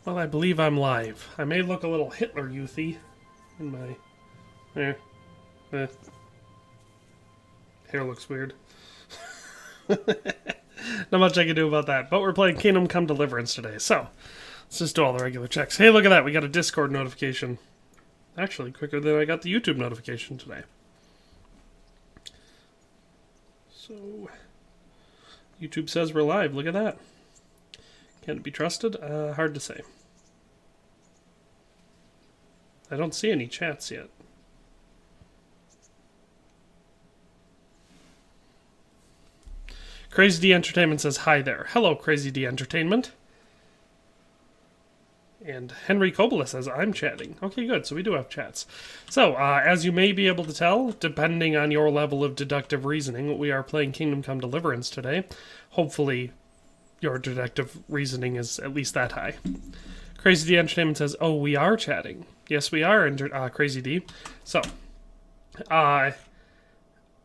Well, I believe I'm live. I may look a little Hitler-youthy in my... Hair looks weird. Not much I can do about that. But we're playing Kingdom Come Deliverance today, so let's just do all the regular checks. Hey, look at that. We got a Discord notification. Actually, quicker than I got the YouTube notification today. So, YouTube says we're live. Look at that. Can it be trusted? Hard to say. I don't see any chats yet. Crazy D Entertainment says hi there. Hello, Crazy D Entertainment. And Henry Kobyla says, I'm chatting. Okay, good. So we do have chats. So, as you may be able to tell, depending on your level of deductive reasoning, we are playing Kingdom Come Deliverance today. Hopefully, your deductive reasoning is at least that high. Crazy D Entertainment says, oh, we are chatting. Yes, we are, Crazy D. So,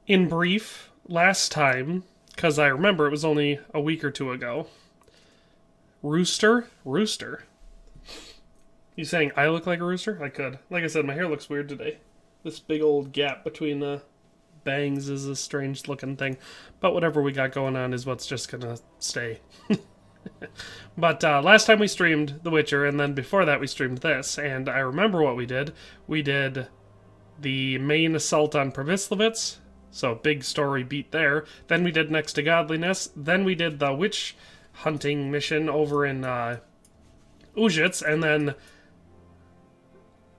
in brief, last time, because I remember it was only a week or two ago, Rooster? You saying I look like a rooster? I could. Like I said, my hair looks weird today. This big old gap between the bangs is a strange looking thing. But whatever we got going on is what's just gonna stay. But last time we streamed The Witcher, and then before that we streamed this. And I remember what we did. We did the main assault on Previslevitz. So big story beat there. Then we did Next to Godliness. Then we did the witch hunting mission over in Ujits. And then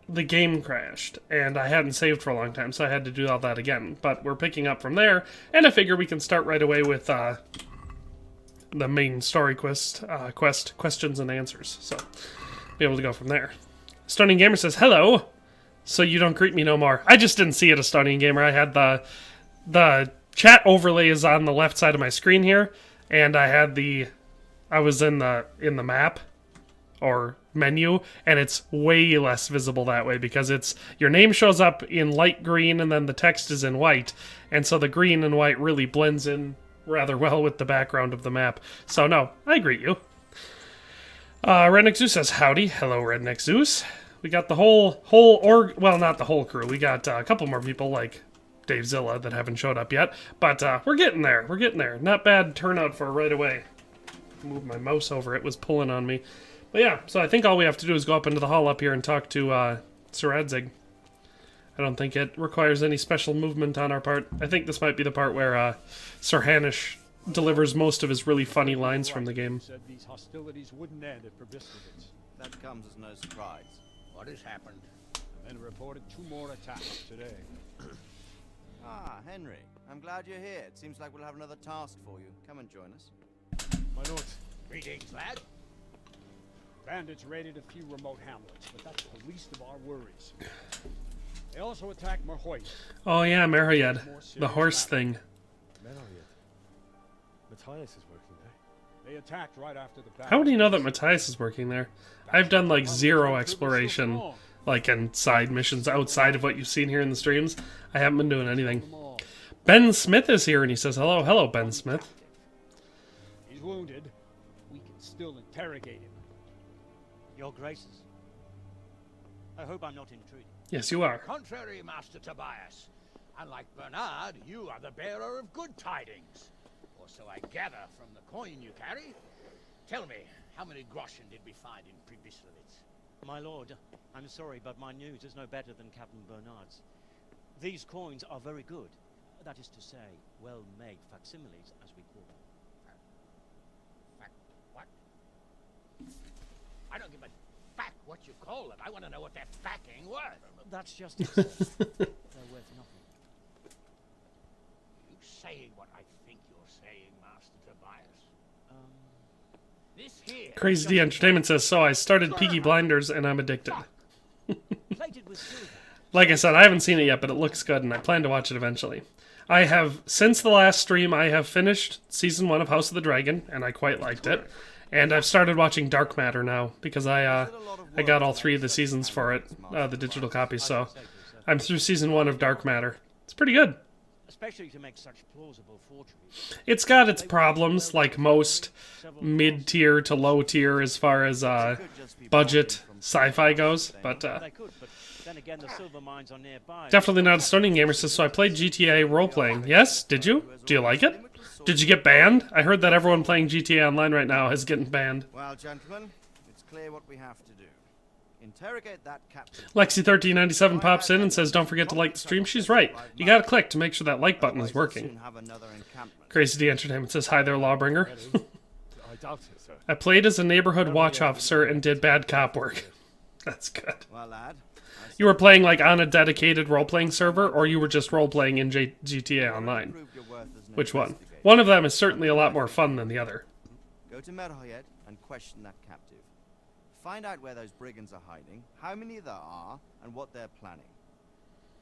the game crashed, and I hadn't saved for a long time, so I had to do all that again. But we're picking up from there, and I figure we can start right away with the main story quest, questions and answers. So, be able to go from there. Stunning Gamer says, hello! So you don't greet me no more. I just didn't see it, a Stunning Gamer. I had the chat overlay is on the left side of my screen here, and I was in the map, or menu, and it's way less visible that way because your name shows up in light green and then the text is in white, and so the green and white really blends in rather well with the background of the map. So no, I greet you. Redneck Zeus says howdy. Hello, Redneck Zeus. We got the whole well, not the whole crew. We got a couple more people like Dave Zilla that haven't showed up yet, but we're getting there. We're getting there. Not bad turnout for right away. Move my mouse over. It was pulling on me. But yeah, so I think all we have to do is go up into the hall up here and talk to Sir Radzig. I don't think it requires any special movement on our part. I think this might be the part where Sir Hanish delivers most of his really funny lines from the game. Said these hostilities wouldn't end at Previslevitz. That comes as no surprise. What has happened? The men reported 2 more attacks today. Ah, Henry. I'm glad you're here. It seems like we'll have another task for you. Come and join us. My lord, Greetings, lad. bandits raided a few remote hamlets, but that's the least of our worries. They also attacked Merhoyed. Oh yeah, Merhoyed. The horse thing. Matthias is working there. They attacked right after the battle. How would you know that Matthias is working there? I've done like zero exploration, like in side missions outside of what you've seen here in the streams. I haven't been doing anything. Ben Smith is here and he says hello. Hello, Ben Smith. He's wounded. We can still interrogate him. Your Graces, I hope I'm not intruding. Yes, you are. Contrary, Master Tobias. Unlike Bernard, you are the bearer of good tidings. Or so I gather from the coin you carry. Tell me, how many groschen did we find in Previslevitz? My lord, I'm sorry, but my news is no better than Captain Bernard's. These coins are very good. That is to say, well-made facsimiles, as we call them. What? I don't give a fuck what you call them. I want to know what they're fucking worth. That's just it, sir. They're worth nothing. You saying what I think you're saying, Master Tobias? This here... Crazy D Entertainment says, so I started Peaky Blinders and I'm addicted. Plated with silver. Like I said, I haven't seen it yet, but it looks good and I plan to watch it eventually. I have, since the last stream, I have finished Season 1 of House of the Dragon, and I quite liked it. And I've started watching Dark Matter now, because I got all 3 of the seasons for it, the digital copies, so I'm through Season 1 of Dark Matter. It's pretty good. especially to make such plausible forgeries. It's got its problems, like most mid-tier to low-tier as far as budget sci-fi goes, but They could, but then again, the silver mines are nearby. definitely not a Stoning Gamer says, so I played GTA role-playing. Yes? Did you? Do you like it? Did you get banned? I heard that everyone playing GTA Online right now is getting banned. Well, gentlemen, it's clear what we have to do. Interrogate that captain. Lexi1397 pops in and says, don't forget to like the stream. She's right. You gotta click to make sure that like button is working. Crazy D Entertainment says, hi there, Lawbringer. I doubt it, sir. I played as a neighborhood watch officer and did bad cop work. That's good. Well, lad, You were playing like on a dedicated role-playing server, or you were just role-playing in GTA Online? prove your worth as an Which one? investigator. One of them is certainly a lot more fun than the other. Go to Merhoyed and question that captive. Find out where those brigands are hiding, how many there are, and what they're planning.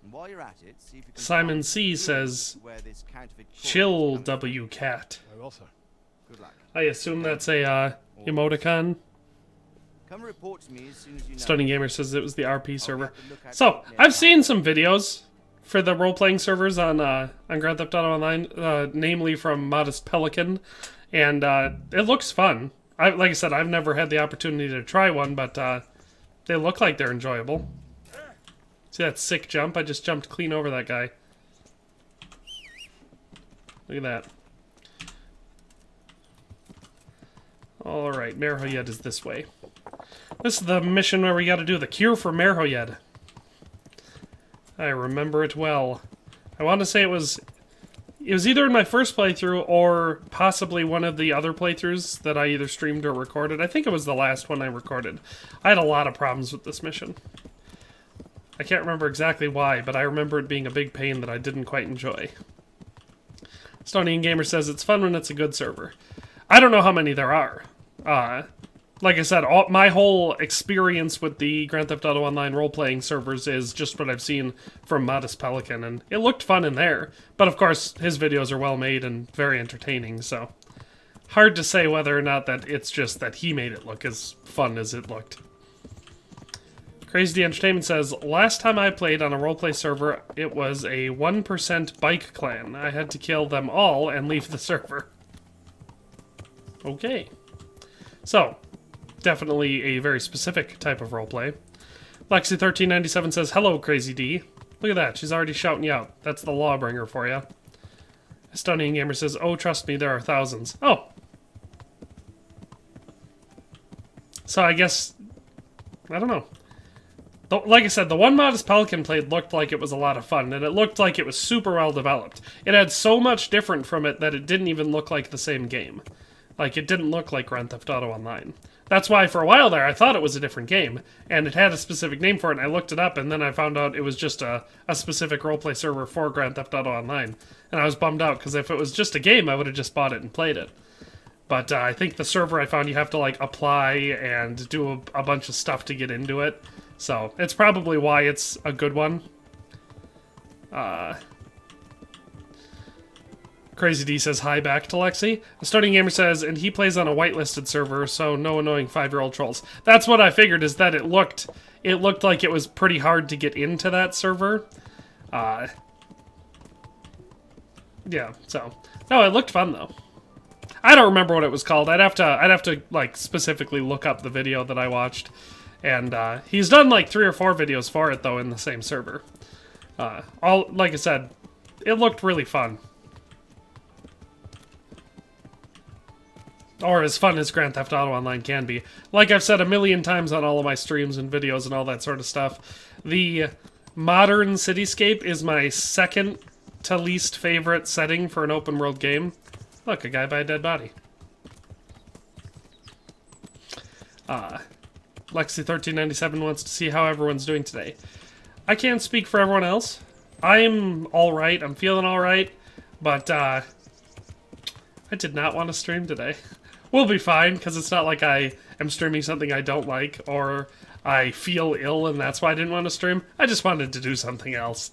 And while you're at it, see if you can Simon find C clues says, to where this counterfeit coin is Chill coming from. W Cat. I will, sir. Good luck. I assume that's a emoticon. Come report to me as soon as you know. Stunning Gamer says it was the RP server. have to look at So, it I've nearby. seen some videos for the role-playing servers on Grand Theft Auto Online, namely from Modest Pelican, and it looks fun. Like I said, I've never had the opportunity to try one, but they look like they're enjoyable. See that sick jump? I just jumped clean over that guy. Look at that. Alright, Merhoyed is this way. This is the mission where we gotta do the cure for Merhoyed. I remember it well. I want to say it was either in my first playthrough or possibly one of the other playthroughs that I either streamed or recorded. I think it was the last one I recorded. I had a lot of problems with this mission. I can't remember exactly why, but I remember it being a big pain that I didn't quite enjoy. Stony Gamer says it's fun when it's a good server. I don't know how many there are. Like I said, my whole experience with the Grand Theft Auto Online role-playing servers is just what I've seen from Modest Pelican, and it looked fun in there. But of course, his videos are well made and very entertaining, so hard to say whether or not that it's just that he made it look as fun as it looked. Crazy D Entertainment says, last time I played on a roleplay server, it was a 1% bike clan. I had to kill them all and leave the server. Okay. So, definitely a very specific type of roleplay. Lexi1397 says, hello, Crazy D. Look at that, she's already shouting you out. That's the Lawbringer for you. Stunning Gamer says, oh, trust me, there are thousands. Oh. So I guess, I don't know. Like I said, the one Modest Pelican played looked like it was a lot of fun, and it looked like it was super well developed. It had so much different from it that it didn't even look like the same game. Like, it didn't look like Grand Theft Auto Online. That's why for a while there I thought it was a different game, and it had a specific name for it, and I looked it up, and then I found out it was just a specific roleplay server for Grand Theft Auto Online. And I was bummed out, because if it was just a game, I would have just bought it and played it. But I think the server I found you have to, like, apply and do a bunch of stuff to get into it. So, it's probably why it's a good one. Crazy D says hi back to Lexi. The Starting Gamer says, and he plays on a whitelisted server, so no annoying 5-year-old trolls. That's what I figured, is that it looked like it was pretty hard to get into that server. Yeah, so. No, it looked fun though. I don't remember what it was called. I'd have to like specifically look up the video that I watched. And he's done like 3 or 4 videos for it though in the same server. Like I said, it looked really fun. Or as fun as Grand Theft Auto Online can be. Like I've said a million times on all of my streams and videos and all that sort of stuff, the modern cityscape is my second to least favorite setting for an open world game. Look, a guy by a dead body. Lexi1397 wants to see how everyone's doing today. I can't speak for everyone else. I'm alright, I'm feeling alright, but I did not want to stream today. We'll be fine, because it's not like I am streaming something I don't like, or I feel ill and that's why I didn't want to stream. I just wanted to do something else.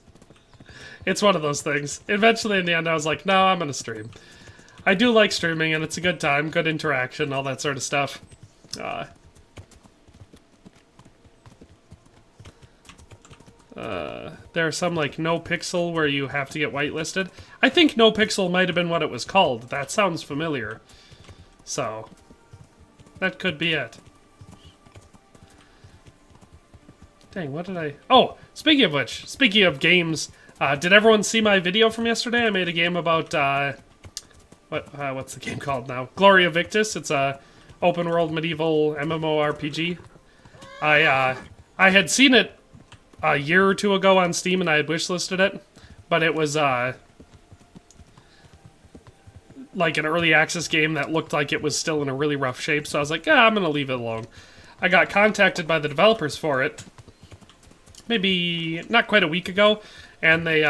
It's one of those things. Eventually, in the end, I was like, no, I'm going to stream. I do like streaming, and it's a good time, good interaction, all that sort of stuff. There are some like no pixel where you have to get whitelisted. I think no pixel might have been what it was called. That sounds familiar. So, that could be it. Dang, what did I... Oh, speaking of which, speaking of games, did everyone see my video from yesterday? I made a game about, what's the game called now? Gloria Victus. It's a open world medieval MMORPG. I had seen it a year or two ago on Steam and I had wishlisted it, but it was, like an early access game that looked like it was still in a really rough shape, so I was like, I'm gonna leave it alone. I got contacted by the developers for it, maybe not quite a week ago, and they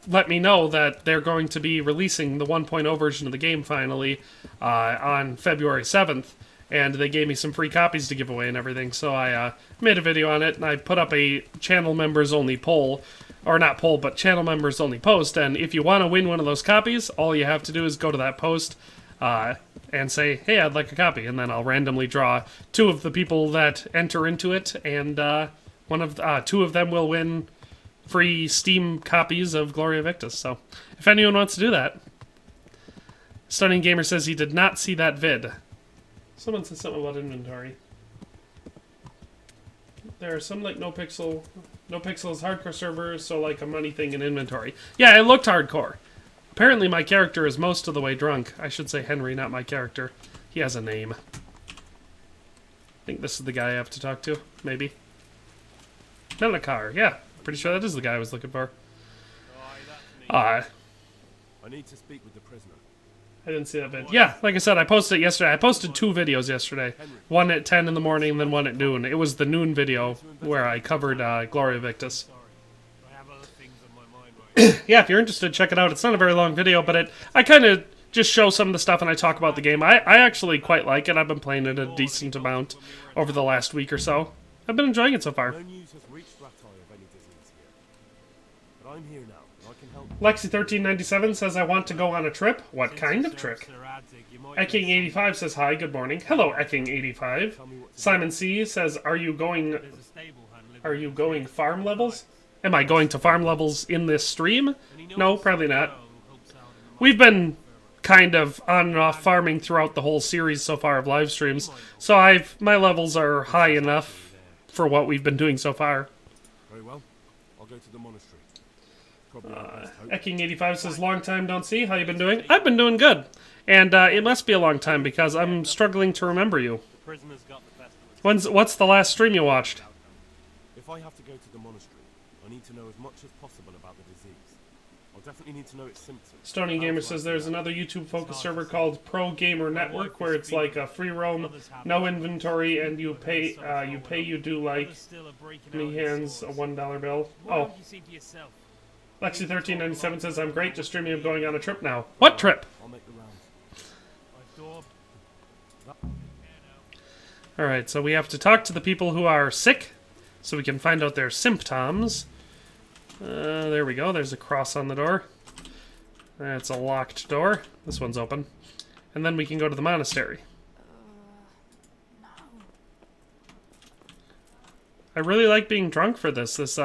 let me know that they're going to be releasing the 1.0 version of the game finally on February 7th, and they gave me some free copies to give away and everything, so I made a video on it, and I put up a channel members only poll, or not poll, but channel members only post, and if you want to win one of those copies, all you have to do is go to that post and say, hey, I'd like a copy, and then I'll randomly draw two of the people that enter into it, and two of them will win free Steam copies of Gloria Victus. So, if anyone wants to do that. Stunning Gamer says he did not see that vid. Someone said something about inventory. There are some like no pixel is hardcore servers, so like a money thing in inventory. Yeah, it looked hardcore. Apparently my character is most of the way drunk. I should say Henry, not my character. He has a name. I think this is the guy I have to talk to, maybe. Melakar, yeah. Pretty sure that is the guy I was looking for. I need to speak with the prisoner. I didn't see that vid. Yeah, like I said, I posted it yesterday. I posted 2 videos yesterday. One at 10 in the morning and then one at noon. It was the noon video where I covered Gloria Victus. Yeah, if you're interested, check it out. It's not a very long video, but I kind of just show some of the stuff and I talk about the game. I actually quite like it. I've been playing it a decent amount over the last week or so. I've been enjoying it so far. No news has reached Rattay of any disease here. But I'm here now, and I can help. Lexi1397 says, I want to go on a trip. What kind of trip? Eking85 says, hi, good morning. Hello, Eking85. Simon C says, are you going farm levels? Am I going to farm levels in this stream? No, probably not. We've been kind of on and off farming throughout the whole series so far of live streams, so my levels are high enough for what we've been doing so far. Very well. I'll go to the monastery. Eking85 says, long time don't see. How you been doing? I've been doing good. And it must be a long time because I'm struggling to remember you. What's the last stream you watched? If I have to go to the monastery, I need to know as much as possible about the disease. I'll definitely need to know its symptoms. Stony Gamer says there's another YouTube focus server called Pro Gamer Network where it's like a free roam, no inventory, and you do like me hands a $1 bill. Oh. Lexi1397 says I'm great, just dreaming of going on a trip now. What trip? I'll make the rounds. Alright, so we have to talk to the people who are sick so we can find out their symptoms. There we go, there's a cross on the door. It's a locked door. This one's open. And then we can go to the monastery. No. I really like being drunk for this. This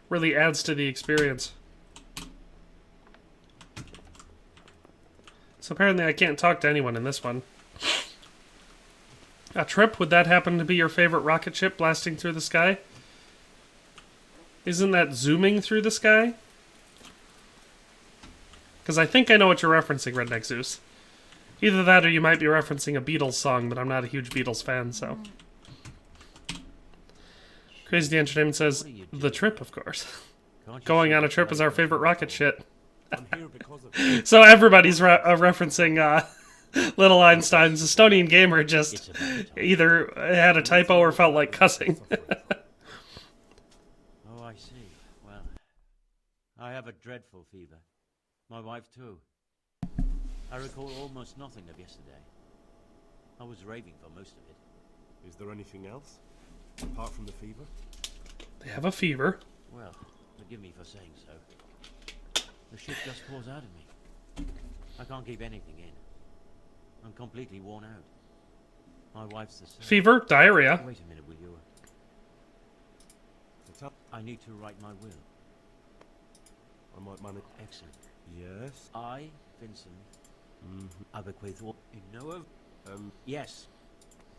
really adds to the experience. So apparently I can't talk to anyone in this one. A trip? Would that happen to be your favorite rocket ship blasting through the sky? Isn't that zooming through the sky? Because I think I know what you're referencing, Redneck Zeus. Either that or you might be referencing a Beatles song, but I'm not a huge Beatles fan, so... Crazy the Entertainment says, the trip, of course. Going on a trip is our favorite rocket shit. I'm here because of it. So everybody's referencing Little Einstein's Estonian Gamer just either had a typo or felt like cussing. Oh, I see. Well, I have a dreadful fever. My wife, too. I recall almost nothing of yesterday. I was raving for most of it. Is there anything else? Apart from the fever? They have a fever. Well, forgive me for saying so. The shit just pours out of me. I can't keep anything in. I'm completely worn out. My wife's the same. Fever, diarrhea. Wait a minute, will you? The tell? I need to write my will. I might manage. Excellent. Yes. I, Vincent, I bequeath all in no of. Yes.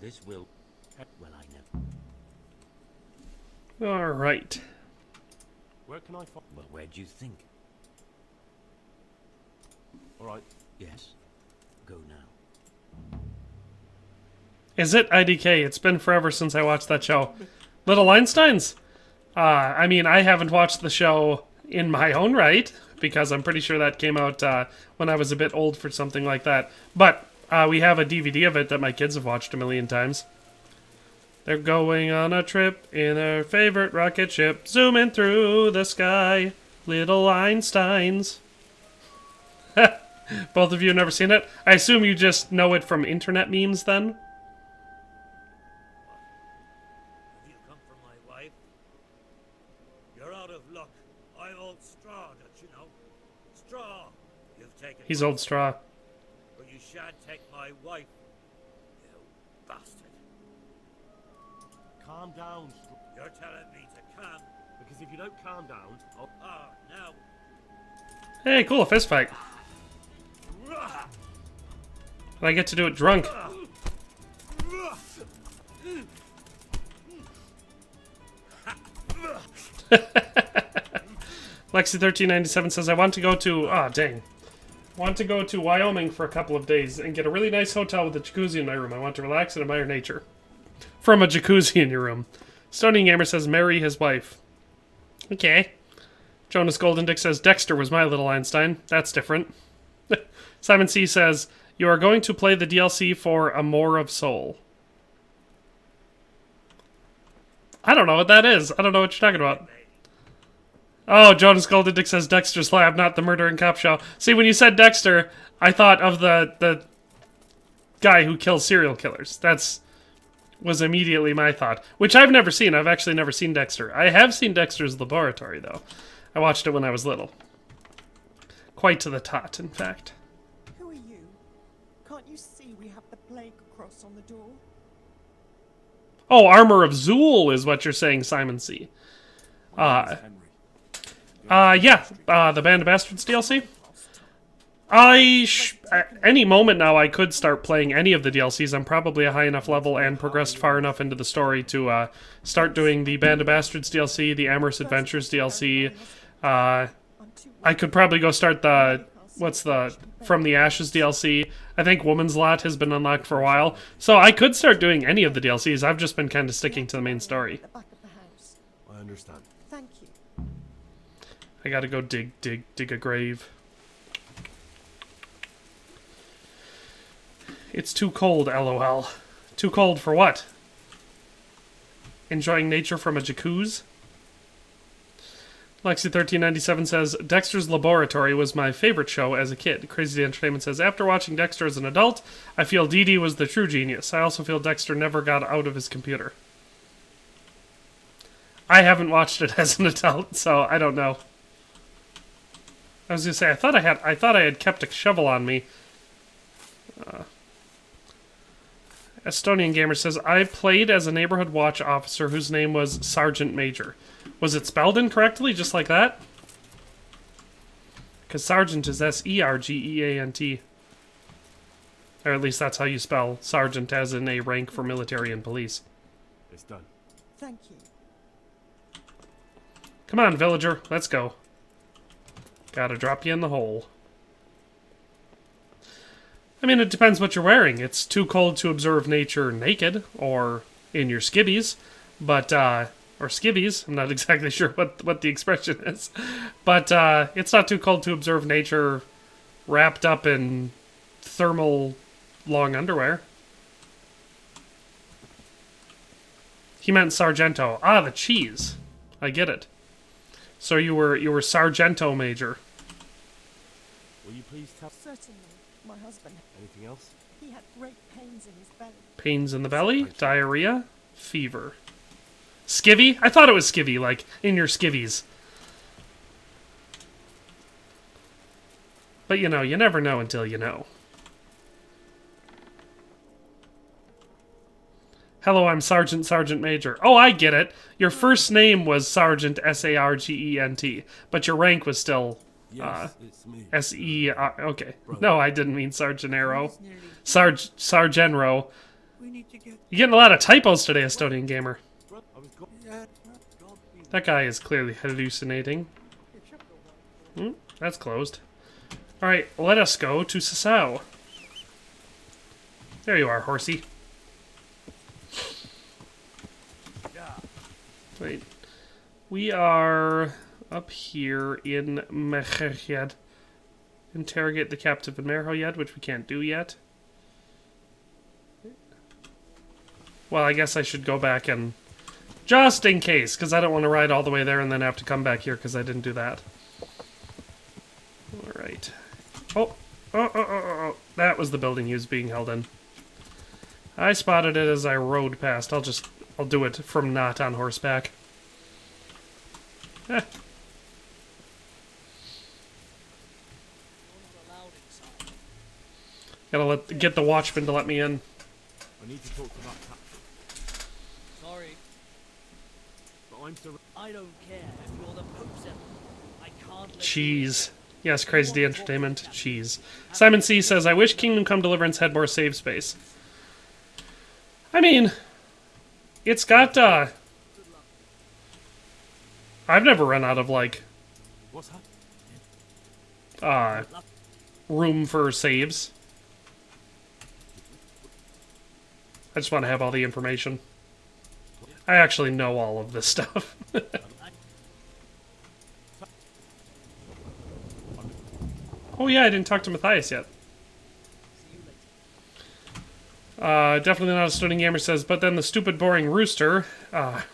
This will. Well, I know. All right. Where can I find? Well, where do you think? All right. Yes. Go now. Is it IDK? It's been forever since I watched that show. Little Einsteins? I mean, I haven't watched the show in my own right, because I'm pretty sure that came out when I was a bit old for something like that. But we have a DVD of it that my kids have watched a million times. They're going on a trip in their favorite rocket ship, zooming through the sky. Little Einsteins. Both of you have never seen it? I assume you just know it from internet memes then? Have you come for my wife? You're out of luck. I'm old straw, don't you know? Straw! You've taken He's my old straw. but you shan't take my wife. You bastard. Calm down, You're telling me to calm. because if you don't calm down, I'll... Ah, now. Hey, cool, a fist fight. And I get to do it drunk. Lexi1397 says, I want to go to... Ah, dang. Want to go to Wyoming for a couple of days and get a really nice hotel with a jacuzzi in my room. I want to relax and admire nature. From a jacuzzi in your room. Stony Gamer says, marry his wife. Okay. Jonas Golden Dick says, Dexter was my little Einstein. That's different. Simon C says, you are going to play the DLC for Amour of Soul. I don't know what that is. I don't know what you're talking about. Oh, Jonas Golden Dick says Dexter's Lab, not the Murder and Cop Show. See, when you said Dexter, I thought of the guy who kills serial killers. Was immediately my thought. Which I've never seen. I've actually never seen Dexter. I have seen Dexter's Laboratory, though. I watched it when I was little. Quite to the tot, in fact. Who are you? Can't you see we have the plague cross on the door? Oh, Armor of Zool is what you're saying, Simon C. Yeah, the Band of Bastards DLC. Any moment now I could start playing any of the DLCs. I'm probably a high enough level and progressed far enough into the story to start doing the Band of Bastards DLC, the Amorous Adventures DLC. I could probably go start the From the Ashes DLC. I think Woman's Lot has been unlocked for a while. So I could start doing any of the DLCs. I've just been kind of sticking to the main story. I understand. Thank you. I gotta go dig a grave. It's too cold, LOL. Too cold for what? Enjoying nature from a jacuzzi? Lexi1397 says, Dexter's Laboratory was my favorite show as a kid. Crazy Entertainment says, after watching Dexter as an adult, I feel Dee Dee was the true genius. I also feel Dexter never got out of his computer. I haven't watched it as an adult, so I don't know. I was gonna say, I thought I had kept a shovel on me. Estonian Gamer says, I played as a neighborhood watch officer whose name was Sergeant Major. Was it spelled incorrectly, just like that? Because Sergeant is S-E-R-G-E-A-N-T. Or at least that's how you spell Sergeant, as in a rank for military and police. It's done. Thank you. Come on, villager, let's go. Gotta drop you in the hole. I mean, it depends what you're wearing. It's too cold to observe nature naked, or in your skivvies, but, or skivvies, I'm not exactly sure what the expression is, but, it's not too cold to observe nature wrapped up in thermal long underwear. He meant Sargento. Ah, the cheese. I get it. So you were Sargento Major. Will you please tell... Certainly, my husband. Anything else? He had great pains in his belly. Pains in the belly, diarrhea, fever. Skivvy? I thought it was skivvy, like in your skivvies. But you know, you never know until you know. Hello, I'm Sergeant Major. Oh, I get it. Your first name was Sergeant Sargent, but your rank was still Yes, it's me. SE. Okay. No, I didn't mean Sargenero. Sargenro. You're getting a lot of typos today, Estonian Gamer. That guy is clearly hallucinating. That's closed. Alright, let us go to Sasau. There you are, horsey. Wait. We are up here in Mecherjed. Interrogate the captive in Merhojed, which we can't do yet. Well, I guess I should go back and... Just in case, because I don't want to ride all the way there and then have to come back here because I didn't do that. Alright. Oh. That was the building he was being held in. I spotted it as I rode past. I'll do it from not on horseback. Eh. Gotta get the watchman to let me in. I need to talk to that captain. Sorry. But I'm so... I don't care if you're the Pope's emperor. I can't let Cheese. Yes, Crazy D Entertainment. Cheese. Simon C says, I wish Kingdom Come Deliverance had more save space. I mean, it's got, I've never run out of, like, What's happening? room for saves. I just want to have all the information. I actually know all of this stuff. Oh yeah, I didn't talk to Matthias yet. Definitely not a Stunning Gamer says, but then the stupid boring rooster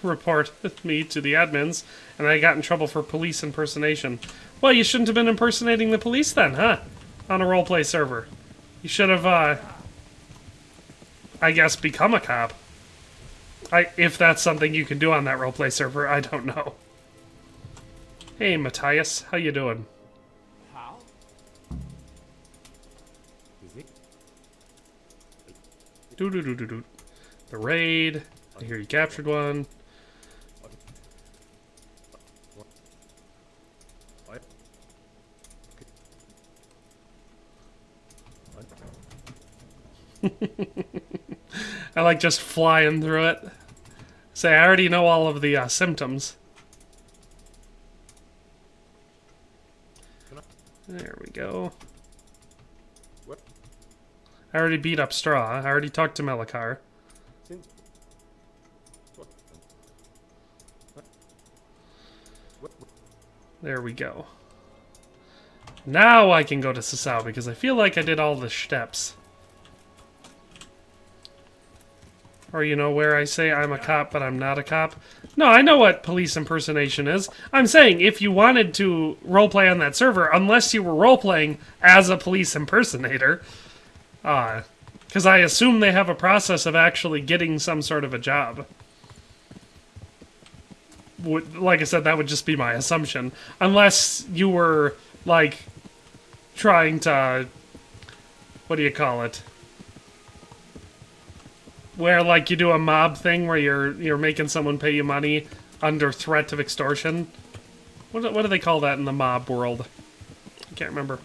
reported me to the admins, and I got in trouble for police impersonation. Well, you shouldn't have been impersonating the police then, huh? On a roleplay server. You should have, I guess, become a cop. If that's something you can do on that roleplay server, I don't know. Hey, Matthias, how you doing? How? Is it? Do. The raid. I hear you captured one. I like just flying through it. Say, I already know all of the symptoms. There we go. I already beat up Straw. I already talked to Melikar. There we go. Now I can go to Sasau because I feel like I did all the steps. Or, you know, where I say I'm a cop, but I'm not a cop. No, I know what police impersonation is. I'm saying if you wanted to roleplay on that server, unless you were roleplaying as a police impersonator, because I assume they have a process of actually getting some sort of a job. Like I said, that would just be my assumption. Unless you were, like, trying to... What do you call it? Where, like, you do a mob thing where you're making someone pay you money under threat of extortion. What do they call that in the mob world? I can't remember.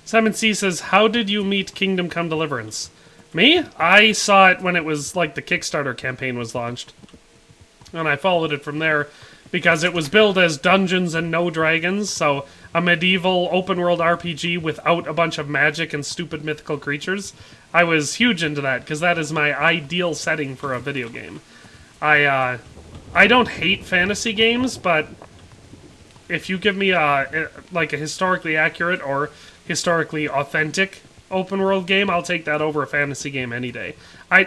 Simon C says, how did you meet Kingdom Come Deliverance? Me? I saw it when it was, like, the Kickstarter campaign was launched. And I followed it from there because it was billed as Dungeons and No Dragons, so a medieval open-world RPG without a bunch of magic and stupid mythical creatures. I was huge into that, because that is my ideal setting for a video game. I don't hate fantasy games, but if you give me like a historically accurate or historically authentic open-world game, I'll take that over a fantasy game any day.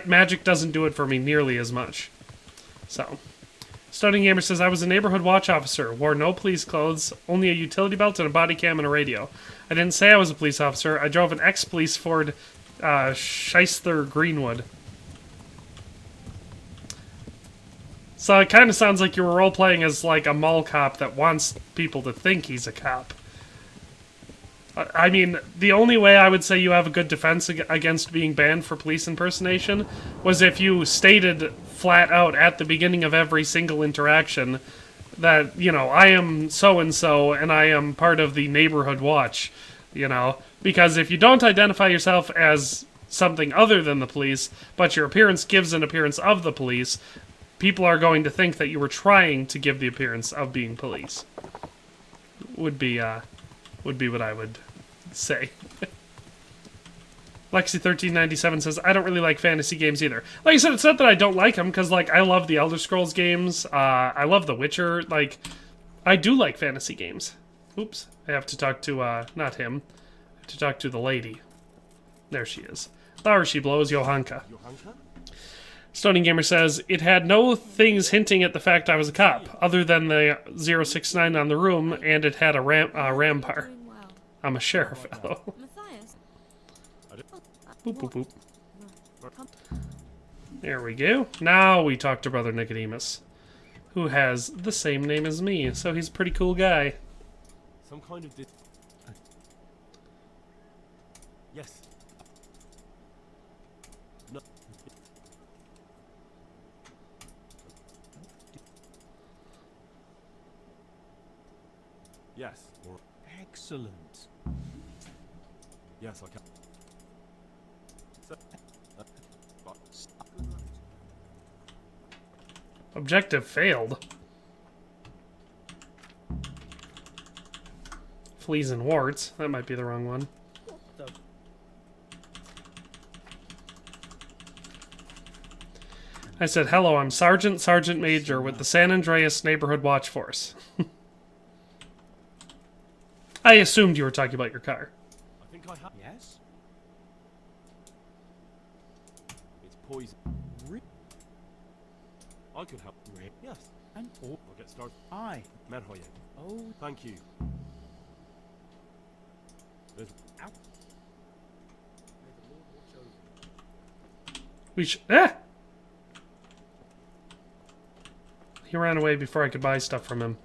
Magic doesn't do it for me nearly as much. So, Stunning Gamer says, I was a neighborhood watch officer, wore no police clothes, only a utility belt and a body cam and a radio. I didn't say I was a police officer, I drove an ex-police Ford Shyster Greenwood. So it kind of sounds like you were role-playing as, like, a mall cop that wants people to think he's a cop. I mean, the only way I would say you have a good defense against being banned for police impersonation was if you stated flat out at the beginning of every single interaction that, you know, I am so-and-so and I am part of the neighborhood watch, you know? Because if you don't identify yourself as something other than the police, but your appearance gives an appearance of the police, people are going to think that you were trying to give the appearance of being police. Would be what I would say. Lexi1397 says, I don't really like fantasy games either. Like I said, it's not that I don't like them, because, like, I love the Elder Scrolls games. I love The Witcher. Like, I do like fantasy games. Oops. I have to talk to, not him. I have to talk to the lady. There she is. There she blows, Johanka. Stoning Gamer says, it had no things hinting at the fact I was a cop, other than the 069 on the room, and it had a rampar. I'm a sheriff, fellow. Boop, boop, boop. There we go. Now we talk to Brother Nicodemus, who has the same name as me, so he's a pretty cool guy. Some kind of yes. No. Yes. Or Excellent. yes, I can. Objective failed. Fleas and warts. That might be the wrong one. I said, hello, I'm Sergeant Major with the San Andreas Neighborhood Watch Force. I assumed you were talking about your car. I think I have. Yes? It's poison. I could help. Yes. And I'll get started. I. Merhoye. Oh, Thank you. There's... out. We should... Ah! He ran away before I could buy stuff from him.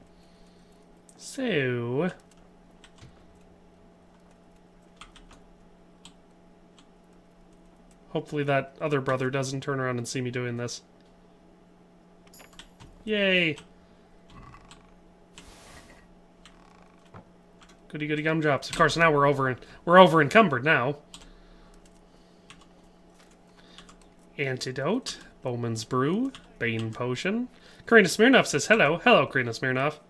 So... hopefully that other brother doesn't turn around and see me doing this. Yay! Goody goody gumdrops. Of course, now we're over encumbered now. Antidote, Bowman's Brew, Bane Potion. Karina Smirnov says hello. Hello, Karina Smirnov.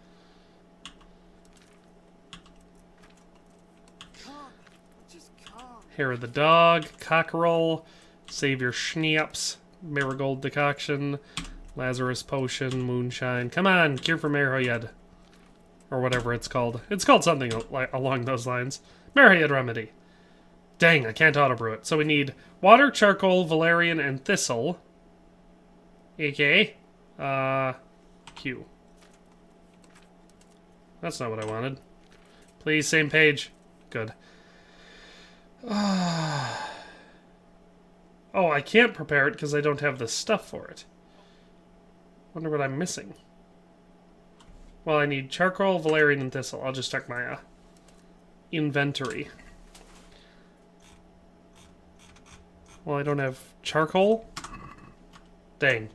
Hair of the Dog, Cockerel, Savior Schnaps, Marigold Decoction, Lazarus Potion, Moonshine. Come on, Cure for Merhoyed. Or whatever it's called. It's called something along those lines. Merhoyed Remedy. Dang, I can't auto-brew it. So we need water, charcoal, valerian, and thistle. Okay. Q. That's not what I wanted. Please, same page. Good. Oh, I can't prepare it because I don't have the stuff for it. Wonder what I'm missing. Well, I need charcoal, valerian, and thistle. I'll just check my inventory. Well, I don't have charcoal. Dang.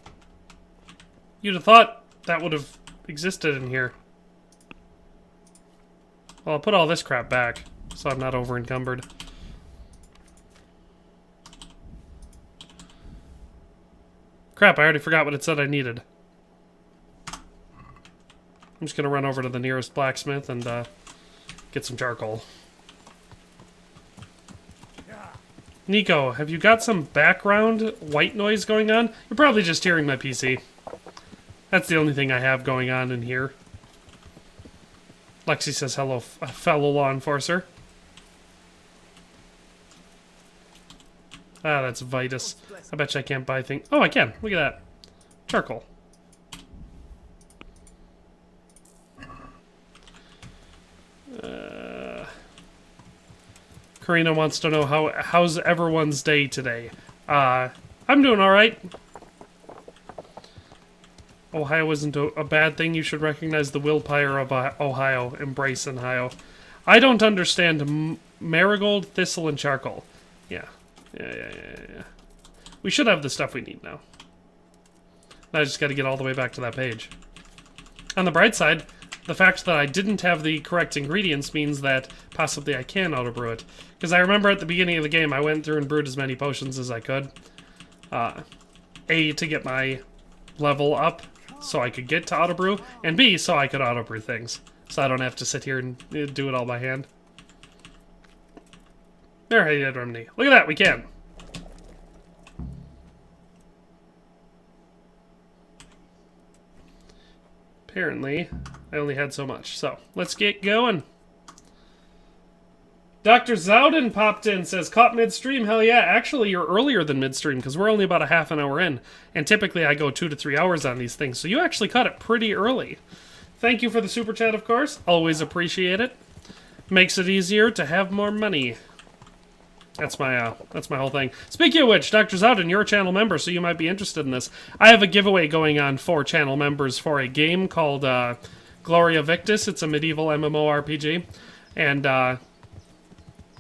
You'd have thought that would have existed in here. Well, I'll put all this crap back so I'm not over encumbered. Crap, I already forgot what it said I needed. I'm just going to run over to the nearest blacksmith and get some charcoal. Nico, have you got some background white noise going on? You're probably just hearing my PC. That's the only thing I have going on in here. Lexi says hello, fellow law enforcer. Ah, that's Vitus. I bet you I can't buy things. Oh, I can. Look at that. Charcoal. Karina wants to know how's everyone's day today. I'm doing alright. Ohio isn't a bad thing. You should recognize the willpower of Ohio. Embrace Ohio. I don't understand marigold, thistle, and charcoal. Yeah. Yeah. We should have the stuff we need now. I just got to get all the way back to that page. On the bright side, the fact that I didn't have the correct ingredients means that possibly I can auto-brew it. Because I remember at the beginning of the game, I went through and brewed as many potions as I could. A, to get my level up, so I could get to auto-brew, and B, so I could auto-brew things. So I don't have to sit here and do it all by hand. There, I did remedy. Look at that, we can. Apparently, I only had so much. So, let's get going. Dr. Zowden popped in, says, caught midstream. Hell yeah, actually you're earlier than midstream because we're only about a half an hour in. And typically I go 2 to 3 hours on these things. So you actually caught it pretty early. Thank you for the super chat, of course. Always appreciate it. Makes it easier to have more money. That's my whole thing. Speaking of which, Dr. Zowden, you're a channel member, so you might be interested in this. I have a giveaway going on for channel members for a game called Gloria Victus. It's a medieval MMORPG. And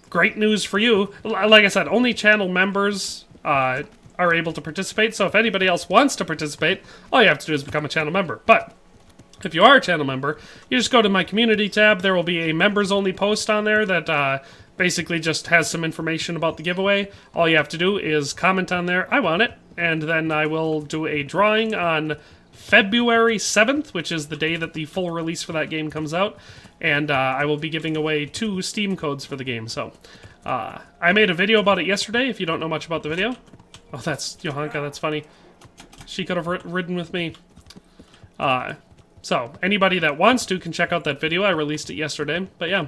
great news for you. Like I said, only channel members are able to participate. So if anybody else wants to participate, all you have to do is become a channel member. But if you are a channel member, you just go to my community tab. There will be a members-only post on there that basically just has some information about the giveaway. All you have to do is comment on there, I want it, and then I will do a drawing on February 7th, which is the day that the full release for that game comes out, and I will be giving away 2 Steam codes for the game. So I made a video about it yesterday, if you don't know much about the video. Oh, that's Johanka, that's funny. She could have ridden with me. So anybody that wants to can check out that video. I released it yesterday, but yeah.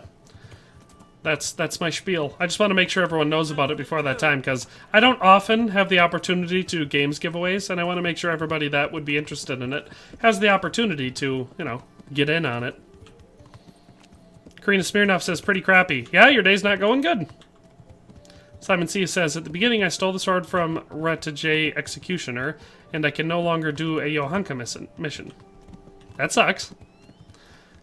That's my spiel. I just want to make sure everyone knows about it before that time, because I don't often have the opportunity to do games giveaways, and I want to make sure everybody that would be interested in it has the opportunity to, you know, get in on it. Karina Smirnov says, pretty crappy. Yeah, your day's not going good. Simon C. says, at the beginning I stole the sword from Radzig Executioner, and I can no longer do a Johanka mission. That sucks.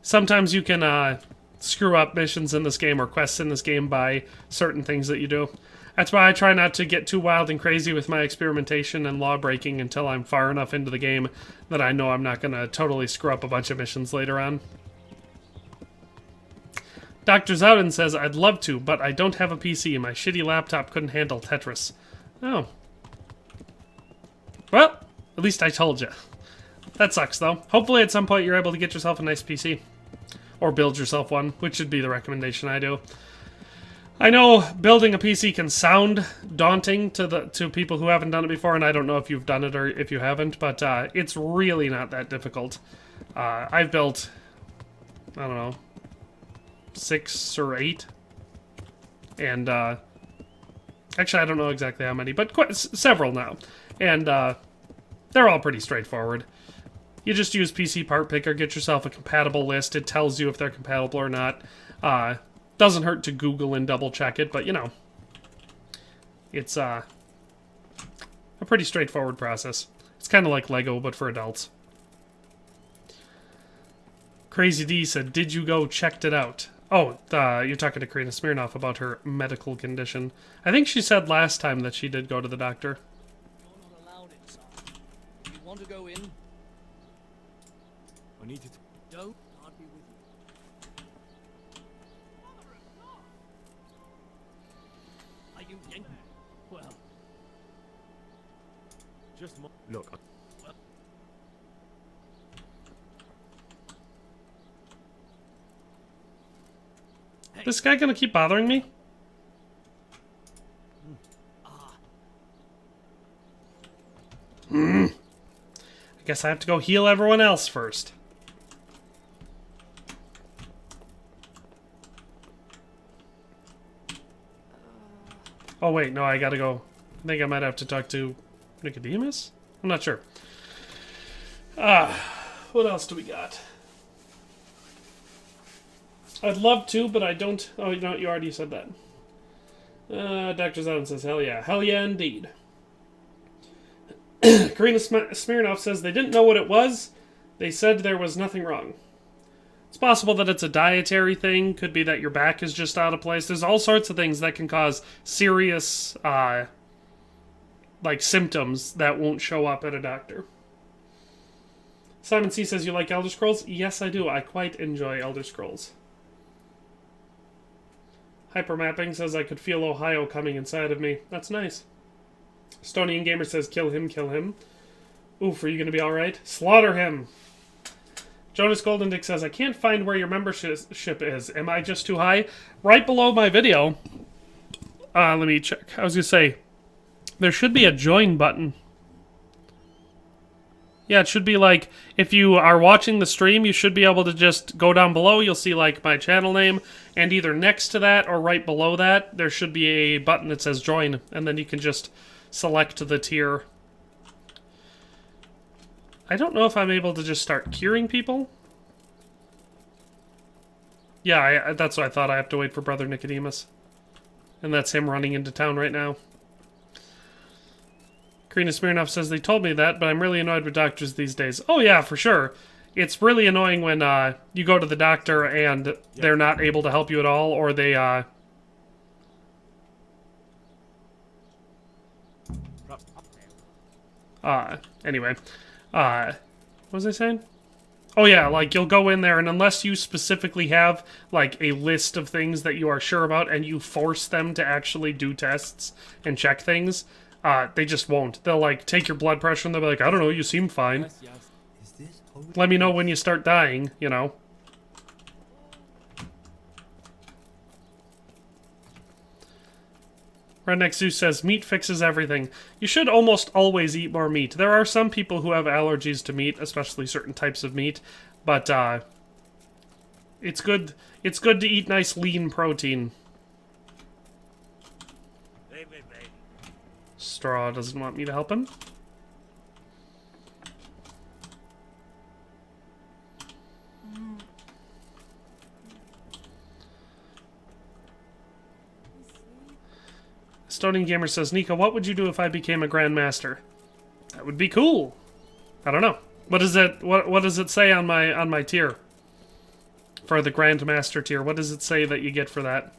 Sometimes you can, screw up missions in this game or quests in this game by certain things that you do. That's why I try not to get too wild and crazy with my experimentation and law breaking until I'm far enough into the game that I know I'm not going to totally screw up a bunch of missions later on. Dr. Zowden says, I'd love to, but I don't have a PC. My shitty laptop couldn't handle Tetris. Oh. Well, at least I told you. That sucks, though. Hopefully at some point you're able to get yourself a nice PC. Or build yourself one, which should be the recommendation I do. I know building a PC can sound daunting to people who haven't done it before, and I don't know if you've done it or if you haven't, but it's really not that difficult. I've built, I don't know, 6 or 8. And, actually I don't know exactly how many, but several now. And they're all pretty straightforward. You just use PC Part Picker, get yourself a compatible list. It tells you if they're compatible or not. Doesn't hurt to Google and double check it, but you know, it's a pretty straightforward process. It's kind of like Lego, but for adults. Crazy D said, did you go checked it out? Oh, you're talking to Karina Smirnov about her medical condition. I think she said last time that she did go to the doctor. You're not allowed inside. You want to go in? I need to... Don't. I'll be with you. Are you in? Well. Just look. Well. Hey. This guy gonna keep bothering me? I guess I have to go heal everyone else first. Oh wait, no, I gotta go. I think I might have to talk to Nicodemus? I'm not sure. What else do we got? I'd love to, but I don't... Oh, no, you already said that. Dr. Zowden says, hell yeah. Hell yeah, indeed. Karina Smirnov says, they didn't know what it was. They said there was nothing wrong. It's possible that it's a dietary thing. Could be that your back is just out of place. There's all sorts of things that can cause serious, like, symptoms that won't show up at a doctor. Simon C. says, you like Elder Scrolls? Yes, I do. I quite enjoy Elder Scrolls. Hypermapping says, I could feel Ohio coming inside of me. That's nice. Stonian Gamer says, kill him, kill him. Oof, are you going to be alright? Slaughter him! Jonas Golden Dick says, I can't find where your membership is. Am I just too high? Right below my video. Let me check. I was going to say, there should be a join button. Yeah, it should be like, if you are watching the stream, you should be able to just go down below. You'll see, like, my channel name. And either next to that or right below that, there should be a button that says join. And then you can just select the tier. I don't know if I'm able to just start curing people. Yeah, that's what I thought. I have to wait for Brother Nicodemus. And that's him running into town right now. Karina Smirnov says, they told me that, but I'm really annoyed with doctors these days. Oh yeah, for sure. It's really annoying when you go to the doctor and they're not able to help you at all, or they... Anyway. What was I saying? Oh yeah, like, you'll go in there, and unless you specifically have, like, a list of things that you are sure about, and you force them to actually do tests and check things, they just won't. They'll, like, take your blood pressure, and they'll be like, I don't know, you seem fine. Yes, yes. Is this Let me know when you start dying, you know. Redneck Zeus says, meat fixes everything. You should almost always eat more meat. There are some people who have allergies to meat, especially certain types of meat, but it's good to eat nice lean protein. Straw doesn't want me to help him. Stonian Gamer says, Nika, what would you do if I became a Grandmaster? That would be cool. I don't know. What is it? What does it say on my tier? For the Grandmaster tier, what does it say that you get for that?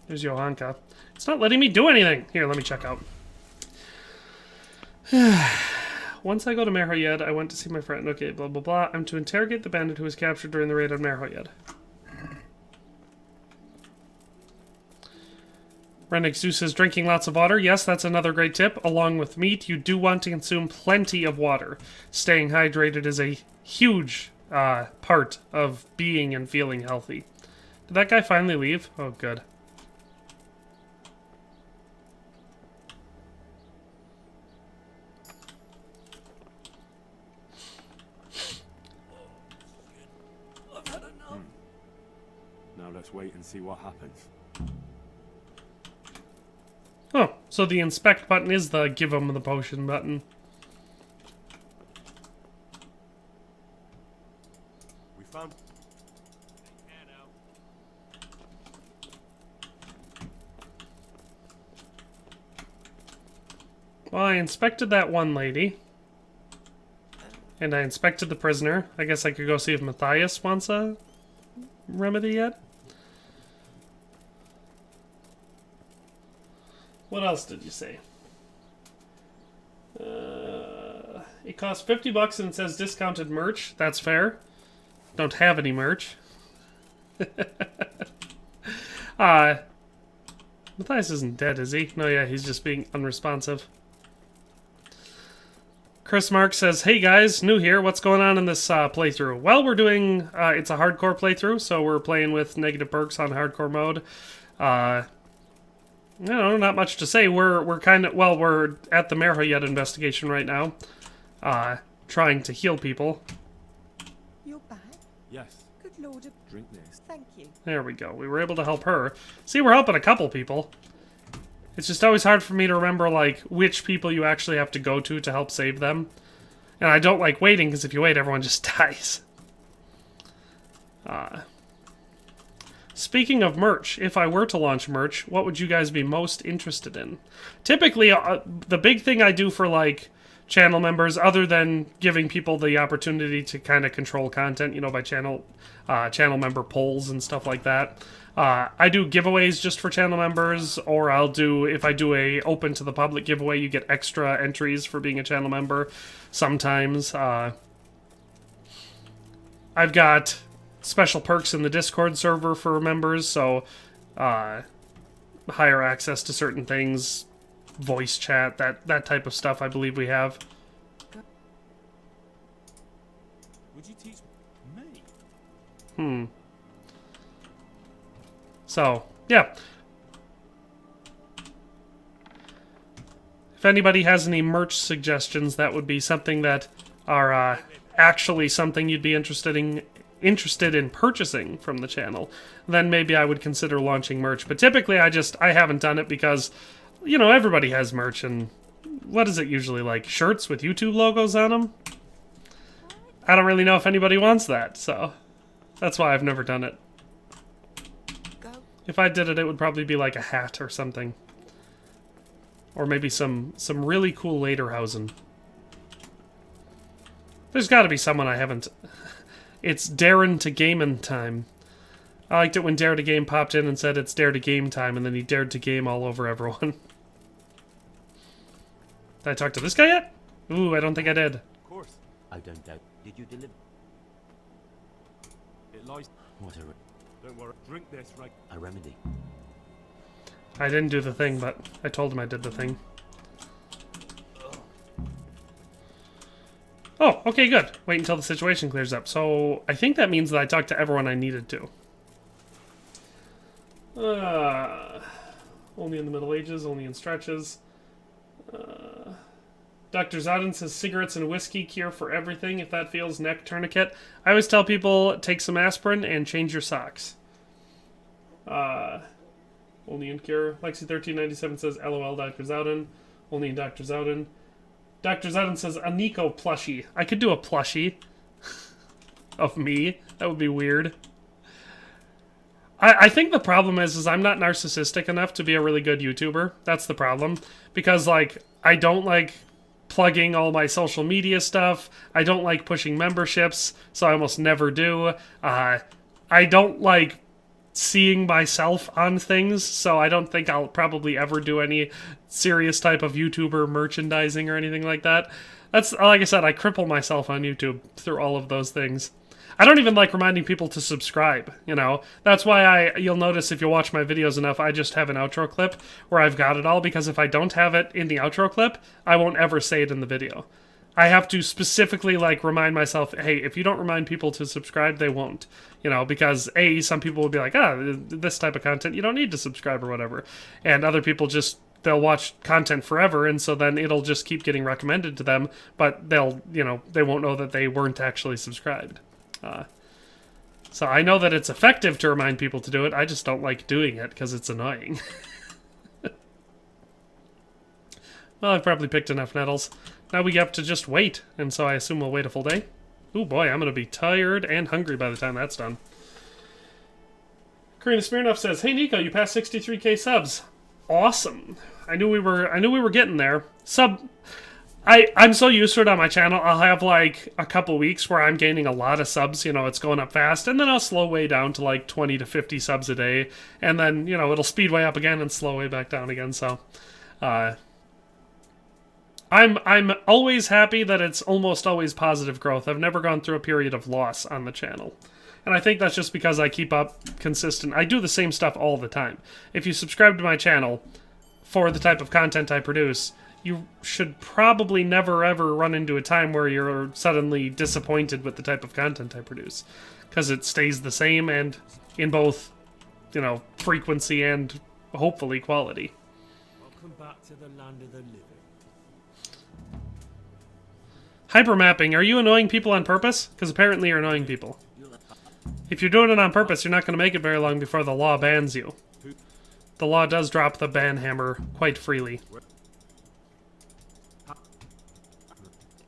There's Johanka. It's not letting me do anything. Here, let me check out. Once I go to Merhoyed, I went to see my friend. Okay, blah, blah, blah. I'm to interrogate the bandit who was captured during the raid on Merhoyed. Rennick Zeus says, drinking lots of water. Yes, that's another great tip. Along with meat, you do want to consume plenty of water. Staying hydrated is a huge part of being and feeling healthy. Did that guy finally leave? Oh, good. Now let's wait and see what happens. Oh, so the inspect button is the give him the potion button. We found... Well, I inspected that one lady. And I inspected the prisoner. I guess I could go see if Matthias wants a remedy yet. What else did you say? It costs $50 and it says discounted merch. That's fair. Don't have any merch. Matthias isn't dead, is he? No, yeah, he's just being unresponsive. Chris Mark says, hey guys, new here. What's going on in this playthrough? Well, we're doing... it's a hardcore playthrough, so we're playing with negative perks on hardcore mode. No, not much to say. We're kind of... Well, we're at the Merhoyed investigation right now. Trying to heal people. You're back? Yes. Good lord. Drink this. Thank you. There we go. We were able to help her. See, we're helping a couple people. It's just always hard for me to remember, like, which people you actually have to go to help save them. And I don't like waiting, because if you wait, everyone just dies. Speaking of merch, if I were to launch merch, what would you guys be most interested in? Typically, the big thing I do for, like, channel members, other than giving people the opportunity to kind of control content, you know, by channel member polls and stuff like that. I do giveaways just for channel members, or I'll do, if I do a open to the public giveaway, you get extra entries for being a channel member sometimes. I've got special perks in the Discord server for members, so higher access to certain things, voice chat, that type of stuff I believe we have. Would you teach me? So, yeah. If anybody has any merch suggestions, that would be something that are actually something you'd be interested in purchasing from the channel, then maybe I would consider launching merch. But typically I haven't done it because, you know, everybody has merch, and what is it usually, like shirts with YouTube logos on them? I don't really know if anybody wants that, so that's why I've never done it. If I did it, it would probably be like a hat or something. Or maybe some really cool Lederhosen. There's got to be someone I haven't... It's Daring to Gamein' time. I liked it when Dare to Game popped in and said it's Dare to Game time, and then he dared to game all over everyone. Did I talk to this guy yet? Ooh, I don't think I did. Of course. I don't doubt. Did you deliver? It lies. What a... Don't worry. Drink this, right? A remedy. I didn't do the thing, but I told him I did the thing. Oh, okay, good. Wait until the situation clears up. So, I think that means that I talked to everyone I needed to. Only in the Middle Ages, only in stretches. Dr. Zodin says cigarettes and whiskey cure for everything if that feels neck tourniquet. I always tell people take some aspirin and change your socks. Only in cure. Lexi1397 says LOL Dr. Zodin. Only in Dr. Zodin. Dr. Zodin says a Nico plushie. I could do a plushie of me. That would be weird. I think the problem is I'm not narcissistic enough to be a really good YouTuber. That's the problem. Because, like, I don't like plugging all my social media stuff. I don't like pushing memberships, so I almost never do. I don't like seeing myself on things, so I don't think I'll probably ever do any serious type of YouTuber merchandising or anything like that. That's, like I said, I cripple myself on YouTube through all of those things. I don't even like reminding people to subscribe, you know? That's why you'll notice if you watch my videos enough, I just have an outro clip where I've got it all, because if I don't have it in the outro clip, I won't ever say it in the video. I have to specifically, like, remind myself, hey, if you don't remind people to subscribe, they won't. You know, because, A, some people will be like, this type of content, you don't need to subscribe or whatever. And other people just, they'll watch content forever, and so then it'll just keep getting recommended to them, but they'll, you know, they won't know that they weren't actually subscribed. So I know that it's effective to remind people to do it, I just don't like doing it because it's annoying. Well, I've probably picked enough nettles. Now we have to just wait, and so I assume we'll wait a full day. Ooh boy, I'm gonna be tired and hungry by the time that's done. Karina Smirnov says, "Hey Nico, you passed 63k subs. Awesome. I knew we were getting there. I'm so used to it on my channel. I'll have like a couple weeks where I'm gaining a lot of subs, you know, it's going up fast, and then I'll slow way down to like 20 to 50 subs a day, and then, you know, it'll speed way up again and slow way back down again, so I'm always happy that it's almost always positive growth. I've never gone through a period of loss on the channel. And I think that's just because I keep up consistent. I do the same stuff all the time. If you subscribe to my channel for the type of content I produce, you should probably never ever run into a time where you're suddenly disappointed with the type of content I produce. Because it stays the same, and in both, you know, frequency and hopefully quality. Welcome back to the land of the living. Hypermapping, are you annoying people on purpose? Because apparently you're annoying people. If you're doing it on purpose, you're not going to make it very long before the law bans you. The law does drop the ban hammer quite freely.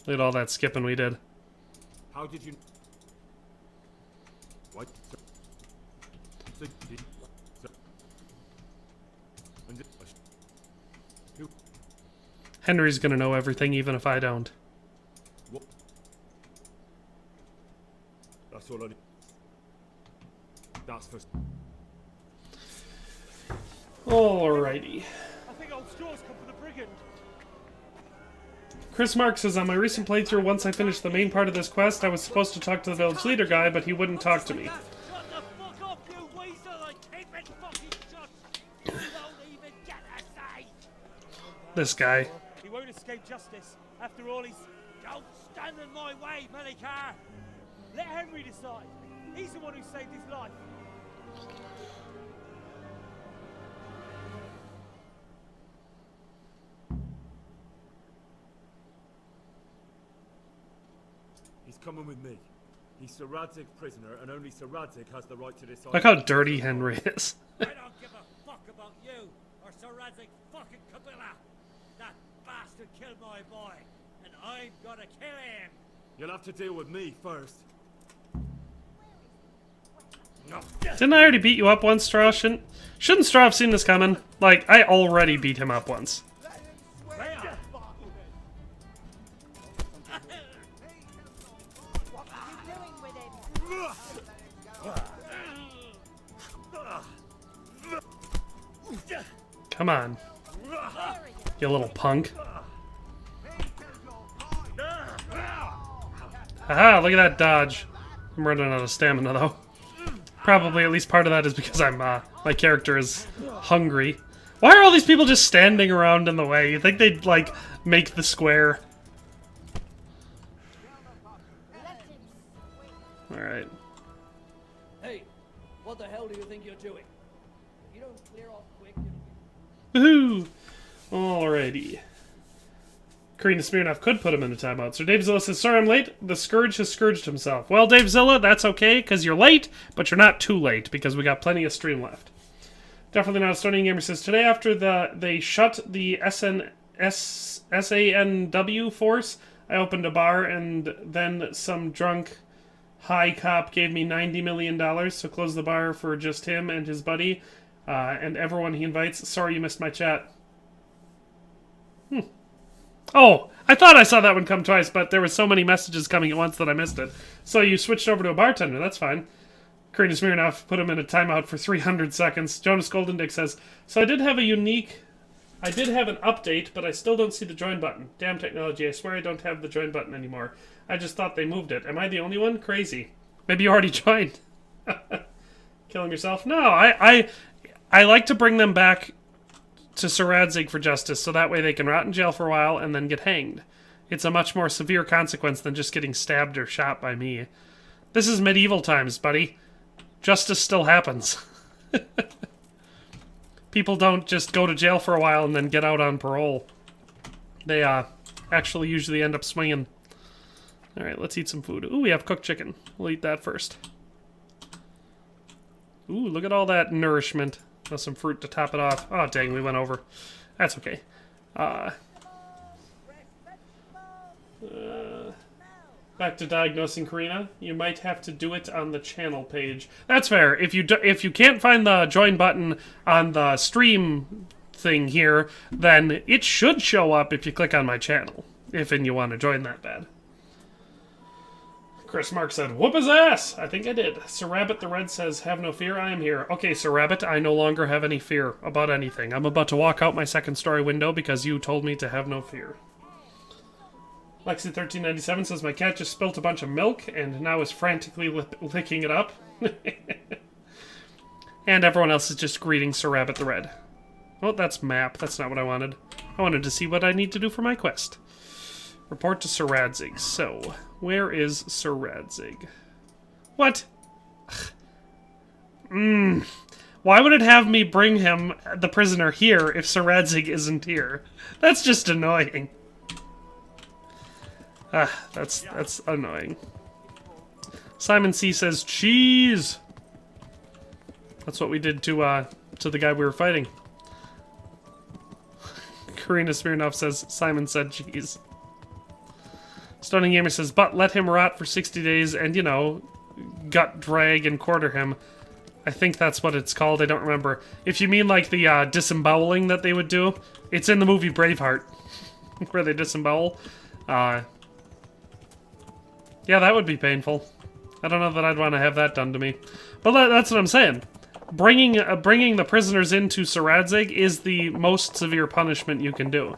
Look at all that skipping we did. How did you... What? Henry's gonna know everything, even if I don't. What? That's all I need. That's for... Alrighty. I think old straws come for the brigand. Chris Mark says, on my recent playthrough, once I finished the main part of this quest, I was supposed to talk to the village leader guy, but he wouldn't talk to me. Shut the fuck up, you weasel! I keep it fucking shut! You don't even get a say! This guy. He won't escape justice. After all, he's... Don't stand in my way, Melikar! Let Henry decide. He's the one who saved his life. He's coming with me. He's Sir Radzig's prisoner, and only Sir Radzig has the right to decide... Look how dirty Henry is. I don't give a fuck about you, or Sir Radzig fucking Kobyla! That bastard killed my boy, and I'm gonna kill him! You'll have to deal with me first. Didn't I already beat you up once, Straw? Shouldn't Straw have seen this coming? Like, I already beat him up once. Come on. You little punk. Haha, look at that dodge. I'm running out of stamina, though. Probably at least part of that is because I'm, my character is hungry. Why are all these people just standing around in the way? You think they'd, like, make the square? Alright. Hey, what the hell do you think you're doing? If you don't clear off quick, Woohoo! Alrighty. Karina Smirnoff could put him in a timeout. Sir Dave Zilla says, sorry I'm late. The Scourge has scourged himself. Well, Dave Zilla, that's okay, because you're late, but you're not too late, because we got plenty of stream left. Definitely not a Stony Gamer says, today after they shut the SANW force, I opened a bar, and then some drunk high cop gave me $90 million, so close the bar for just him and his buddy, and everyone he invites. Sorry you missed my chat. Oh, I thought I saw that one come twice, but there were so many messages coming at once that I missed it. So you switched over to a bartender, that's fine. Karina Smirnoff put him in a timeout for 300 seconds. Jonas Goldendick says, so I did have an update, but I still don't see the join button. Damn technology, I swear I don't have the join button anymore. I just thought they moved it. Am I the only one? Crazy. Maybe you already joined. Killing yourself? No, I like to bring them back to Sir Radzig for justice, so that way they can rot in jail for a while and then get hanged. It's a much more severe consequence than just getting stabbed or shot by me. This is medieval times, buddy. Justice still happens. People don't just go to jail for a while and then get out on parole. They actually usually end up swinging. Alright, let's eat some food. Ooh, we have cooked chicken. We'll eat that first. Ooh, look at all that nourishment. With some fruit to top it off. Oh, dang, we went over. That's okay. Back to diagnosing Karina. You might have to do it on the channel page. That's fair. If you can't find the join button on the stream thing here, then it should show up if you click on my channel. If you want to join that bad. Chris Mark said, whoop his ass! I think I did. Sir Rabbit the Red says, have no fear, I am here. Okay, Sir Rabbit, I no longer have any fear about anything. I'm about to walk out my second story window because you told me to have no fear. Lexi1397 says, my cat just spilt a bunch of milk and now is frantically licking it up. And everyone else is just greeting Sir Rabbit the Red. Oh, that's map. That's not what I wanted. I wanted to see what I need to do for my quest. Report to Sir Radzig. So, where is Sir Radzig? What? Why would it have me bring him, the prisoner, here if Sir Radzig isn't here? That's just annoying. That's annoying. Simon C says, cheese! That's what we did to the guy we were fighting. Karina Smirnoff says, Simon said cheese. Stunning Gamer says, but let him rot for 60 days and, you know, gut drag and quarter him. I think that's what it's called. I don't remember. If you mean like the disemboweling that they would do, it's in the movie Braveheart. where they disembowel. Yeah, that would be painful. I don't know that I'd want to have that done to me. But that's what I'm saying. Bringing the prisoners into Sir Radzig is the most severe punishment you can do.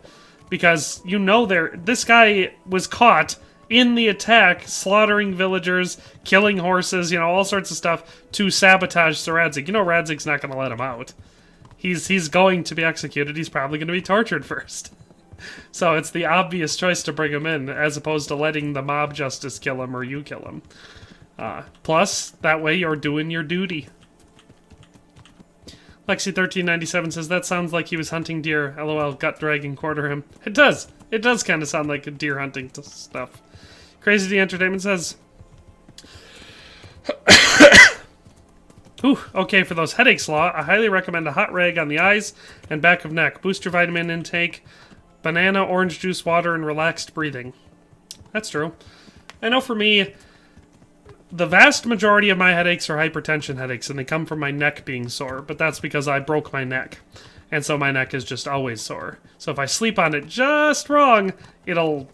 Because you know this guy was caught in the attack, slaughtering villagers, killing horses, you know, all sorts of stuff to sabotage Sir Radzig. You know Radzig's not going to let him out. He's going to be executed. He's probably going to be tortured first. So it's the obvious choice to bring him in, as opposed to letting the mob justice kill him or you kill him. Plus, that way you're doing your duty. Lexi1397 says, that sounds like he was hunting deer. LOL, gut dragging quarter him. It does. It does kind of sound like a deer hunting stuff. Crazy D Entertainment says, ooh, okay, for those headaches, Law, I highly recommend a hot rag on the eyes and back of neck. Boost your vitamin intake, banana, orange juice, water, and relaxed breathing. That's true. I know for me, the vast majority of my headaches are hypertension headaches, and they come from my neck being sore, but that's because I broke my neck. And so my neck is just always sore. So if I sleep on it just wrong, it'll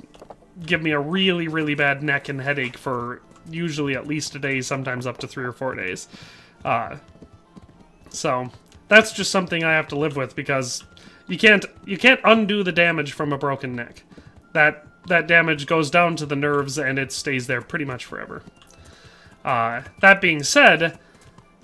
give me a really, really bad neck and headache for usually at least a day, sometimes up to 3 or 4 days. So that's just something I have to live with, because you can't undo the damage from a broken neck. That damage goes down to the nerves, and it stays there pretty much forever. That being said,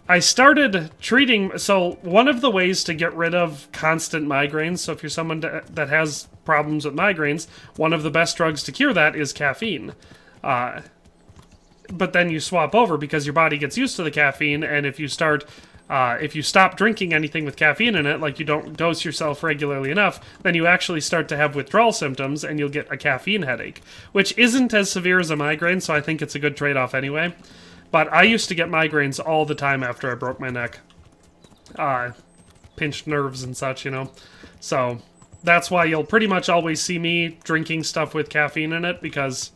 I started treating... So, one of the ways to get rid of constant migraines, so if you're someone that has problems with migraines, one of the best drugs to cure that is caffeine. But then you swap over because your body gets used to the caffeine, and if you stop drinking anything with caffeine in it, like you don't dose yourself regularly enough, then you actually start to have withdrawal symptoms, and you'll get a caffeine headache, which isn't as severe as a migraine, so I think it's a good trade-off anyway. But I used to get migraines all the time after I broke my neck. Pinched nerves and such, you know. So that's why you'll pretty much always see me drinking stuff with caffeine in it, because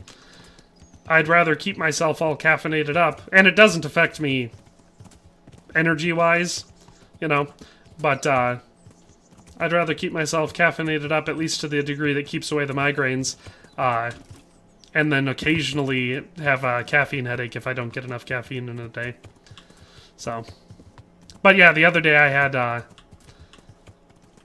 I'd rather keep myself all caffeinated up. And it doesn't affect me energy-wise, you know. But I'd rather keep myself caffeinated up, at least to the degree that keeps away the migraines. And then occasionally have a caffeine headache if I don't get enough caffeine in a day. So, but yeah, the other day I had,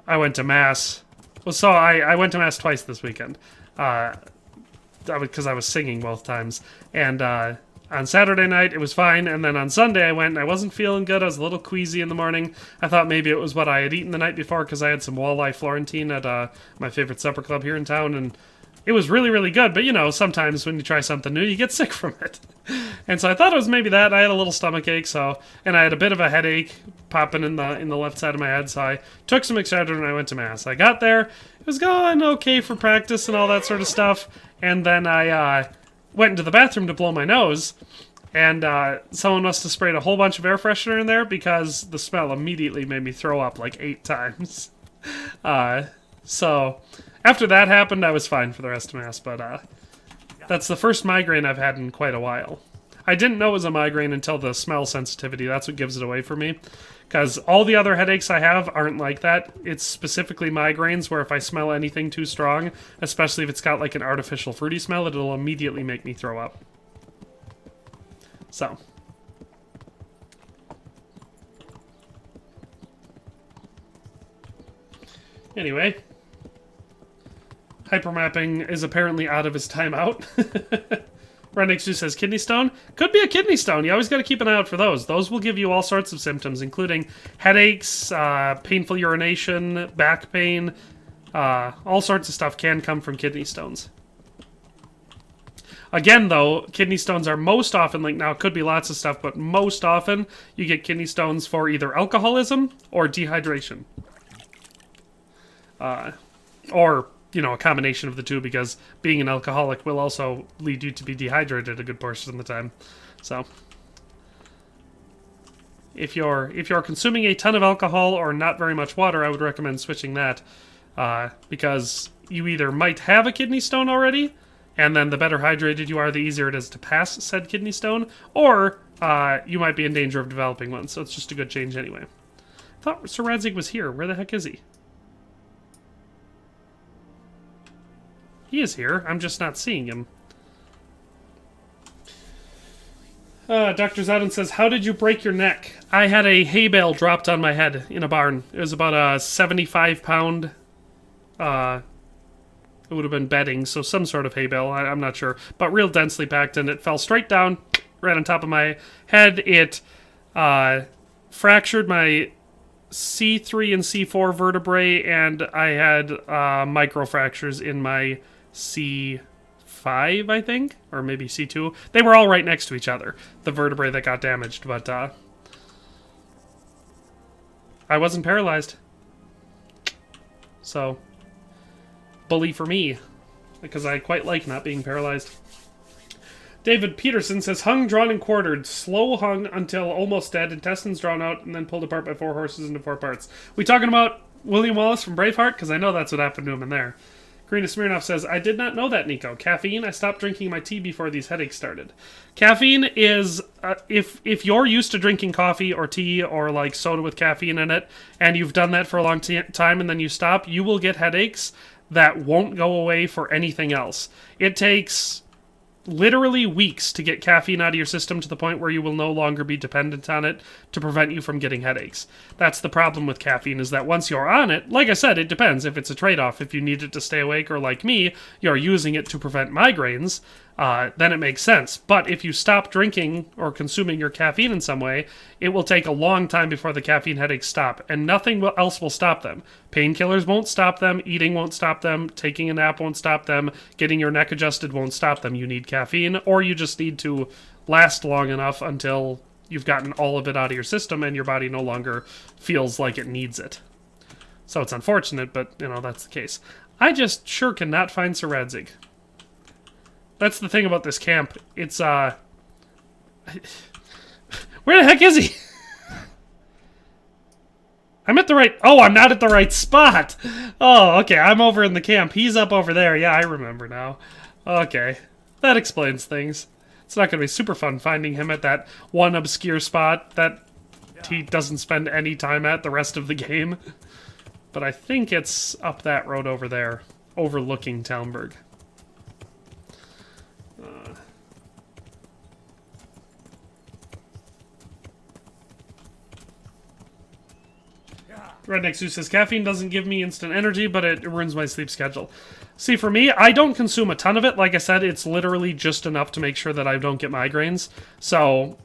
I went to Mass. Well, so I went to Mass twice this weekend. Because I was singing both times. And on Saturday night, it was fine. And then on Sunday, I went and I wasn't feeling good. I was a little queasy in the morning. I thought maybe it was what I had eaten the night before, because I had some walleye Florentine at my favorite supper club here in town. And it was really, really good, but you know, sometimes when you try something new, you get sick from it. And so I thought it was maybe that. I had a little stomach ache, and I had a bit of a headache popping in the left side of my head, so I took some Excedrin and I went to Mass. I got there, it was going okay for practice and all that sort of stuff, and then I went into the bathroom to blow my nose, and someone must have sprayed a whole bunch of air freshener in there, because the smell immediately made me throw up like 8 times. So after that happened, I was fine for the rest of Mass, but that's the first migraine I've had in quite a while. I didn't know it was a migraine until the smell sensitivity. That's what gives it away for me. Because all the other headaches I have aren't like that. It's specifically migraines where if I smell anything too strong, especially if it's got like an artificial fruity smell, it'll immediately make me throw up. So. Anyway. Hypermapping is apparently out of his timeout. Renix says kidney stone. Could be a kidney stone. You always got to keep an eye out for those. Those will give you all sorts of symptoms, including headaches, painful urination, back pain. All sorts of stuff can come from kidney stones. Again, though, kidney stones are most often linked. Now, it could be lots of stuff, but most often you get kidney stones for either alcoholism or dehydration. Or, you know, a combination of the two, because being an alcoholic will also lead you to be dehydrated a good portion of the time. So, if you're consuming a ton of alcohol or not very much water, I would recommend switching that, because you either might have a kidney stone already, and then the better hydrated you are, the easier it is to pass said kidney stone, or you might be in danger of developing one, so it's just a good change anyway. I thought Sir Radzig was here. Where the heck is he? He is here. I'm just not seeing him. Dr. Zodin says, how did you break your neck? I had a hay bale dropped on my head in a barn. It was about a 75-pound... it would have been bedding, so some sort of hay bale. I'm not sure. But real densely packed, and it fell straight down, right on top of my head. It fractured my C3 and C4 vertebrae, and I had microfractures in my C5, I think, or maybe C2. They were all right next to each other, the vertebrae that got damaged, but I wasn't paralyzed. So, bully for me, because I quite like not being paralyzed. David Peterson says, hung, drawn, and quartered. Slow hung until almost dead, intestines drawn out, and then pulled apart by 4 horses into 4 parts. We talking about William Wallace from Braveheart? Because I know that's what happened to him in there. Karina Smirnoff says, I did not know that, Nico. Caffeine? I stopped drinking my tea before these headaches started. Caffeine is, if you're used to drinking coffee or tea or like soda with caffeine in it, and you've done that for a long time and then you stop, you will get headaches that won't go away for anything else. It takes literally weeks to get caffeine out of your system to the point where you will no longer be dependent on it to prevent you from getting headaches. That's the problem with caffeine, is that once you're on it, like I said, it depends if it's a trade-off. If you need it to stay awake, or like me, you're using it to prevent migraines, then it makes sense. But if you stop drinking or consuming your caffeine in some way, it will take a long time before the caffeine headaches stop, and nothing else will stop them. Painkillers won't stop them, eating won't stop them, taking a nap won't stop them, getting your neck adjusted won't stop them. You need caffeine, or you just need to last long enough until you've gotten all of it out of your system and your body no longer feels like it needs it. So it's unfortunate, but, you know, that's the case. I just sure cannot find Sir Radzig. That's the thing about this camp. It's, where the heck is he? I'm at the right... Oh, I'm not at the right spot! Oh, okay, I'm over in the camp. He's up over there. Yeah, I remember now. Okay. That explains things. It's not going to be super fun finding him at that one obscure spot that he doesn't spend any time at the rest of the game. But I think it's up that road over there, overlooking Talmberg. Redneck Zeus says, caffeine doesn't give me instant energy, but it ruins my sleep schedule. See, for me, I don't consume a ton of it. Like I said, it's literally just enough to make sure that I don't get migraines. So,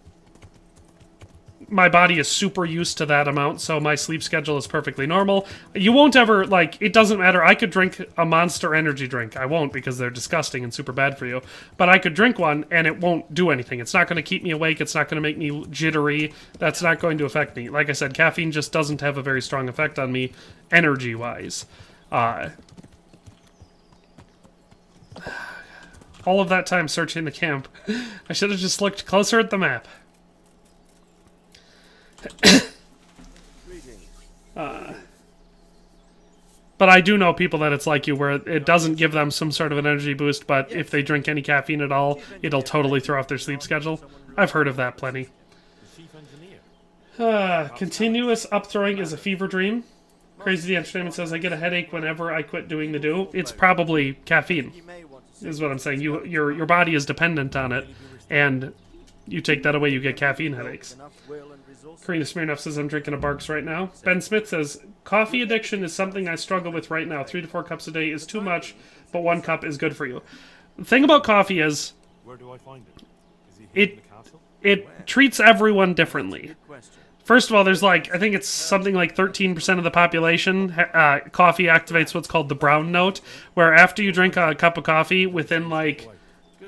my body is super used to that amount, so my sleep schedule is perfectly normal. You won't ever, like, it doesn't matter. I could drink a Monster energy drink. I won't, because they're disgusting and super bad for you. But I could drink one, and it won't do anything. It's not going to keep me awake. It's not going to make me jittery. That's not going to affect me. Like I said, caffeine just doesn't have a very strong effect on me, energy-wise. All of that time searching the camp. I should have just looked closer at the map. But I do know people that it's like you, where it doesn't give them some sort of an energy boost, but if they drink any caffeine at all, it'll totally throw off their sleep schedule. I've heard of that plenty. Continuous upthrowing is a fever dream. Crazy the Entertainment says, I get a headache whenever I quit doing the do. It's probably caffeine, is what I'm saying. Your body is dependent on it, and you take that away, you get caffeine headaches. Karina Smirnoff says, I'm drinking a Barks right now. Ben Smith says, coffee addiction is something I struggle with right now. 3 to 4 cups a day is too much, but 1 cup is good for you. The thing about coffee is, where do I find it? Is he here in the castle? It treats everyone differently. First of all, there's like, I think it's something like 13% of the population, coffee activates what's called the brown note, where after you drink a cup of coffee, within like,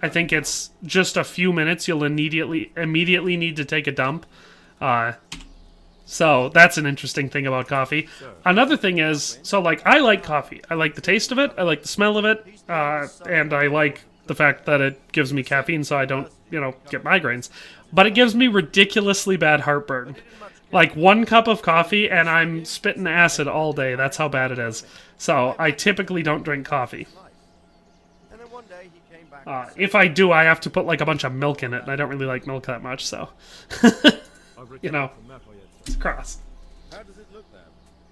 I think it's just a few minutes, you'll immediately need to take a dump. So that's an interesting thing about coffee. Another thing is, so like, I like coffee. I like the taste of it, I like the smell of it, and I like the fact that it gives me caffeine so I don't, get migraines. But it gives me ridiculously bad heartburn. Like 1 cup of coffee and I'm spitting acid all day. That's how bad it is. So I typically don't drink coffee. If I do, I have to put like a bunch of milk in it, and I don't really like milk that much, so... it's a cross. How does it look then?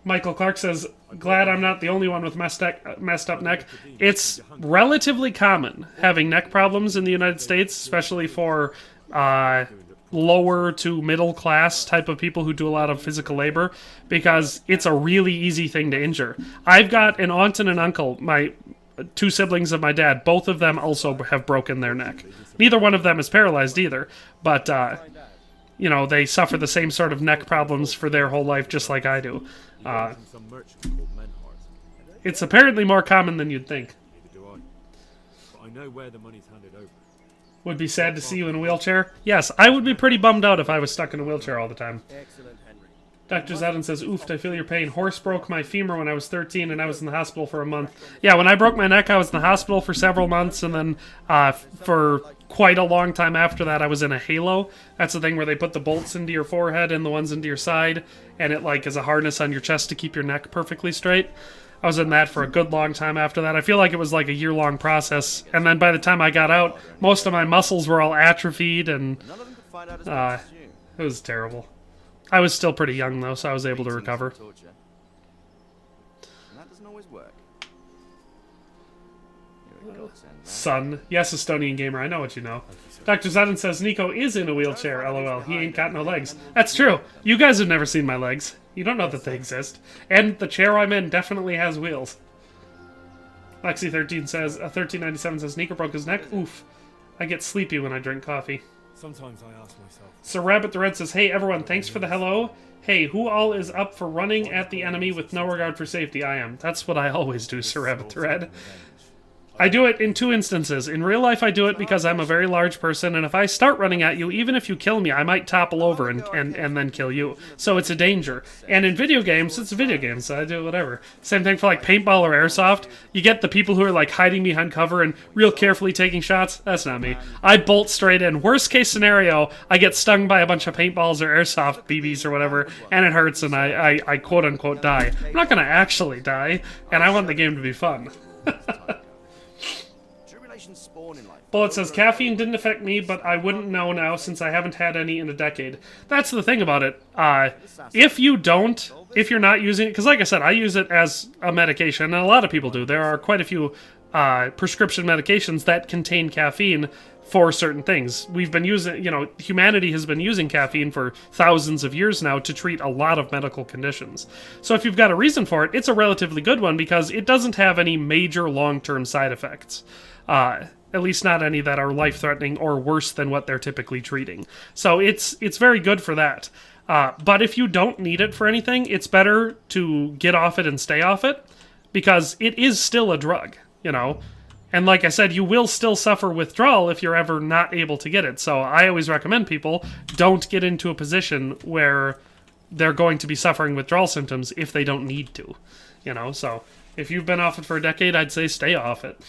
Michael Clark says, glad I'm not the only one with messed up neck. It's relatively common having neck problems in the United States, especially for lower to middle class type of people who do a lot of physical labor, because it's a really easy thing to injure. I've got an aunt and an uncle, my two siblings of my dad, both of them also have broken their neck. Neither one of them is paralyzed either, but you know, they suffer the same sort of neck problems for their whole life just like I do. It's apparently more common than you'd think. I know where the money's handed over. Would be sad to see you in a wheelchair? Yes, I would be pretty bummed out if I was stuck in a wheelchair all the time. Excellent, Henry. Dr. Zedden says, oof, I feel your pain. Horse broke my femur when I was 13 and I was in the hospital for a month. Yeah, when I broke my neck, I was in the hospital for several months, and then for quite a long time after that, I was in a halo. That's the thing where they put the bolts into your forehead and the ones into your side, and it like is a harness on your chest to keep your neck perfectly straight. I was in that for a good long time after that. I feel like it was like a year-long process, and then by the time I got out, most of my muscles were all atrophied, and it was terrible. I was still pretty young, though, so I was able to recover. That doesn't always work. Son. Yes, Estonian gamer, I know what you know. Dr. Zedden says, Nico is in a wheelchair, lol. He ain't got no legs. That's true. You guys have never seen my legs. You don't know that they exist. And the chair I'm in definitely has wheels. Lexi13 says, 1397 says, Nico broke his neck. Oof. I get sleepy when I drink coffee. Sometimes I ask myself. Sir Rabbit the Red says, hey everyone, thanks for the hello. Hey, who all is up for running at the enemy with no regard for safety? I am. That's what I always do, Sir Rabbit the Red. I do it in two instances. In real life, I do it because I'm a very large person, and if I start running at you, even if you kill me, I might topple over and then kill you. So it's a danger. And in video games, it's video games, so I do whatever. Same thing for like paintball or airsoft. You get the people who are like hiding behind cover and real carefully taking shots. That's not me. I bolt straight in. Worst case scenario, I get stung by a bunch of paintballs or airsoft BBs or whatever, and it hurts, and I quote-unquote die. I'm not going to actually die, and I want the game to be fun. Bullet says, caffeine didn't affect me, but I wouldn't know now since I haven't had any in a decade. That's the thing about it. If you're not using it, because like I said, I use it as a medication, and a lot of people do. There are quite a few prescription medications that contain caffeine for certain things. We've been using, humanity has been using caffeine for thousands of years now to treat a lot of medical conditions. So if you've got a reason for it, it's a relatively good one because it doesn't have any major long-term side effects. At least not any that are life-threatening or worse than what they're typically treating. So it's very good for that. But if you don't need it for anything, it's better to get off it and stay off it, because it is still a drug, And like I said, you will still suffer withdrawal if you're ever not able to get it. So I always recommend people don't get into a position where they're going to be suffering withdrawal symptoms if they don't need to, So if you've been off it for a decade, I'd say stay off it.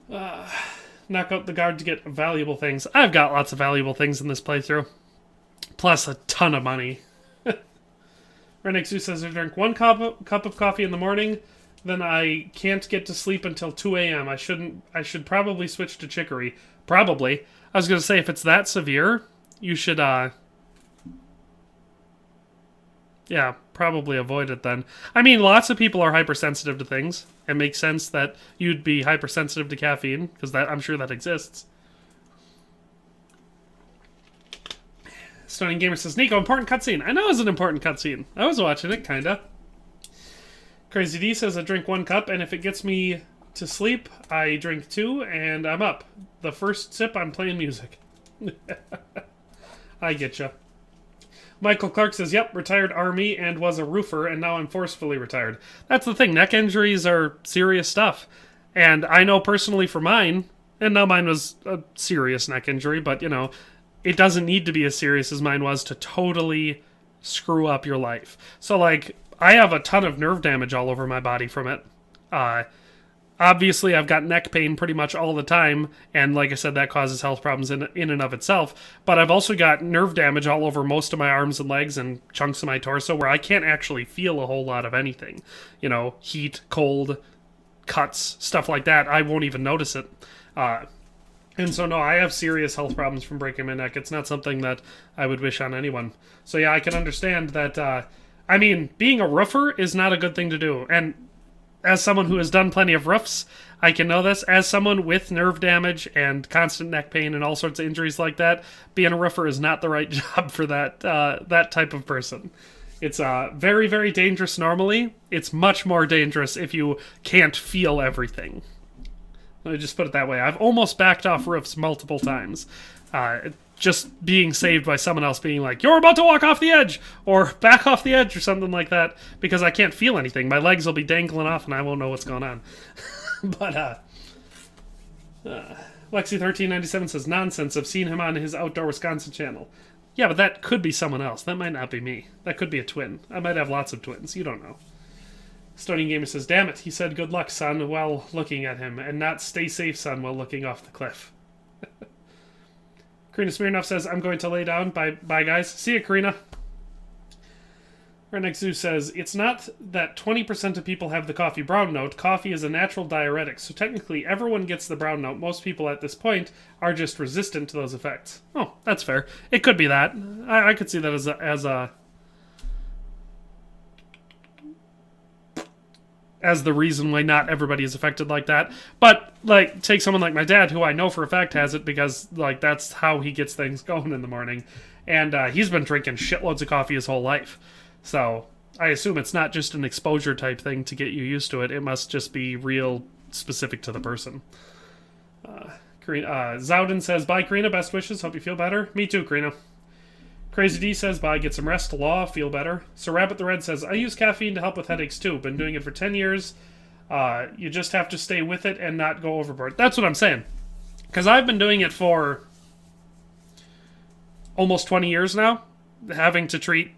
Knock out the guard to get valuable things. I've got lots of valuable things in this playthrough. Plus a ton of money. Renix Zoo says I drink one cup of coffee in the morning, then I can't get to sleep until 2 a.m. I should probably switch to chicory. Probably. I was going to say, if it's that severe, you should, yeah, probably avoid it then. I mean, lots of people are hypersensitive to things. It makes sense that you'd be hypersensitive to caffeine, because I'm sure that exists. Stunning Gamer says, Nico, important cutscene. I know it's an important cutscene. I was watching it, kinda. Crazy D says, I drink 1 cup, and if it gets me to sleep, I drink 2, and I'm up. The first sip, I'm playing music. I getcha. Michael Clark says, yep, retired army and was a roofer, and now I'm forcefully retired. That's the thing. Neck injuries are serious stuff. And I know personally for mine, and now mine was a serious neck injury, but, it doesn't need to be as serious as mine was to totally screw up your life. So, like, I have a ton of nerve damage all over my body from it. Obviously, I've got neck pain pretty much all the time, and like I said, that causes health problems in and of itself. But I've also got nerve damage all over most of my arms and legs and chunks of my torso where I can't actually feel a whole lot of anything. Heat, cold, cuts, stuff like that. I won't even notice it. And so, no, I have serious health problems from breaking my neck. It's not something that I would wish on anyone. So, yeah, I can understand that, I mean, being a roofer is not a good thing to do. And as someone who has done plenty of roofs, I can know this. As someone with nerve damage and constant neck pain and all sorts of injuries like that, being a roofer is not the right job for that type of person. It's very, very dangerous normally. It's much more dangerous if you can't feel everything. Let me just put it that way. I've almost backed off roofs multiple times. Just being saved by someone else being like, you're about to walk off the edge! Or back off the edge or something like that. Because I can't feel anything. My legs will be dangling off and I won't know what's going on. But, Lexi1397 says, nonsense. I've seen him on his Outdoor Wisconsin channel. Yeah, but that could be someone else. That might not be me. That could be a twin. I might have lots of twins. You don't know. Stony Gamer says, damn it, he said good luck, son, while looking at him, and not stay safe, son, while looking off the cliff. Karina Smirnov says, I'm going to lay down. Bye, guys. See ya, Karina. Redneck Zoo says, it's not that 20% of people have the coffee brown note. Coffee is a natural diuretic, so technically everyone gets the brown note. Most people at this point are just resistant to those effects. Oh, that's fair. It could be that. I could see that as the reason why not everybody is affected like that. But, like, take someone like my dad, who I know for a fact has it because, like, that's how he gets things going in the morning. And he's been drinking shitloads of coffee his whole life. So, I assume it's not just an exposure type thing to get you used to it. It must just be real specific to the person. Zowden says, bye, Karina. Best wishes. Hope you feel better. Me too, Karina. Crazy D says, bye, get some rest, law, feel better. Sir Rabbit the Red says, I use caffeine to help with headaches too. Been doing it for 10 years. You just have to stay with it and not go overboard. That's what I'm saying. Because I've been doing it for almost 20 years now. Having to treat,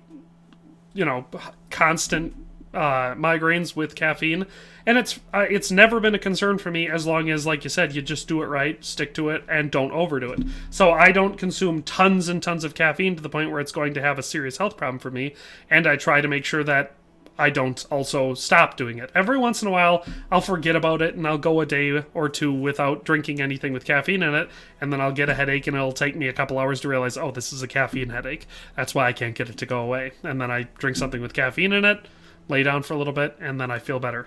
constant migraines with caffeine. And it's never been a concern for me as long as, like you said, you just do it right, stick to it, and don't overdo it. So I don't consume tons and tons of caffeine to the point where it's going to have a serious health problem for me, and I try to make sure that I don't also stop doing it. Every once in a while, I'll forget about it, and I'll go a day or two without drinking anything with caffeine in it, and then I'll get a headache, and it'll take me a couple hours to realize, oh, this is a caffeine headache. That's why I can't get it to go away. And then I drink something with caffeine in it, lay down for a little bit, and then I feel better,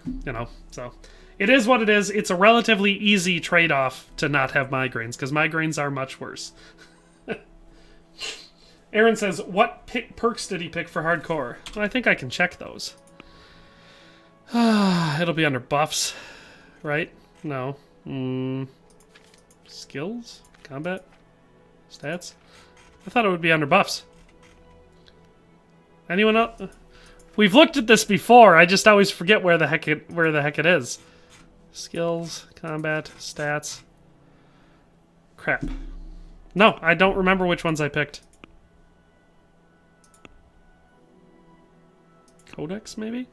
So it is what it is. It's a relatively easy trade-off to not have migraines, because migraines are much worse. Aaron says, what perks did he pick for hardcore? Well, I think I can check those. It'll be under buffs, right? No. Skills? Combat? Stats? I thought it would be under buffs. Anyone else? We've looked at this before. I just always forget where the heck it is. Skills, combat, stats. Crap. No, I don't remember which ones I picked. Codex, maybe?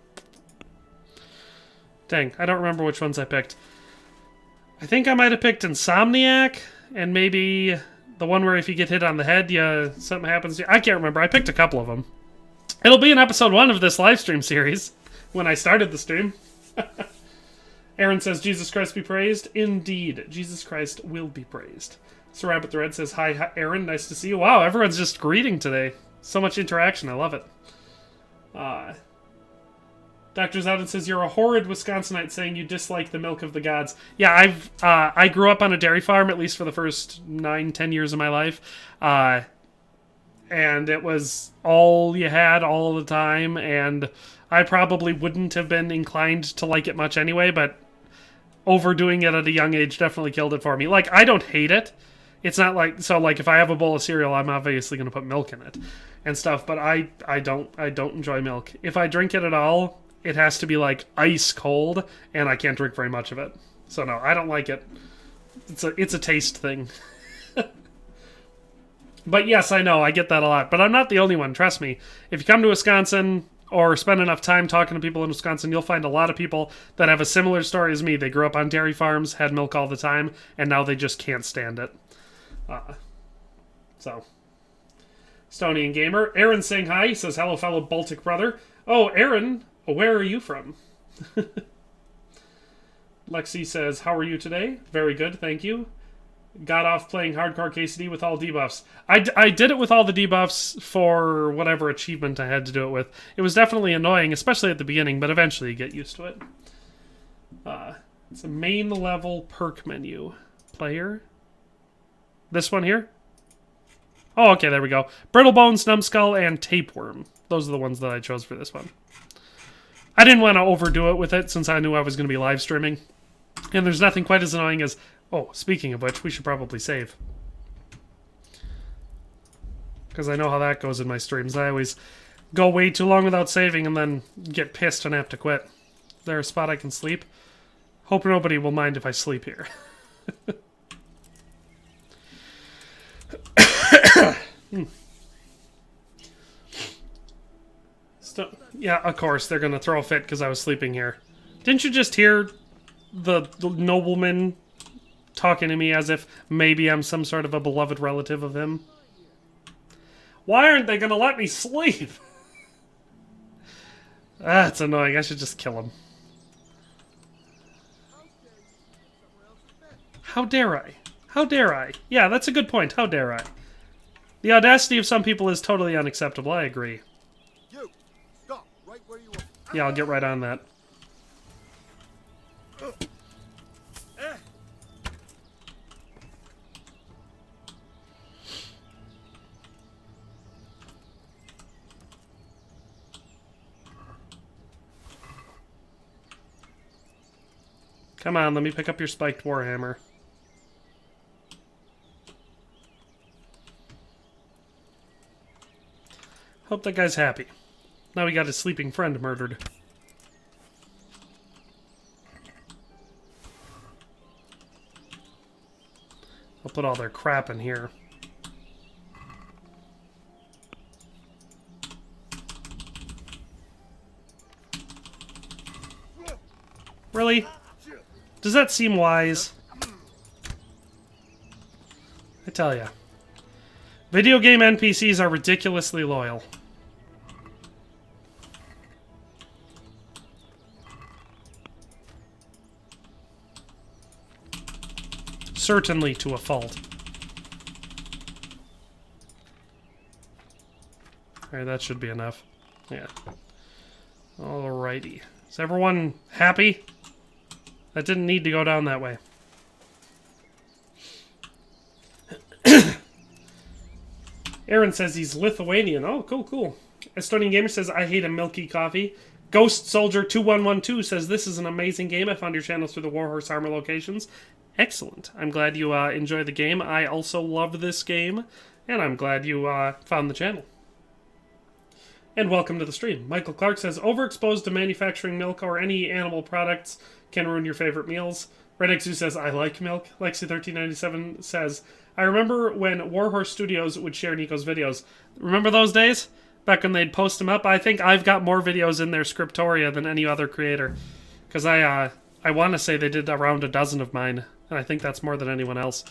Dang, I don't remember which ones I picked. I think I might have picked Insomniac, and maybe the one where if you get hit on the head, something happens to you. I can't remember. I picked a couple of them. It'll be in episode 1 of this live stream series, when I started the stream. Aaron says, Jesus Christ be praised. Indeed, Jesus Christ will be praised. Sir Rabbit the Red says, hi, Aaron, nice to see you. Wow, everyone's just greeting today. So much interaction, I love it. Dr. Zowden says, you're a horrid Wisconsinite saying you dislike the milk of the gods. Yeah, I grew up on a dairy farm, at least for the first 9-10 years of my life. And it was all you had all the time, and I probably wouldn't have been inclined to like it much anyway, but overdoing it at a young age definitely killed it for me. Like, I don't hate it. It's not like, so like if I have a bowl of cereal, I'm obviously going to put milk in it and stuff, but I don't enjoy milk. If I drink it at all, it has to be like ice cold, and I can't drink very much of it. So no, I don't like it. It's a taste thing. But yes, I know, I get that a lot. But I'm not the only one, trust me. If you come to Wisconsin or spend enough time talking to people in Wisconsin, you'll find a lot of people that have a similar story as me. They grew up on dairy farms, had milk all the time, and now they just can't stand it. So, Stony and Gamer. Aaron saying hi. He says, hello, fellow Baltic brother. Oh, Aaron, where are you from? Lexi says, how are you today? Very good, thank you. got off playing hardcore KCD with all debuffs. I did it with all the debuffs for whatever achievement I had to do it with. It was definitely annoying, especially at the beginning, but eventually you get used to it. It's a main level perk menu. Player. This one here? Oh, okay, there we go. Brittlebone, Numbskull, and Tapeworm. Those are the ones that I chose for this one. I didn't want to overdo it with it since I knew I was going to be live streaming. And there's nothing quite as annoying as... Oh, speaking of which, we should probably save. Because I know how that goes in my streams. I always go way too long without saving and then get pissed and have to quit. Is there a spot I can sleep? Hope nobody will mind if I sleep here. Yeah, of course, they're going to throw a fit because I was sleeping here. Didn't you just hear the nobleman talking to me as if maybe I'm some sort of a beloved relative of him? Why aren't they going to let me sleep? That's annoying. I should just kill him. How dare I? How dare I? Yeah, that's a good point. How dare I? The audacity of some people is totally unacceptable. I agree. You stop right where you are. Yeah, I'll get right on that. Come on, let me pick up your spiked warhammer. Hope that guy's happy. Now we got his sleeping friend murdered. I'll put all their crap in here. Really? Does that seem wise? I tell ya. Video game NPCs are ridiculously loyal. Certainly to a fault. Alright, that should be enough. Yeah. Alrighty. Is everyone happy? That didn't need to go down that way. Aaron says he's Lithuanian. Oh, cool, cool. Estonian Gamer says, I hate a milky coffee. Ghost Soldier 2112 says, this is an amazing game. I found your channel through the Warhorse Armor locations. Excellent. I'm glad you enjoy the game. I also love this game. And I'm glad you found the channel. And welcome to the stream. Michael Clark says, overexposed to manufacturing milk or any animal products can ruin your favorite meals. Redexu says, I like milk. Lexi1397 says, I remember when Warhorse Studios would share Nico's videos. Remember those days? Back when they'd post them up? I think I've got more videos in their scriptoria than any other creator. Because I want to say they did around a dozen of mine. And I think that's more than anyone else.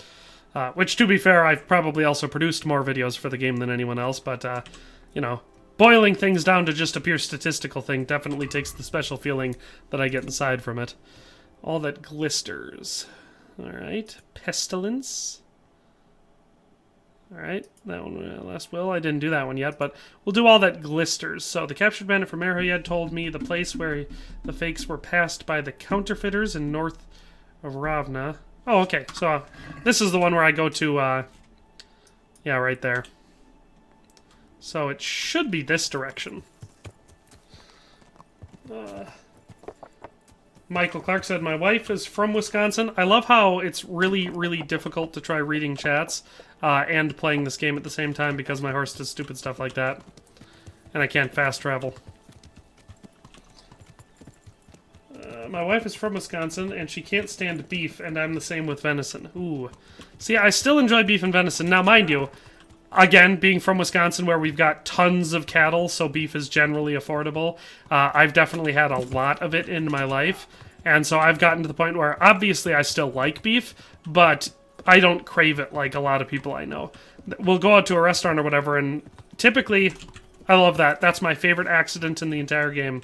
Which, to be fair, I've probably also produced more videos for the game than anyone else. But, you know, boiling things down to just a pure statistical thing definitely takes the special feeling that I get inside from it. All that glisters. Alright. Pestilence. Alright, that one, last will. I didn't do that one yet, but we'll do all that glisters. So, the captured bandit from Merhoyed told me the place where the fakes were passed by the counterfeiters in north of Ravna. Oh, okay, so this is the one where I go to, yeah, right there. So, it should be this direction. Michael Clark said, my wife is from Wisconsin. I love how it's really, really difficult to try reading chats and playing this game at the same time because my horse does stupid stuff like that. And I can't fast travel. My wife is from Wisconsin, and she can't stand beef, and I'm the same with venison. Ooh. See, I still enjoy beef and venison. Now, mind you, again, being from Wisconsin where we've got tons of cattle, so beef is generally affordable, I've definitely had a lot of it in my life. And so I've gotten to the point where, obviously, I still like beef, but I don't crave it like a lot of people I know. We'll go out to a restaurant or whatever, and typically, I love that. That's my favorite accident in the entire game.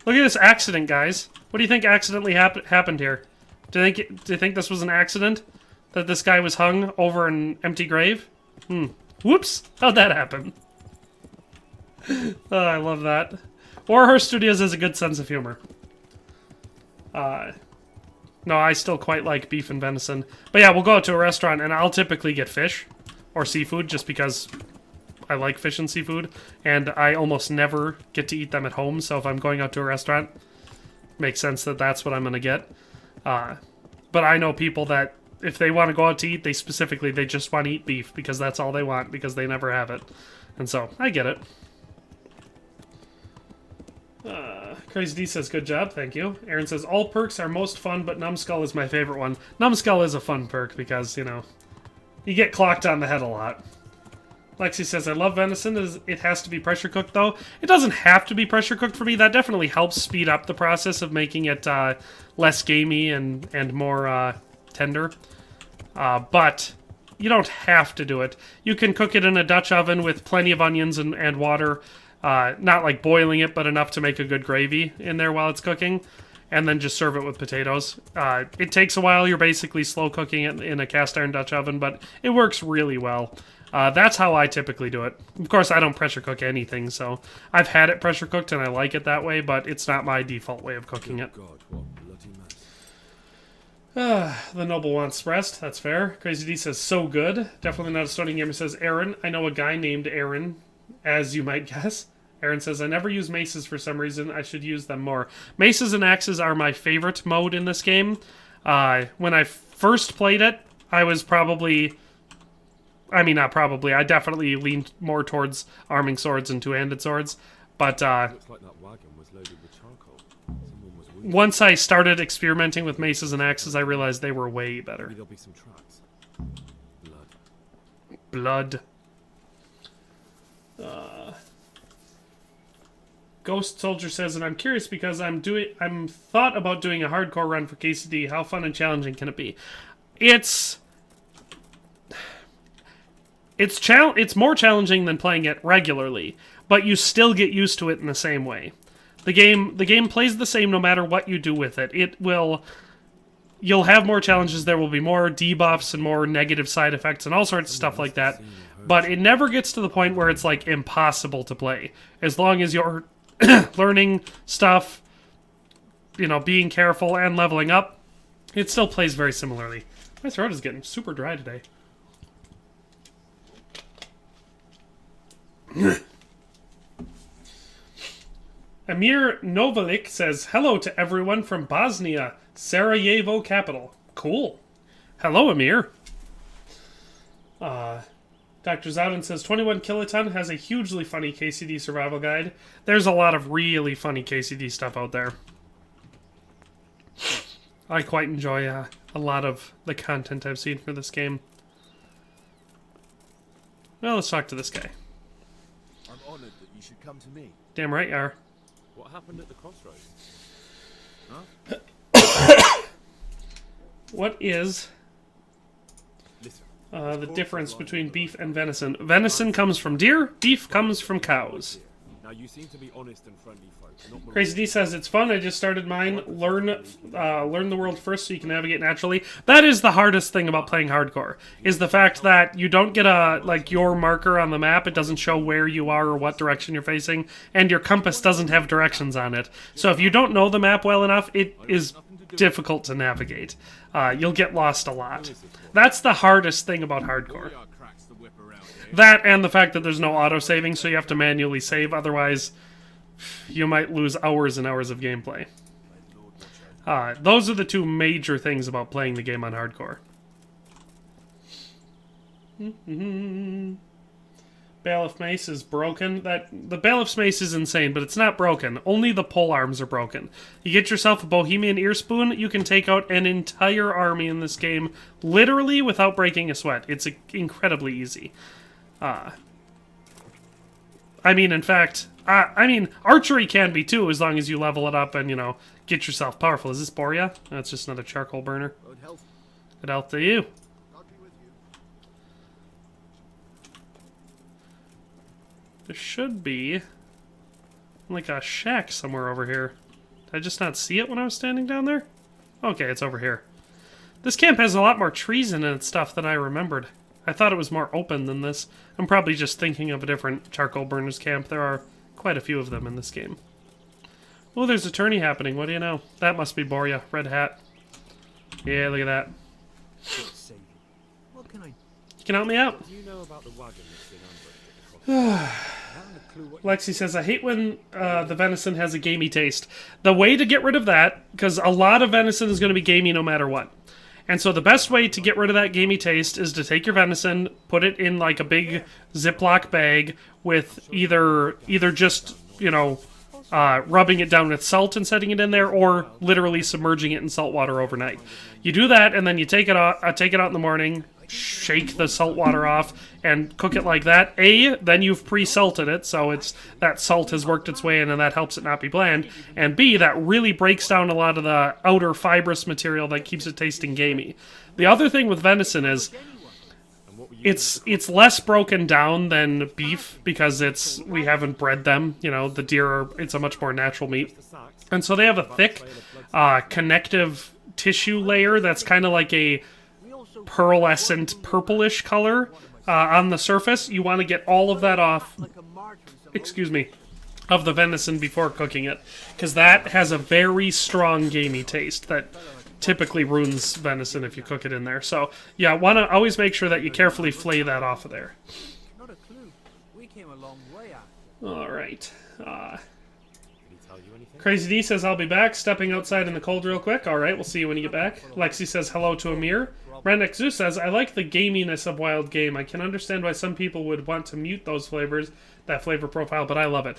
Look at this accident, guys. What do you think accidentally happened here? Do you think this was an accident? that this guy was hung over an empty grave? Whoops! How'd that happen? Oh, I love that. Warhorse Studios has a good sense of humor. No, I still quite like beef and venison. But yeah, we'll go out to a restaurant, and I'll typically get fish or seafood just because I like fish and seafood, and I almost never get to eat them at home, so if I'm going out to a restaurant, makes sense that that's what I'm going to get. But I know people that if they want to go out to eat, they just want to eat beef because that's all they want because they never have it. And so, I get it. Crazy D says, good job, thank you. Aaron says, all perks are most fun, but Numbskull is my favorite one. Numbskull is a fun perk because, you know, you get clocked on the head a lot. Lexi says, I love venison. It has to be pressure cooked, though. It doesn't have to be pressure cooked for me. That definitely helps speed up the process of making it less gamey and more tender. But you don't have to do it. You can cook it in a Dutch oven with plenty of onions and water. Not like boiling it, but enough to make a good gravy in there while it's cooking. And then just serve it with potatoes. It takes a while. You're basically slow cooking it in a cast iron Dutch oven, but it works really well. That's how I typically do it. Of course, I don't pressure cook anything, so I've had it pressure cooked and I like it that way, but it's not my default way of cooking it. God, what bloody mess. The noble wants rest. That's fair. Crazy D says, so good. Definitely not a stoning gamer. Says, Aaron. I know a guy named Aaron, as you might guess. Aaron says, I never use maces for some reason. I should use them more. Maces and axes are my favorite mode in this game. When I first played it, I was probably... I mean, not probably. I definitely leaned more towards arming swords and two-handed swords. But Looks like that wagon was loaded with charcoal. Someone was weak. Once I started experimenting with maces and axes, I realized they were way better. Maybe there'll be some tracks. Blood. Ghost Soldier says, and I'm curious because I'm thought about doing a hardcore run for KCD. How fun and challenging can it be? It's more challenging than playing it regularly, but you still get used to it in the same way. The game plays the same no matter what you do with it. You'll have more challenges, there will be more debuffs and more negative side effects and all sorts of stuff like that, but it never gets to the point where it's like impossible to play. As long as you're learning stuff, you know, being careful and leveling up, it still plays very similarly. My throat is getting super dry today. Amir Novalik says, hello to everyone from Bosnia, Sarajevo capital. Cool. Hello, Amir. Dr. Zowden says, 21 Kiloton has a hugely funny KCD survival guide. There's a lot of really funny KCD stuff out there. I quite enjoy a lot of the content I've seen for this game. Well, let's talk to this guy. I'm honored that you should come to me. Damn right you are. What happened at the crossroads? Huh? What is the difference between beef and venison? Venison comes from deer, beef comes from cows. Now you seem to be honest and friendly folk. Not Crazy D says, it's fun, I just started mine. Learn the world first so you can navigate naturally. That is the hardest thing about playing hardcore, is the fact that you don't get your marker on the map. It doesn't show where you are or what direction you're facing, and your compass doesn't have directions on it. So if you don't know the map well enough, it is difficult to navigate. You'll get lost a lot. That's the hardest thing about hardcore. That and the fact that there's no auto-saving, so you have to manually save, otherwise you might lose hours and hours of gameplay. Those are the two major things about playing the game on hardcore. Bailiff Mace is broken. The Bailiff's Mace is insane, but it's not broken. Only the pole arms are broken. You get yourself a Bohemian Ear Spoon, you can take out an entire army in this game, literally without breaking a sweat. It's incredibly easy. I mean, in fact, archery can be too, as long as you level it up and, you know, get yourself powerful. Is this Boria? That's just another charcoal burner. Good health to you. There should be, like, a shack somewhere over here. Did I just not see it when I was standing down there? Okay, it's over here. This camp has a lot more trees in it and stuff than I remembered. I thought it was more open than this. I'm probably just thinking of a different charcoal burners camp. There are quite a few of them in this game. Oh, there's a tourney happening. What do you know? That must be Boria. Red hat. Yeah, look at that. What can I... You can help me out? Do you know about the wagon that's been ambushed across? Lexi says, I hate when the venison has a gamey taste. The way to get rid of that, because a lot of venison is going to be gamey no matter what. And so the best way to get rid of that gamey taste is to take your venison, put it in like a big Ziploc bag with either just, you know, rubbing it down with salt and setting it in there, or literally submerging it in salt water overnight. You do that, and then you take it out in the morning, shake the salt water off, and cook it like that. Then you've pre-salted it, so that salt has worked its way in, and that helps it not be bland. And B, that really breaks down a lot of the outer fibrous material that keeps it tasting gamey. The other thing with venison is it's less broken down than beef because we haven't bred them. You know, the deer it's a much more natural meat, and so they have a thick connective tissue layer that's kind of like a pearlescent purplish color on the surface. You want to get all of that off, of the venison before cooking it, because that has a very strong gamey taste that typically ruins venison if you cook it in there. So yeah, want to always make sure that you carefully flay that off of there. Not a clue. We came a long way after. All right. Crazy D says, I'll be back. Stepping outside in the cold real quick. All right, we'll see you when you get back. Lexi says, hello to Amir. Rendex Zeus says, I like the gaminess of wild game. I can understand why some people would want to mute those flavors, that flavor profile, but I love it.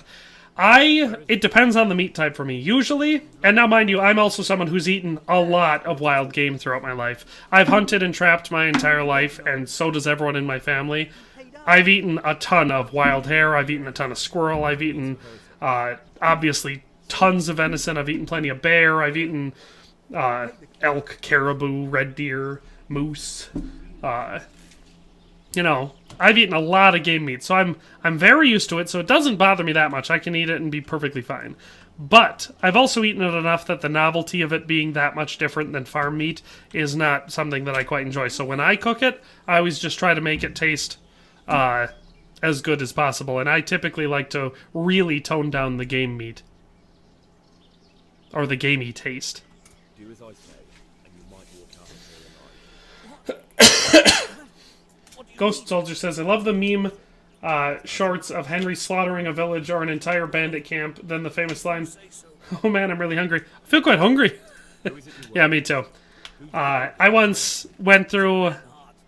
It depends on the meat type for me. Usually, and now mind you, I'm also someone who's eaten a lot of wild game throughout my life. I've hunted and trapped my entire life, and so does everyone in my family. I've eaten a ton of wild hare, I've eaten a ton of squirrel, I've eaten, obviously, tons of venison, I've eaten plenty of bear, I've eaten elk, caribou, red deer, moose, you know, I've eaten a lot of game meat, so I'm very used to it, so it doesn't bother me that much. I can eat it and be perfectly fine. But I've also eaten it enough that the novelty of it being that much different than farm meat is not something that I quite enjoy. So when I cook it, I always just try to make it taste as good as possible, and I typically like to really tone down the game meat. Or the gamey taste. Do as I say, and you might walk out of here alive. Ghost Soldier says, I love the meme shorts of Henry slaughtering a village or an entire bandit camp, then the famous line, oh man, I'm really hungry. I feel quite hungry. Yeah, me too. I once went through,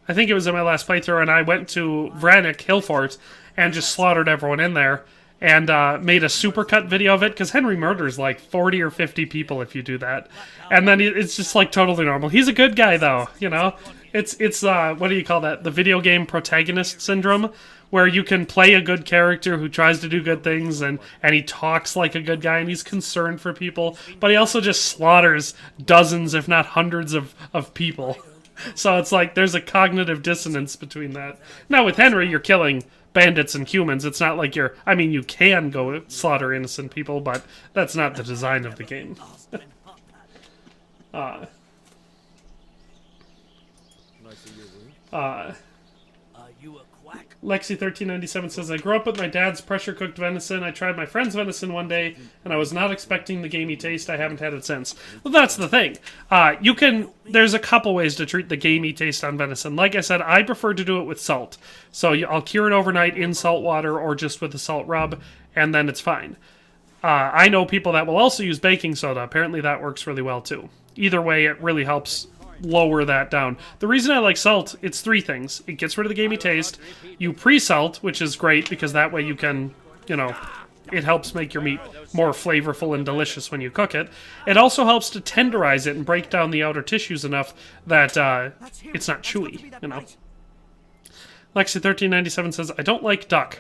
I think it was in my last playthrough, and I went to Vranik Hillfort and just slaughtered everyone in there. And made a supercut video of it, because Henry murders like 40 or 50 people if you do that. And then it's just like totally normal. He's a good guy though, you know? It's what do you call that? The video game protagonist syndrome, where you can play a good character who tries to do good things, and he talks like a good guy, and he's concerned for people, but he also just slaughters dozens, if not hundreds of people. So it's like there's a cognitive dissonance between that. Now with Henry, you're killing bandits and humans. It's not like you can go slaughter innocent people, but that's not the design of the game. You a quack? Lexi1397 says, I grew up with my dad's pressure-cooked venison. I tried my friend's venison one day, and I was not expecting the gamey taste. I haven't had it since. Well, that's the thing. There's a couple ways to treat the gamey taste on venison. Like I said, I prefer to do it with salt. So I'll cure it overnight in salt water or just with a salt rub, and then it's fine. I know people that will also use baking soda. Apparently that works really well, too. Either way, it really helps lower that down. The reason I like salt, it's three things. It gets rid of the gamey taste. You pre-salt, which is great because that way you can, it helps make your meat more flavorful and delicious when you cook it. It also helps to tenderize it and break down the outer tissues enough that it's not chewy, Lexi1397 says, I don't like duck.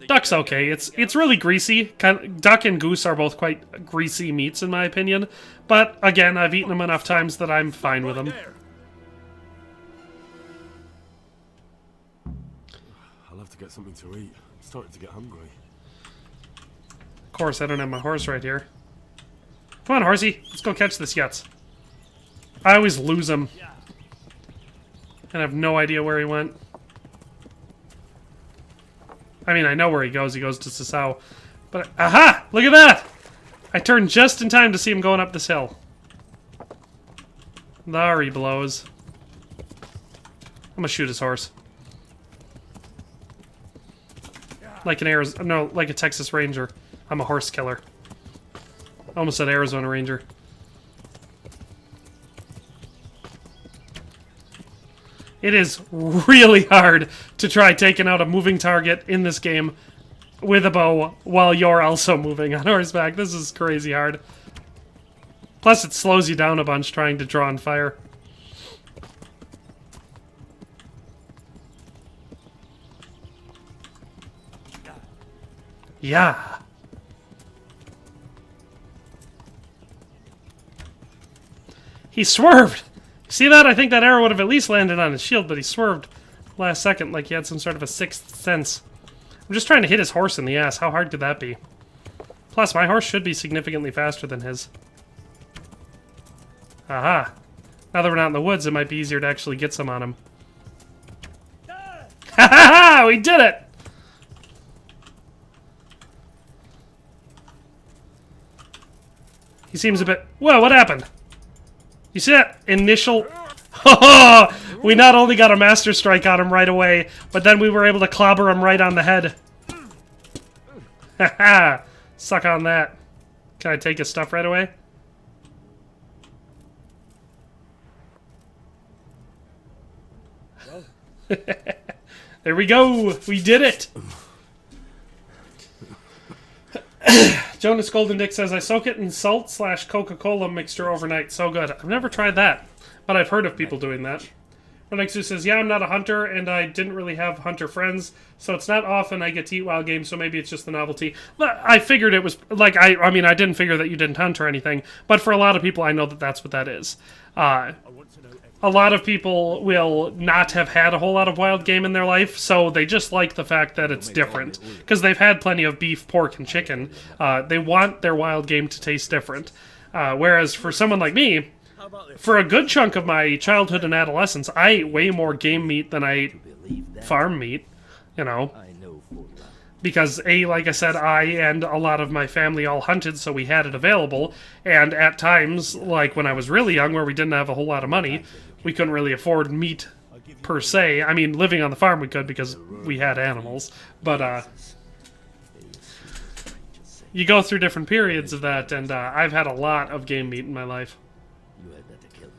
Duck's okay. It's really greasy. Duck and goose are both quite greasy meats in my opinion. But again, I've eaten them enough times that I'm fine with them. I'll have to get something to eat. I'm starting to get hungry. Of course, I don't have my horse right here. Come on, horsey. Let's go catch this Yutz. I always lose him. And I have no idea where he went. I mean, I know where he goes. He goes to Sasau. But, aha! Look at that! I turned just in time to see him going up this hill. There he blows. I'm gonna shoot his horse. Like an like a Texas Ranger. I'm a horse killer. I almost said Arizona Ranger. It is really hard to try taking out a moving target in this game with a bow while you're also moving on horseback. This is crazy hard. Plus, it slows you down a bunch trying to draw and fire. Yeah. He swerved! See that? I think that arrow would have at least landed on his shield, but he swerved last second like he had some sort of a sixth sense. I'm just trying to hit his horse in the ass. How hard could that be? Plus, my horse should be significantly faster than his. Aha. Now that we're not in the woods, it might be easier to actually get some on him. Ha ha ha! We did it! He seems a bit... Whoa, what happened? You see that initial... We not only got a master strike on him right away, but then we were able to clobber him right on the head. Haha! Suck on that. Can I take his stuff right away? There we go! We did it! Jonas Golden Dick says, I soak it in salt/Coca-Cola mixture overnight. So good. I've never tried that, but I've heard of people doing that. Renexu says, yeah, I'm not a hunter, and I didn't really have hunter friends, so it's not often I get to eat wild game, so maybe it's just the novelty. I figured it was, like, I mean, I didn't figure that you didn't hunt or anything, but for a lot of people, I know that that's what that is. A lot of people will not have had a whole lot of wild game in their life, so they just like the fact that it's different. Because they've had plenty of beef, pork, and chicken. They want their wild game to taste different. Whereas for someone like me, for a good chunk of my childhood and adolescence, I ate way more game meat than I ate farm meat, you know. Because, like I said, I and a lot of my family all hunted, so we had it available. And at times, like when I was really young, where we didn't have a whole lot of money, we couldn't really afford meat per se. I mean, living on the farm we could because we had animals. But, you go through different periods of that, and I've had a lot of game meat in my life. You had better kill me.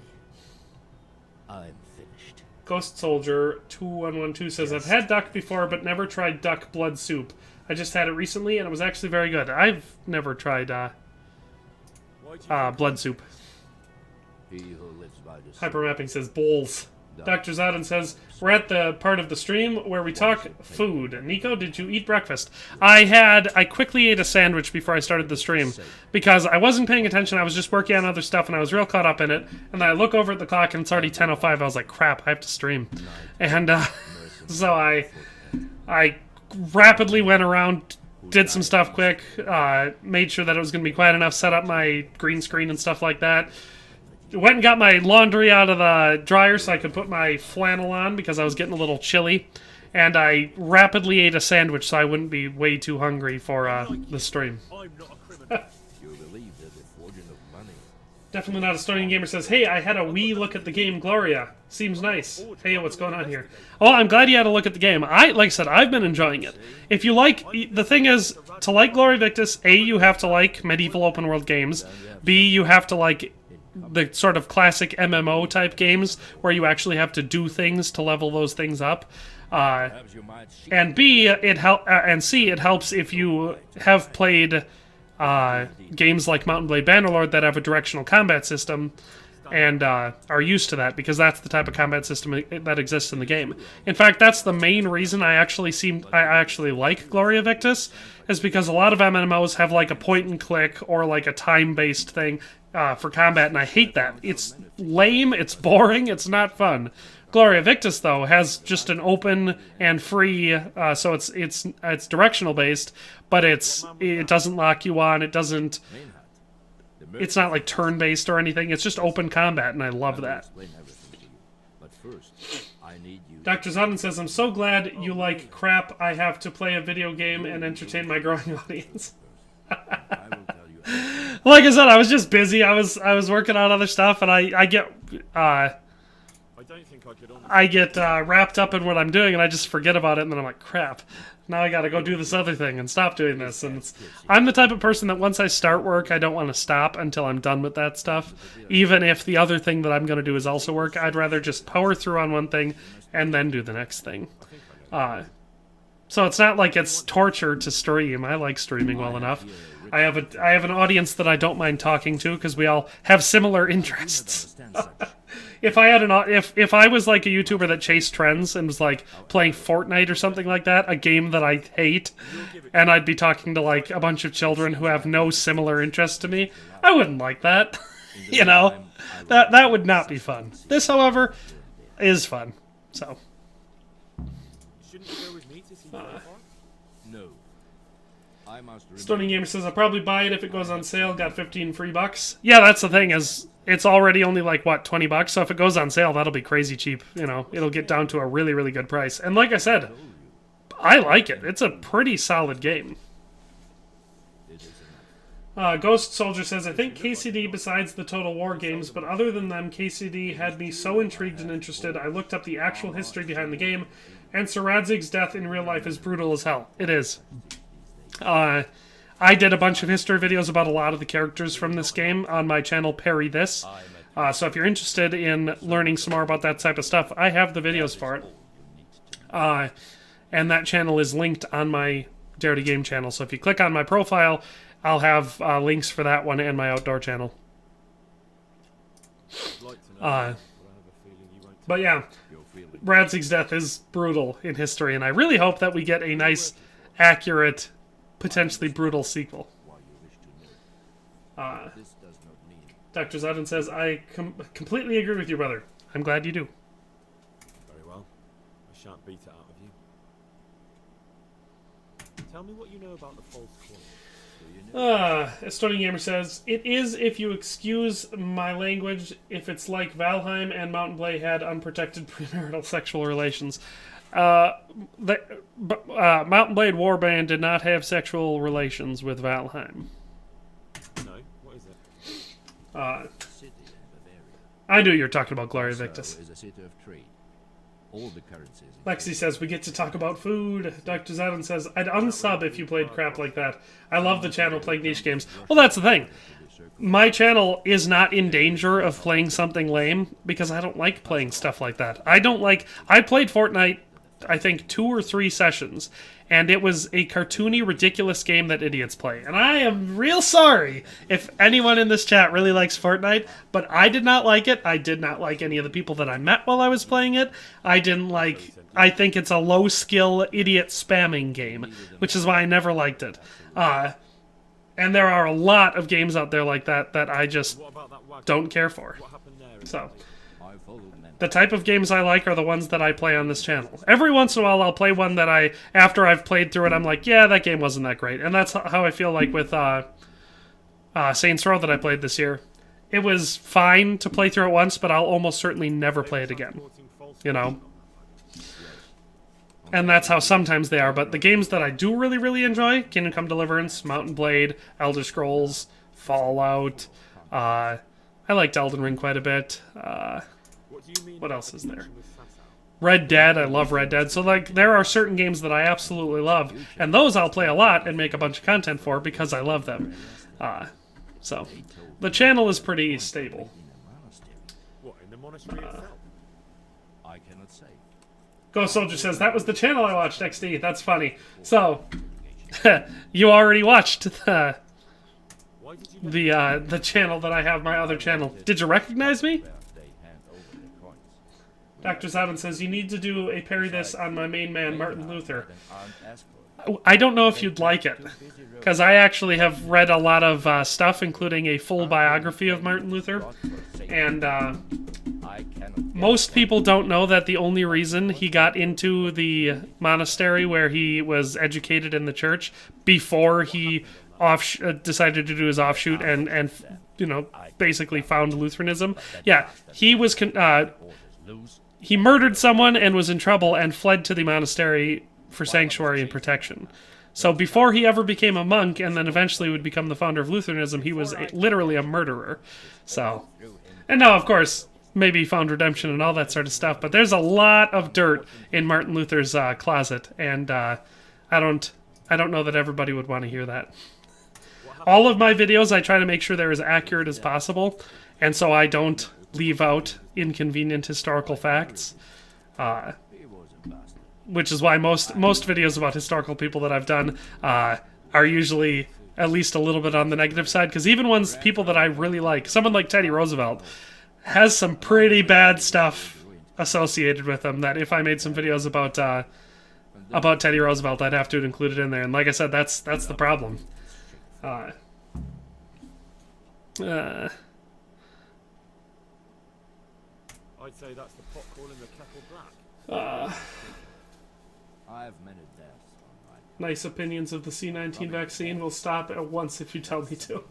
I'm finished. Ghost Soldier 2112 says, I've had duck before, but never tried duck blood soup. I just had it recently, and it was actually very good. I've never tried blood soup. Hypermapping says, bowls. Dr. Zadin says, we're at the part of the stream where we talk food. Nico, did you eat breakfast? I quickly ate a sandwich before I started the stream because I wasn't paying attention. I was just working on other stuff and I was real caught up in it. And then I look over at the clock and it's already 10:05. I was like, crap, I have to stream. And so I rapidly went around, did some stuff quick, made sure that it was going to be quiet enough, set up my green screen and stuff like that. Went and got my laundry out of the dryer so I could put my flannel on because I was getting a little chilly. And I rapidly ate a sandwich so I wouldn't be way too hungry for the stream. Definitely not a Stonian Gamer says, hey, I had a wee look at the game Gloria. Seems nice. Hey, what's going on here? Oh, I'm glad you had a look at the game. Like I said, I've been enjoying it. If you like, the thing is, to like Gloria Victus, A, you have to like medieval open world games. B, you have to like the sort of classic MMO type games where you actually have to do things to level those things up. And B, and C, it helps if you have played games like Mount & Blade Bannerlord that have a directional combat system and are used to that, because that's the type of combat system that exists in the game. In fact, that's the main reason I actually like Gloria Victus, is because a lot of MMOs have like a point and click or like a time-based thing for combat, and I hate that. It's lame, it's boring, it's not fun. Gloria Victus, though, has just an open and free, so it's directional based, but it doesn't lock you on. It's not like turn based or anything. It's just open combat, and I love that. But first, I need you. Dr. Zonin says, I'm so glad you like crap I have to play a video game and entertain my growing audience. Like I said, I was just busy. I was working on other stuff, and I get wrapped up in what I'm doing, and I just forget about it, and then I'm like, crap. Now I gotta go do this other thing and stop doing this. And I'm the type of person that once I start work, I don't want to stop until I'm done with that stuff. Even if the other thing that I'm going to do is also work, I'd rather just power through on one thing and then do the next thing. So it's not like it's torture to stream. I like streaming well enough. I have an audience that I don't mind talking to because we all have similar interests. If I had if I was like a YouTuber that chased trends and was like playing Fortnite or something like that, a game that I hate, and I'd be talking to like a bunch of children who have no similar interests to me, I wouldn't like that. You know, that would not be fun. This, however, is fun. So. No. Stunning Gamer says, I'll probably buy it if it goes on sale. Got 15 free bucks. Yeah, that's the thing, is it's already only like, what, 20 bucks? So if it goes on sale, that'll be crazy cheap. You know, it'll get down to a really, really good price. And like I said, I like it. It's a pretty solid game. Ghost Soldier says, I think KCD besides the Total War games, but other than them, KCD had me so intrigued and interested, I looked up the actual history behind the game, and Sir Radzig's death in real life is brutal as hell. It is. I did a bunch of history videos about a lot of the characters from this game on my channel, Parry This. So if you're interested in learning some more about that type of stuff, I have the videos for it. And that channel is linked on my Dare to Game channel. So if you click on my profile, I'll have links for that one and my outdoor channel. But yeah, Radzig's death is brutal in history, and I really hope that we get a nice, accurate, potentially brutal sequel. Dr. Zodin says, I completely agree with you, brother. I'm glad you do. Very well. I shan't beat it out of you. Tell me what you know about the false coin. Stunning Gamer says, it is, if you excuse my language, if it's like Valheim and Mount and Blade had unprotected premarital sexual relations. Mount and Blade Warband did not have sexual relations with Valheim. No? What is it? I knew you were talking about Gloria Victus. Is a city of trade. All the currencies. Lexi says, we get to talk about food. Dr. Zadon says, I'd unsub if you played crap like that. I love the channel playing niche games. Well, that's the thing. My channel is not in danger of playing something lame because I don't like playing stuff like that. I played Fortnite, I think, 2 or 3 sessions, and it was a cartoony, ridiculous game that idiots play. And I am real sorry if anyone in this chat really likes Fortnite, but I did not like it. I did not like any of the people that I met while I was playing it. I think it's a low-skill, idiot spamming game, which is why I never liked it. And there are a lot of games out there like that that I just don't care for. So, the type of games I like are the ones that I play on this channel. Every once in a while I'll play one that after I've played through it, I'm like, yeah, that game wasn't that great. And that's how I feel like with Saints Row that I played this year. It was fine to play through it once, but I'll almost certainly never play it again. You know? And that's how sometimes they are. But the games that I do really, really enjoy, Kingdom Come Deliverance, Mount and Blade, Elder Scrolls, Fallout. I liked Elden Ring quite a bit. What else is there? Red Dead, I love Red Dead. So, like, there are certain games that I absolutely love, and those I'll play a lot and make a bunch of content for because I love them. So, the channel is pretty stable. What, in the monastery itself? I cannot say. Ghost Soldier says, that was the channel I watched, XD. That's funny. So, you already watched the channel that I have, my other channel. Did you recognize me? Dr. Zadon says, you need to do a parry this on my main man, Martin Luther. I don't know if you'd like it, because I actually have read a lot of stuff, including a full biography of Martin Luther, and most people don't know that the only reason he got into the monastery where he was educated in the church before he decided to do his offshoot and you know, basically found Lutheranism. Yeah, he was he murdered someone and was in trouble and fled to the monastery for sanctuary and protection. So before he ever became a monk and then eventually would become the founder of Lutheranism, he was literally a murderer. So, and now, of course, maybe he found redemption and all that sort of stuff, but there's a lot of dirt in Martin Luther's closet, and I don't know that everybody would want to hear that. All of my videos, I try to make sure they're as accurate as possible, and so I don't leave out inconvenient historical facts. Which is why most videos about historical people that I've done are usually at least a little bit on the negative side, because even people that I really like, someone like Teddy Roosevelt, has some pretty bad stuff associated with him that if I made some videos about Teddy Roosevelt, I'd have to include it in there. And like I said, that's the problem. I'd say that's the pot calling the kettle black. I have many deaths on my... Nice opinions of the C-19 vaccine. Will stop at once if you tell me to.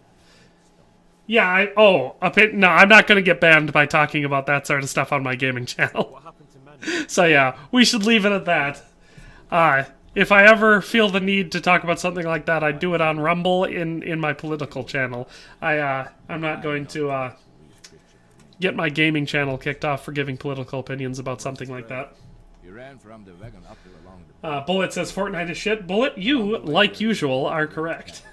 Yeah, no, I'm not going to get banned by talking about that sort of stuff on my gaming channel. What happened to many? So yeah, we should leave it at that. If I ever feel the need to talk about something like that, I'd do it on Rumble in my political channel. I'm not going to get my gaming channel kicked off for giving political opinions about something like that. You ran from the wagon up to along the... Bullet says Fortnite is shit. Bullet, you, like usual, are correct.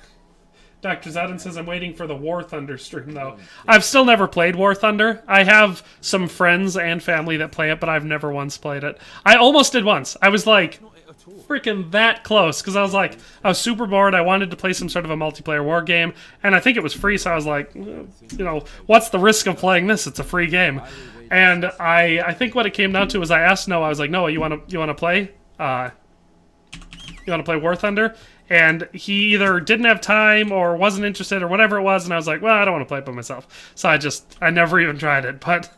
Dr. Zadin says I'm waiting for the War Thunder stream, though. I've still never played War Thunder. I have some friends and family that play it, but I've never once played it. I almost did once. I was like... freaking that close, because I was super bored. I wanted to play some sort of a multiplayer war game, and I think it was free, so I was like, what's the risk of playing this? It's a free game. And I think what it came down to was I asked Noah, I was like, Noah, you want to play? You want to play War Thunder? And he either didn't have time or wasn't interested or whatever it was, and I was like, well, I don't want to play it by myself. So I never even tried it. But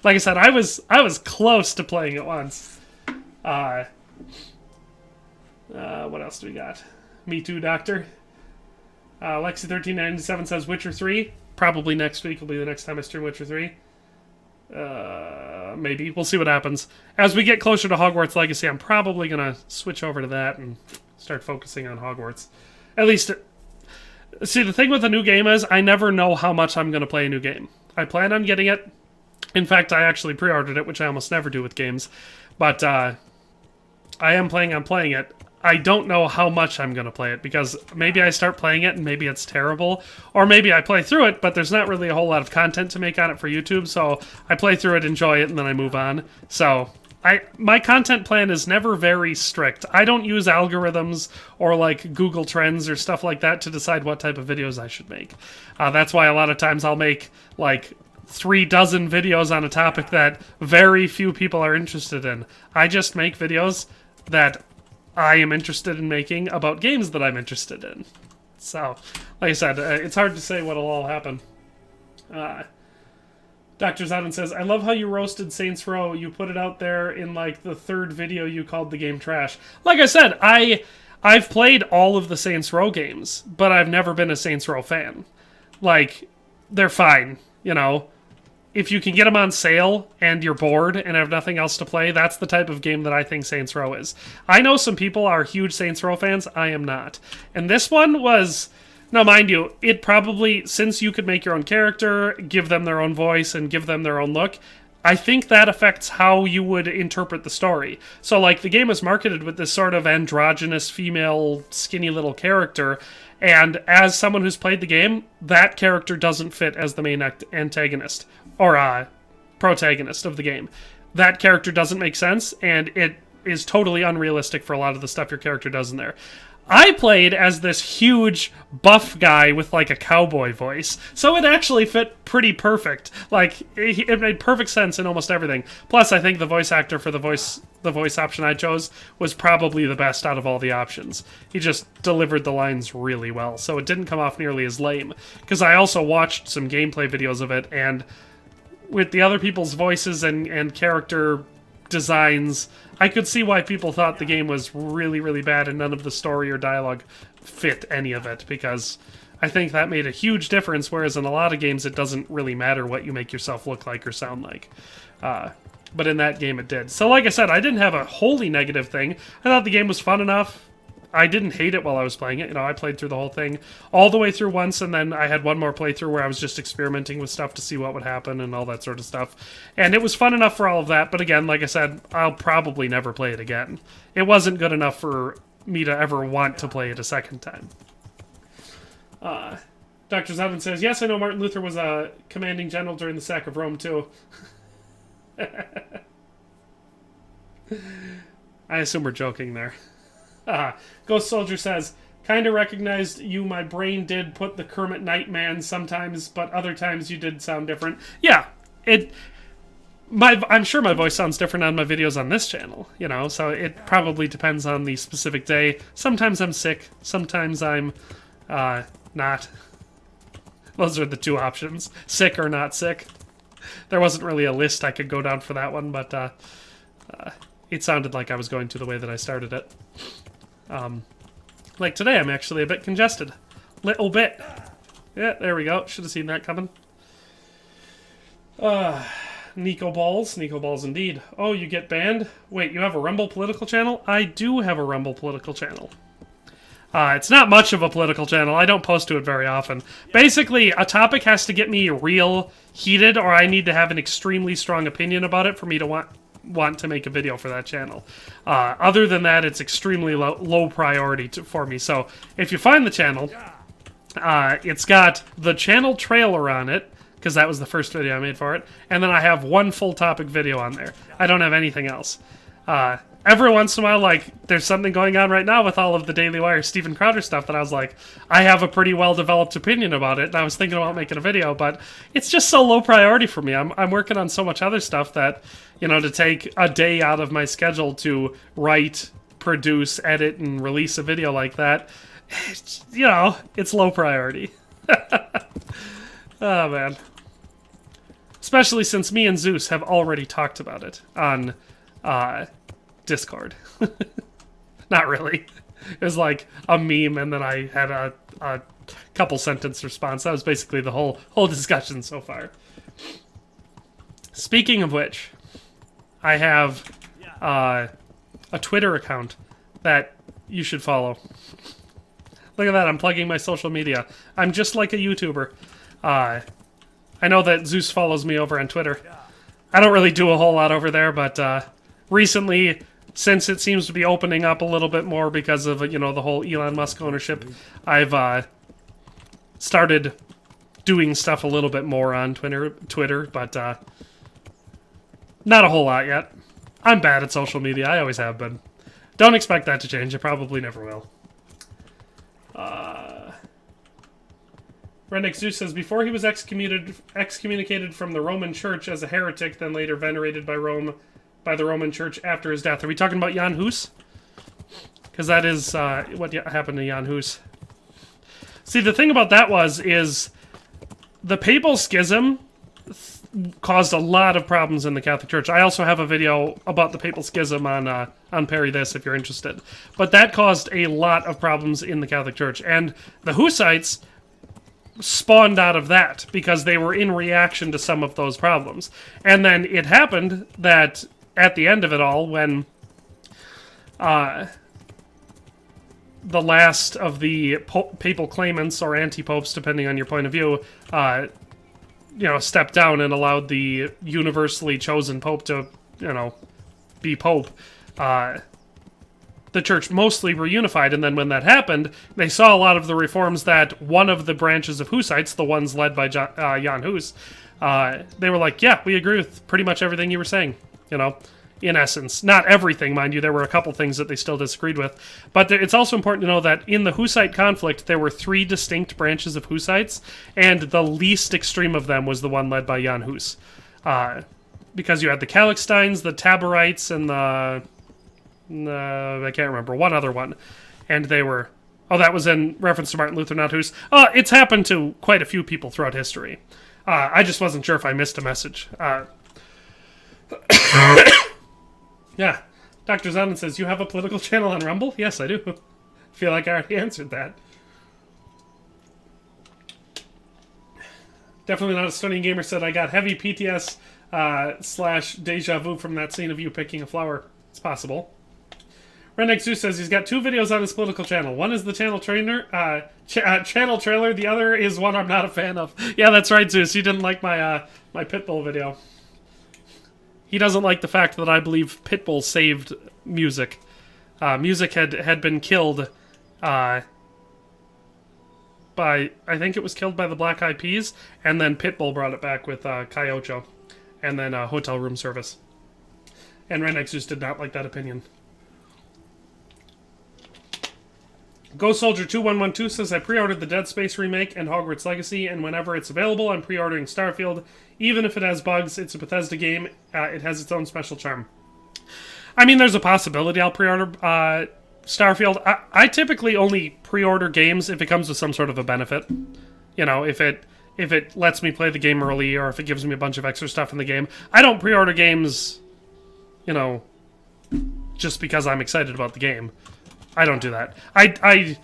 like I said, I was close to playing it once. What else do we got? Me too, Doctor. Lexi1397 says Witcher 3. Probably next week will be the next time I stream Witcher 3. Maybe. We'll see what happens. As we get closer to Hogwarts Legacy, I'm probably going to switch over to that and start focusing on Hogwarts. At least... See, the thing with a new game is I never know how much I'm going to play a new game. I plan on getting it. In fact, I actually pre-ordered it, which I almost never do with games. But I am planning on playing it. I don't know how much I'm going to play it, because maybe I start playing it and maybe it's terrible, or maybe I play through it, but there's not really a whole lot of content to make on it for YouTube, so I play through it, enjoy it, and then I move on. So my content plan is never very strict. I don't use algorithms or like Google Trends or stuff like that to decide what type of videos I should make. That's why a lot of times I'll make like 36 videos on a topic that very few people are interested in. I just make videos that I am interested in making about games that I'm interested in. So, like I said, it's hard to say what'll all happen. Dr. Zadin says, I love how you roasted Saints Row. You put it out there in like the third video you called the game trash. Like I said, I've played all of the Saints Row games, but I've never been a Saints Row fan. Like, they're fine, you know. If you can get them on sale and you're bored and have nothing else to play, that's the type of game that I think Saints Row is. I know some people are huge Saints Row fans. I am not. And this one was... Now, mind you, it probably, since you could make your own character, give them their own voice, and give them their own look, I think that affects how you would interpret the story. So, like, the game is marketed with this sort of androgynous, female, skinny little character, and as someone who's played the game, that character doesn't fit as the main antagonist. Or protagonist of the game. That character doesn't make sense, and it is totally unrealistic for a lot of the stuff your character does in there. I played as this huge buff guy with like a cowboy voice, so it actually fit pretty perfect. Like, it made perfect sense in almost everything. Plus, I think the voice actor for the voice option I chose was probably the best out of all the options. He just delivered the lines really well, so it didn't come off nearly as lame. Because I also watched some gameplay videos of it, and with the other people's voices and character designs, I could see why people thought the game was really, really bad and none of the story or dialogue fit any of it, because I think that made a huge difference, whereas in a lot of games it doesn't really matter what you make yourself look like or sound like. But in that game it did. So like I said, I didn't have a wholly negative thing. I thought the game was fun enough. I didn't hate it while I was playing it. You know, I played through the whole thing all the way through once, and then I had one more playthrough where I was just experimenting with stuff to see what would happen and all that sort of stuff. And it was fun enough for all of that, but again, like I said, I'll probably never play it again. It wasn't good enough for me to ever want to play it a second time. Dr. Zevin says, yes, I know Martin Luther was a commanding general during the sack of Rome, too. I assume we're joking there. Ghost Soldier says, kinda recognized you, my brain did put the Kermit Knight man sometimes, but other times you did sound different. Yeah, I'm sure my voice sounds different on my videos on this channel, you know, so it probably depends on the specific day. Sometimes I'm sick, sometimes I'm not. Those are the two options, sick or not sick. There wasn't really a list I could go down for that one, but it sounded like I was going to the way that I started it. Like today, I'm actually a bit congested. Little bit. Yeah, there we go. Should have seen that coming. Nico Balls. Nico Balls indeed. Oh, you get banned? Wait, you have a Rumble political channel? I do have a Rumble political channel. It's not much of a political channel. I don't post to it very often. Basically, a topic has to get me real heated, or I need to have an extremely strong opinion about it for me to want to make a video for that channel. Other than that, it's extremely low priority for me. So if you find the channel, it's got the channel trailer on it, because that was the first video I made for it, and then I have one full topic video on there. I don't have anything else. Every once in a while, like, there's something going on right now with all of the Daily Wire Steven Crowder stuff that I was like, I have a pretty well-developed opinion about it, and I was thinking about making a video, but it's just so low priority for me. I'm working on so much other stuff that, you know, to take a day out of my schedule to write, produce, edit, and release a video like that, you know, it's low priority. Oh, man. Especially since me and Zeus have already talked about it on Discord. Not really. It was like a meme, and then I had a couple sentence response. That was basically the whole discussion so far. Speaking of which, I have a Twitter account that you should follow. Look at that, I'm plugging my social media. I'm just like a YouTuber. I know that Zeus follows me over on Twitter. I don't really do a whole lot over there, but recently, since it seems to be opening up a little bit more because of, you know, the whole Elon Musk ownership, I've started doing stuff a little bit more on Twitter, but not a whole lot yet. I'm bad at social media. I always have been. Don't expect that to change. It probably never will. Rennick Zeus says, before he was excommunicated from the Roman Church as a heretic, then later venerated by the Roman Church after his death. Are we talking about Jan Hus? Because that is what happened to Jan Hus. See, the thing about that is the Papal Schism caused a lot of problems in the Catholic Church. I also have a video about the Papal Schism on Parry This if you're interested. But that caused a lot of problems in the Catholic Church. And the Hussites spawned out of that because they were in reaction to some of those problems. And then it happened that at the end of it all, when the last of the papal claimants, or anti-popes, depending on your point of view, you know, stepped down and allowed the universally chosen pope to, you know, be pope, the church mostly reunified. And then when that happened, they saw a lot of the reforms that one of the branches of Hussites, the ones led by Jan Hus, they were like, yeah, we agree with pretty much everything you were saying, you know, in essence. Not everything, mind you. There were a couple things that they still disagreed with. But it's also important to know that in the Hussite conflict, there were 3 distinct branches of Hussites, and the least extreme of them was the one led by Jan Hus. Because you had the Calixtines, the Taborites, and the... I can't remember, one other one. And they were... Oh, that was in reference to Martin Luther, not Hus. It's happened to quite a few people throughout history. I just wasn't sure if I missed a message. Yeah. Dr. Zonin says, you have a political channel on Rumble? Yes, I do. Feel like I already answered that. Definitely Not a Stunning Gamer said, I got heavy PTS slash deja vu from that scene of you picking a flower. It's possible. Redneck Zeus says he's got 2 videos on his political channel. One is the channel channel trailer. The other is one I'm not a fan of. Yeah, that's right, Zeus. You didn't like my my Pitbull video. He doesn't like the fact that I believe Pitbull saved music. Music had been killed by, I think it was killed by the Black Eyed Peas, and then Pitbull brought it back with Cayocho, and then hotel room service. And Redneck Zeus did not like that opinion. Ghost Soldier 2112 says, I pre-ordered the Dead Space remake and Hogwarts Legacy, and whenever it's available, I'm pre-ordering Starfield. Even if it has bugs, it's a Bethesda game. It has its own special charm. I mean, there's a possibility I'll pre-order Starfield. I typically only pre-order games if it comes with some sort of a benefit. You know, if it lets me play the game early, or if it gives me a bunch of extra stuff in the game. I don't pre-order games, you know, just because I'm excited about the game. I don't do that. I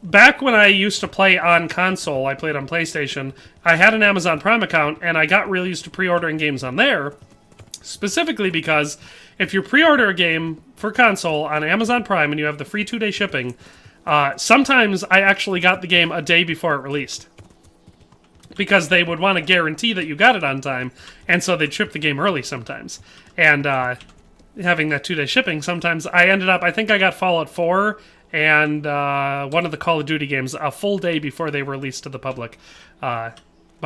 back when I used to play on console, I played on PlayStation, I had an Amazon Prime account, and I got really used to pre-ordering games on there, specifically because if you pre-order a game for console on Amazon Prime and you have the free 2-day shipping, sometimes I actually got the game a day before it released. Because they would want to guarantee that you got it on time, and so they'd ship the game early sometimes. And having that 2-day shipping, sometimes I ended up, I think I got Fallout 4 and one of the Call of Duty games a full day before they were released to the public by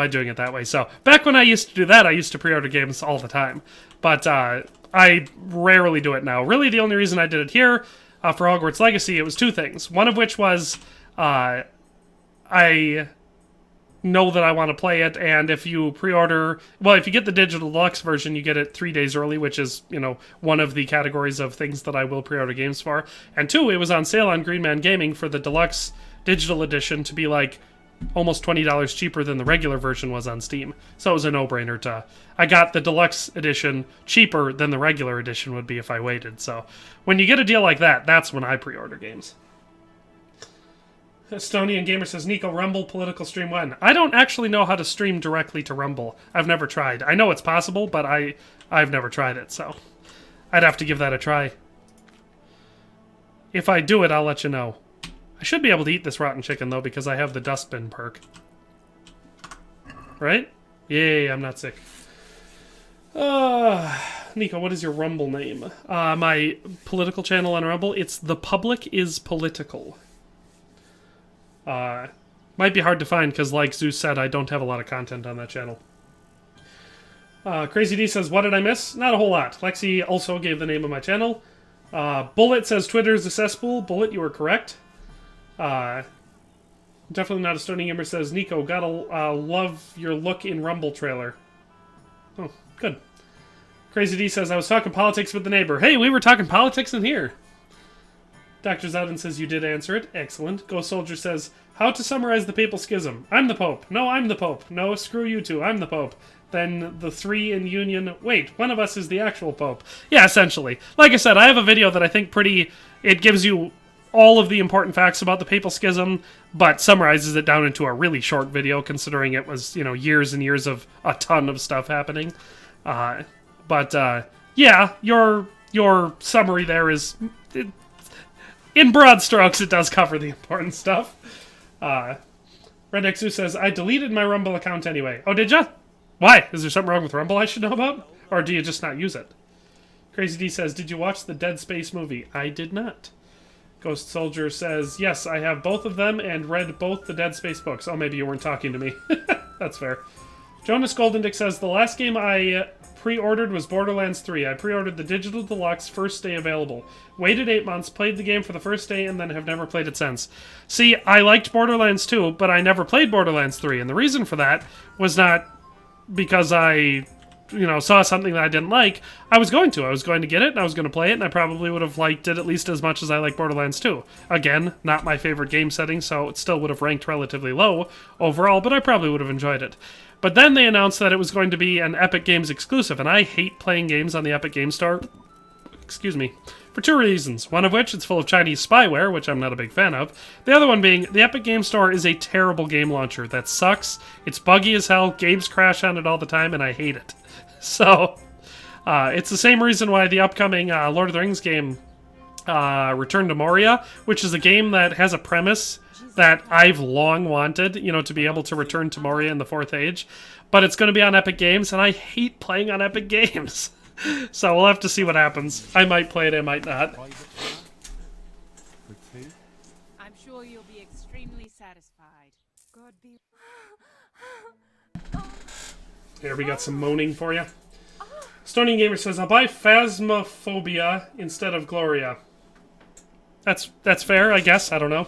doing it that way. So back when I used to do that, I used to pre-order games all the time. But I rarely do it now. Really, the only reason I did it here for Hogwarts Legacy, it was 2 things. One of which was I know that I want to play it, and if you pre-order, well, if you get the digital deluxe version, you get it 3 days early, which is, you know, one of the categories of things that I will pre-order games for. And 2, it was on sale on Green Man Gaming for the deluxe digital edition to be like almost $20 cheaper than the regular version was on Steam. So it was a no-brainer to... I got the deluxe edition cheaper than the regular edition would be if I waited. So when you get a deal like that, that's when I pre-order games. Estonian Gamer says, Nico, Rumble political stream when? I don't actually know how to stream directly to Rumble. I've never tried. I know it's possible, but I've never tried it, so I'd have to give that a try. If I do it, I'll let you know. I should be able to eat this rotten chicken, though, because I have the dustbin perk. Right? Yay, I'm not sick. Nico, what is your Rumble name? My political channel on Rumble, it's The Public is Political. Might be hard to find because, like Zeus said, I don't have a lot of content on that channel. Crazy D says, what did I miss? Not a whole lot. Lexi also gave the name of my channel. Bullet says Twitter is a cesspool. Bullet, you are correct. Definitely not a Stony Gamer says, Nico, gotta love your look in Rumble trailer. Oh, good. Crazy D says, I was talking politics with the neighbor. Hey, we were talking politics in here. Dr. Zouden says you did answer it. Excellent. Ghost Soldier says, how to summarize the Papal Schism? I'm the Pope. No, I'm the Pope. No, screw you two. I'm the Pope. Then the 3 in union... Wait, one of us is the actual Pope. Yeah, essentially. Like I said, I have a video that I think it gives you all of the important facts about the Papal Schism, but summarizes it down into a really short video, considering it was, you know, years and years of a ton of stuff happening. Yeah, your summary there is... in broad strokes, it does cover the important stuff. Redexu says, I deleted my Rumble account anyway. Oh, did ya? Why? Is there something wrong with Rumble I should know about? Or do you just not use it? Crazy D says, did you watch the Dead Space movie? I did not. Ghost Soldier says, yes, I have both of them and read both the Dead Space books. Oh, maybe you weren't talking to me. That's fair. Jonas Goldendick says, the last game I pre-ordered was Borderlands 3. I pre-ordered the digital deluxe first day available. Waited 8 months, played the game for the first day, and then have never played it since. See, I liked Borderlands 2, but I never played Borderlands 3, and the reason for that was not because I, saw something that I didn't like. I was going to get it, and I was going to play it, and I probably would have liked it at least as much as I like Borderlands 2. Again, not my favorite game setting, so it still would have ranked relatively low overall, but I probably would have enjoyed it. But then they announced that it was going to be an Epic Games exclusive, and I hate playing games on the Epic Games Store. Excuse me. For 2 reasons. One of which, it's full of Chinese spyware, which I'm not a big fan of. The other one being, the Epic Games Store is a terrible game launcher that sucks. It's buggy as hell, games crash on it all the time, and I hate it. So, it's the same reason why the upcoming Lord of the Rings game, Return to Moria, which is a game that has a premise that I've long wanted, you know, to be able to return to Moria in the Fourth Age. But it's going to be on Epic Games, and I hate playing on Epic Games. So we'll have to see what happens. I might play it, I might not. I'm sure you'll be extremely satisfied. God be... Here, we got some moaning for you. Stoning Gamer says, I'll buy Phasmophobia instead of Gloria. That's fair, I guess. I don't know.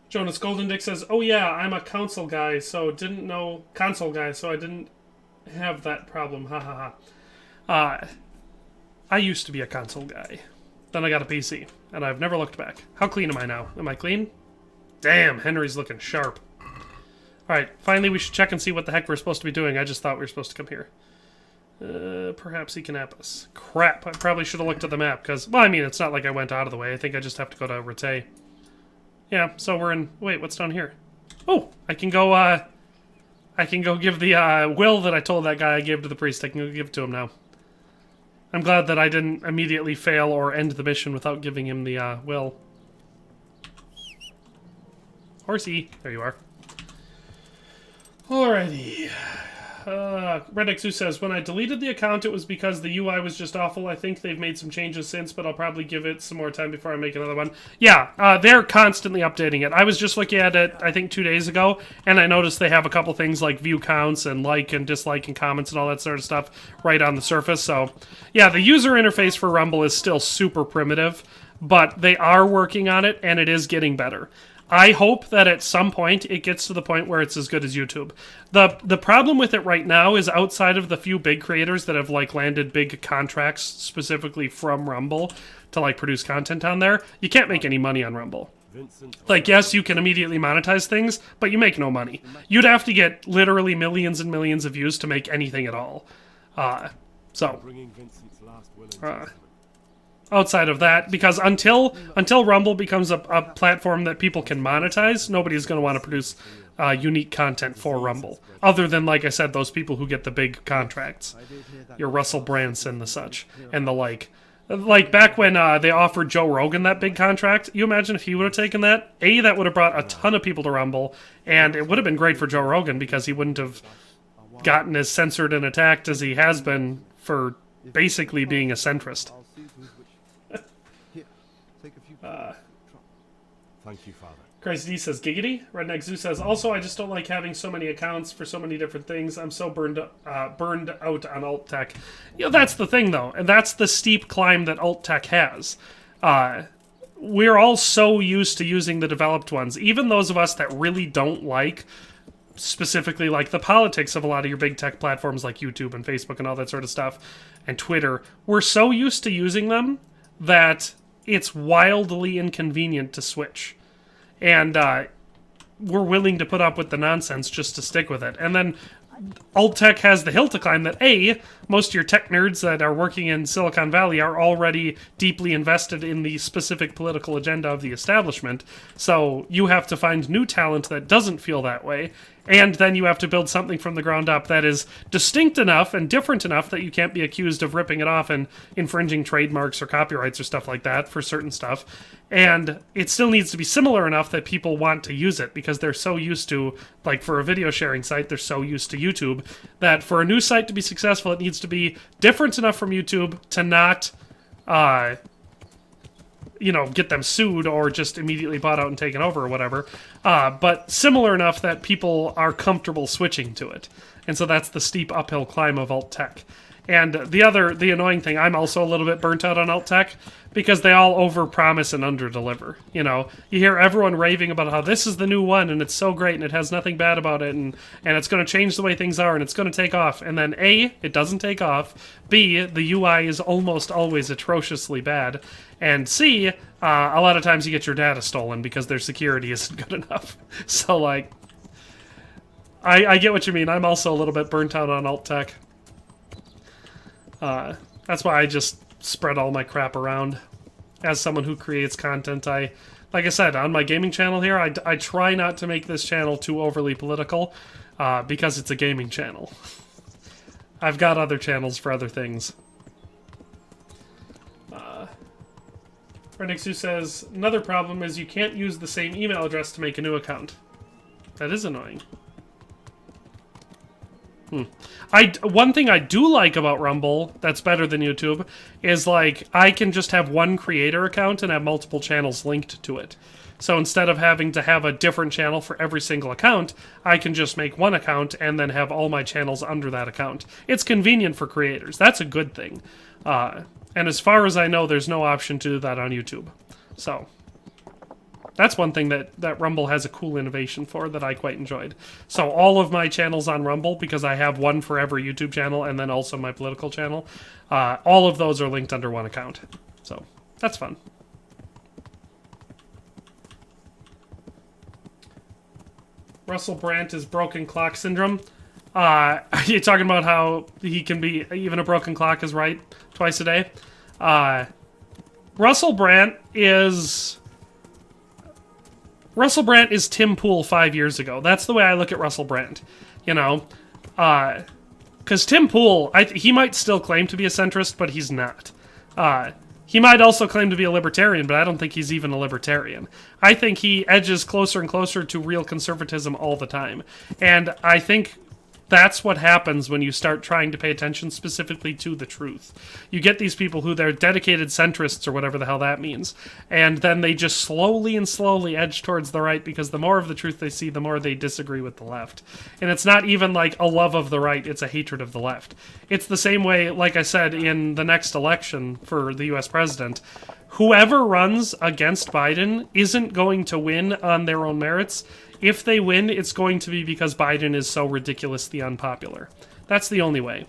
Jonas Golden Dick says, oh yeah, I'm a console guy, so I didn't have that problem. Ha ha ha. I used to be a console guy. Then I got a PC, and I've never looked back. How clean am I now? Am I clean? Damn, Henry's looking sharp. Alright, finally we should check and see what the heck we're supposed to be doing. I just thought we were supposed to come here. Perhaps he can help us. Crap, I probably should have looked at the map, because, well, I mean, it's not like I went out of the way. I think I just have to go to Rate. Yeah, so we're in... Wait, what's down here? Oh, I can go give the will that I told that guy I gave to the priest. I can go give it to him now. I'm glad that I didn't immediately fail or end the mission without giving him the will. Horsey, there you are. Alrighty. Redexu says, when I deleted the account, it was because the UI was just awful. I think they've made some changes since, but I'll probably give it some more time before I make another one. Yeah, they're constantly updating it. I was just looking at it, I think, 2 days ago, and I noticed they have a couple things like view counts and like and dislike and comments and all that sort of stuff right on the surface. So, yeah, the user interface for Rumble is still super primitive, but they are working on it, and it is getting better. I hope that at some point it gets to the point where it's as good as YouTube. The problem with it right now is outside of the few big creators that have like landed big contracts specifically from Rumble to like produce content on there, you can't make any money on Rumble. Like, yes, you can immediately monetize things, but you make no money. You'd have to get literally millions and millions of views to make anything at all. Outside of that, because until Rumble becomes a platform that people can monetize, nobody's going to want to produce unique content for Rumble. Other than, like I said, those people who get the big contracts. Your Russell Branson, the such, and the like. Like, back when they offered Joe Rogan that big contract, you imagine if he would have taken that? That would have brought a ton of people to Rumble, and it would have been great for Joe Rogan, because he wouldn't have gotten as censored and attacked as he has been for basically being a centrist. Thank you, Father. Crazy D says, giggity. Redneck Zoo says, also, I just don't like having so many accounts for so many different things. I'm so burned out on alt tech. You know, that's the thing, though, and that's the steep climb that alt tech has. We're all so used to using the developed ones. Even those of us that really don't like, specifically like the politics of a lot of your big tech platforms like YouTube and Facebook and all that sort of stuff, and Twitter, we're so used to using them that it's wildly inconvenient to switch. And we're willing to put up with the nonsense just to stick with it. And then alt tech has the hill to climb that most of your tech nerds that are working in Silicon Valley are already deeply invested in the specific political agenda of the establishment. So you have to find new talent that doesn't feel that way. And then you have to build something from the ground up that is distinct enough and different enough that you can't be accused of ripping it off and infringing trademarks or copyrights or stuff like that for certain stuff. And it still needs to be similar enough that people want to use it, because they're so used to, like for a video sharing site, they're so used to YouTube, that for a new site to be successful, it needs to be different enough from YouTube to not, get them sued or just immediately bought out and taken over or whatever, but similar enough that people are comfortable switching to it. And so that's the steep uphill climb of alt tech. And the annoying thing, I'm also a little bit burnt out on alt tech, because they all overpromise and underdeliver. You know, you hear everyone raving about how this is the new one and it's so great and it has nothing bad about it and it's going to change the way things are and it's going to take off. And then A, it doesn't take off. B, the UI is almost always atrociously bad. And C, a lot of times you get your data stolen because their security isn't good enough. So, like, I get what you mean. I'm also a little bit burnt out on alt tech. That's why I just spread all my crap around. As someone who creates content, like I said, on my gaming channel here, I try not to make this channel too overly political, because it's a gaming channel. I've got other channels for other things. Renixu says, another problem is you can't use the same email address to make a new account. That is annoying. One thing I do like about Rumble that's better than YouTube is, like, I can just have one creator account and have multiple channels linked to it. So instead of having to have a different channel for every single account, I can just make one account and then have all my channels under that account. It's convenient for creators. That's a good thing. And as far as I know, there's no option to do that on YouTube. So that's one thing that Rumble has a cool innovation for that I quite enjoyed. So all of my channels on Rumble, because I have one for every YouTube channel and then also my political channel, all of those are linked under one account. So that's fun. Russell Brand is broken clock syndrome. You're talking about how he can be, even a broken clock is right twice a day. Russell Brand is Tim Pool 5 years ago. That's the way I look at Russell Brand. You know, because Tim Pool, he might still claim to be a centrist, but he's not. He might also claim to be a libertarian, but I don't think he's even a libertarian. I think he edges closer and closer to real conservatism all the time. And I think that's what happens when you start trying to pay attention specifically to the truth. You get these people who they're dedicated centrists or whatever the hell that means, and then they just slowly and slowly edge towards the right because the more of the truth they see, the more they disagree with the left. And it's not even like a love of the right, it's a hatred of the left. It's the same way, like I said, in the next election for the US president. Whoever runs against Biden isn't going to win on their own merits. If they win, it's going to be because Biden is so ridiculously unpopular. That's the only way.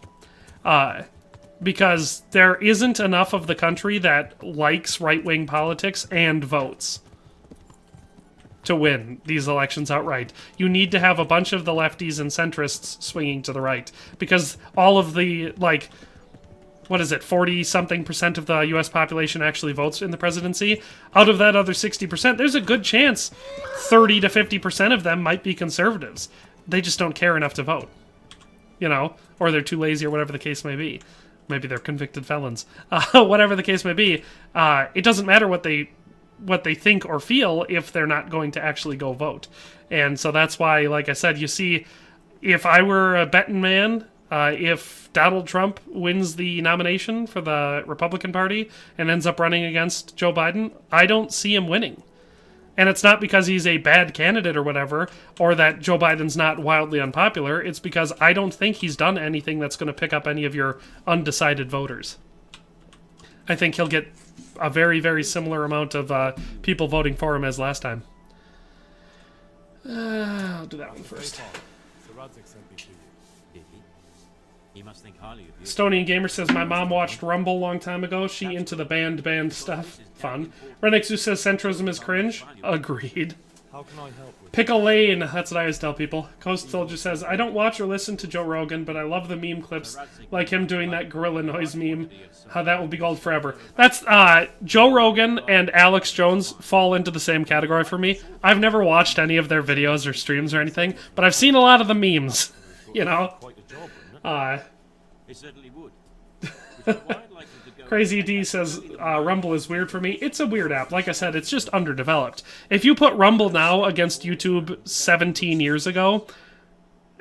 Because there isn't enough of the country that likes right-wing politics and votes to win these elections outright. You need to have a bunch of the lefties and centrists swinging to the right. Because all of the, like, what is it, 40-something% of the U.S. population actually votes in the presidency. Out of that other 60%, there's a good chance 30 to 50% of them might be conservatives. They just don't care enough to vote. You know? Or they're too lazy or whatever the case may be. Maybe they're convicted felons. Whatever the case may be, it doesn't matter what they think or feel if they're not going to actually go vote. And so that's why, like I said, you see, if I were a betting man, if Donald Trump wins the nomination for the Republican Party and ends up running against Joe Biden, I don't see him winning. And it's not because he's a bad candidate or whatever, or that Joe Biden's not wildly unpopular. It's because I don't think he's done anything that's going to pick up any of your undecided voters. I think he'll get a very, very similar amount of people voting for him as last time. I'll do that one first. He must think highly of you. Stonian Gamer says, my mom watched Rumble a long time ago. She into the band stuff. Fun. Renexu says, centrism is cringe. Agreed. How can I help with Pick a lane. That's what I always tell people. Coast Soldier says, I don't watch or listen to Joe Rogan, but I love the meme clips, like him doing that gorilla noise meme. How that will be gold forever. That's, Joe Rogan and Alex Jones fall into the same category for me. I've never watched any of their videos or streams or anything, but I've seen a lot of the memes. You know? It certainly would. Crazy D says, Rumble is weird for me. It's a weird app. Like I said, it's just underdeveloped. If you put Rumble now against YouTube 17 years ago,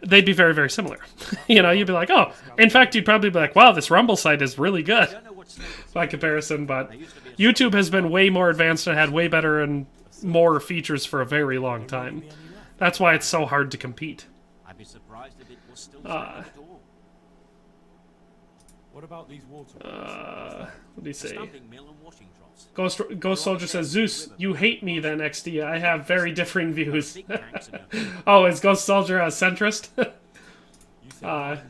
they'd be very, very similar. You know, you'd be like, oh. In fact, you'd probably be like, wow, this Rumble site is really good by comparison. But YouTube has been way more advanced and had way better and more features for a very long time. That's why it's so hard to compete. I'd be surprised if it was still at all. What about these water? What do you say? Mill and washing Ghost Soldier says, Zeus, you hate me then, XD. I have very differing views. Oh, is Ghost Soldier a centrist? I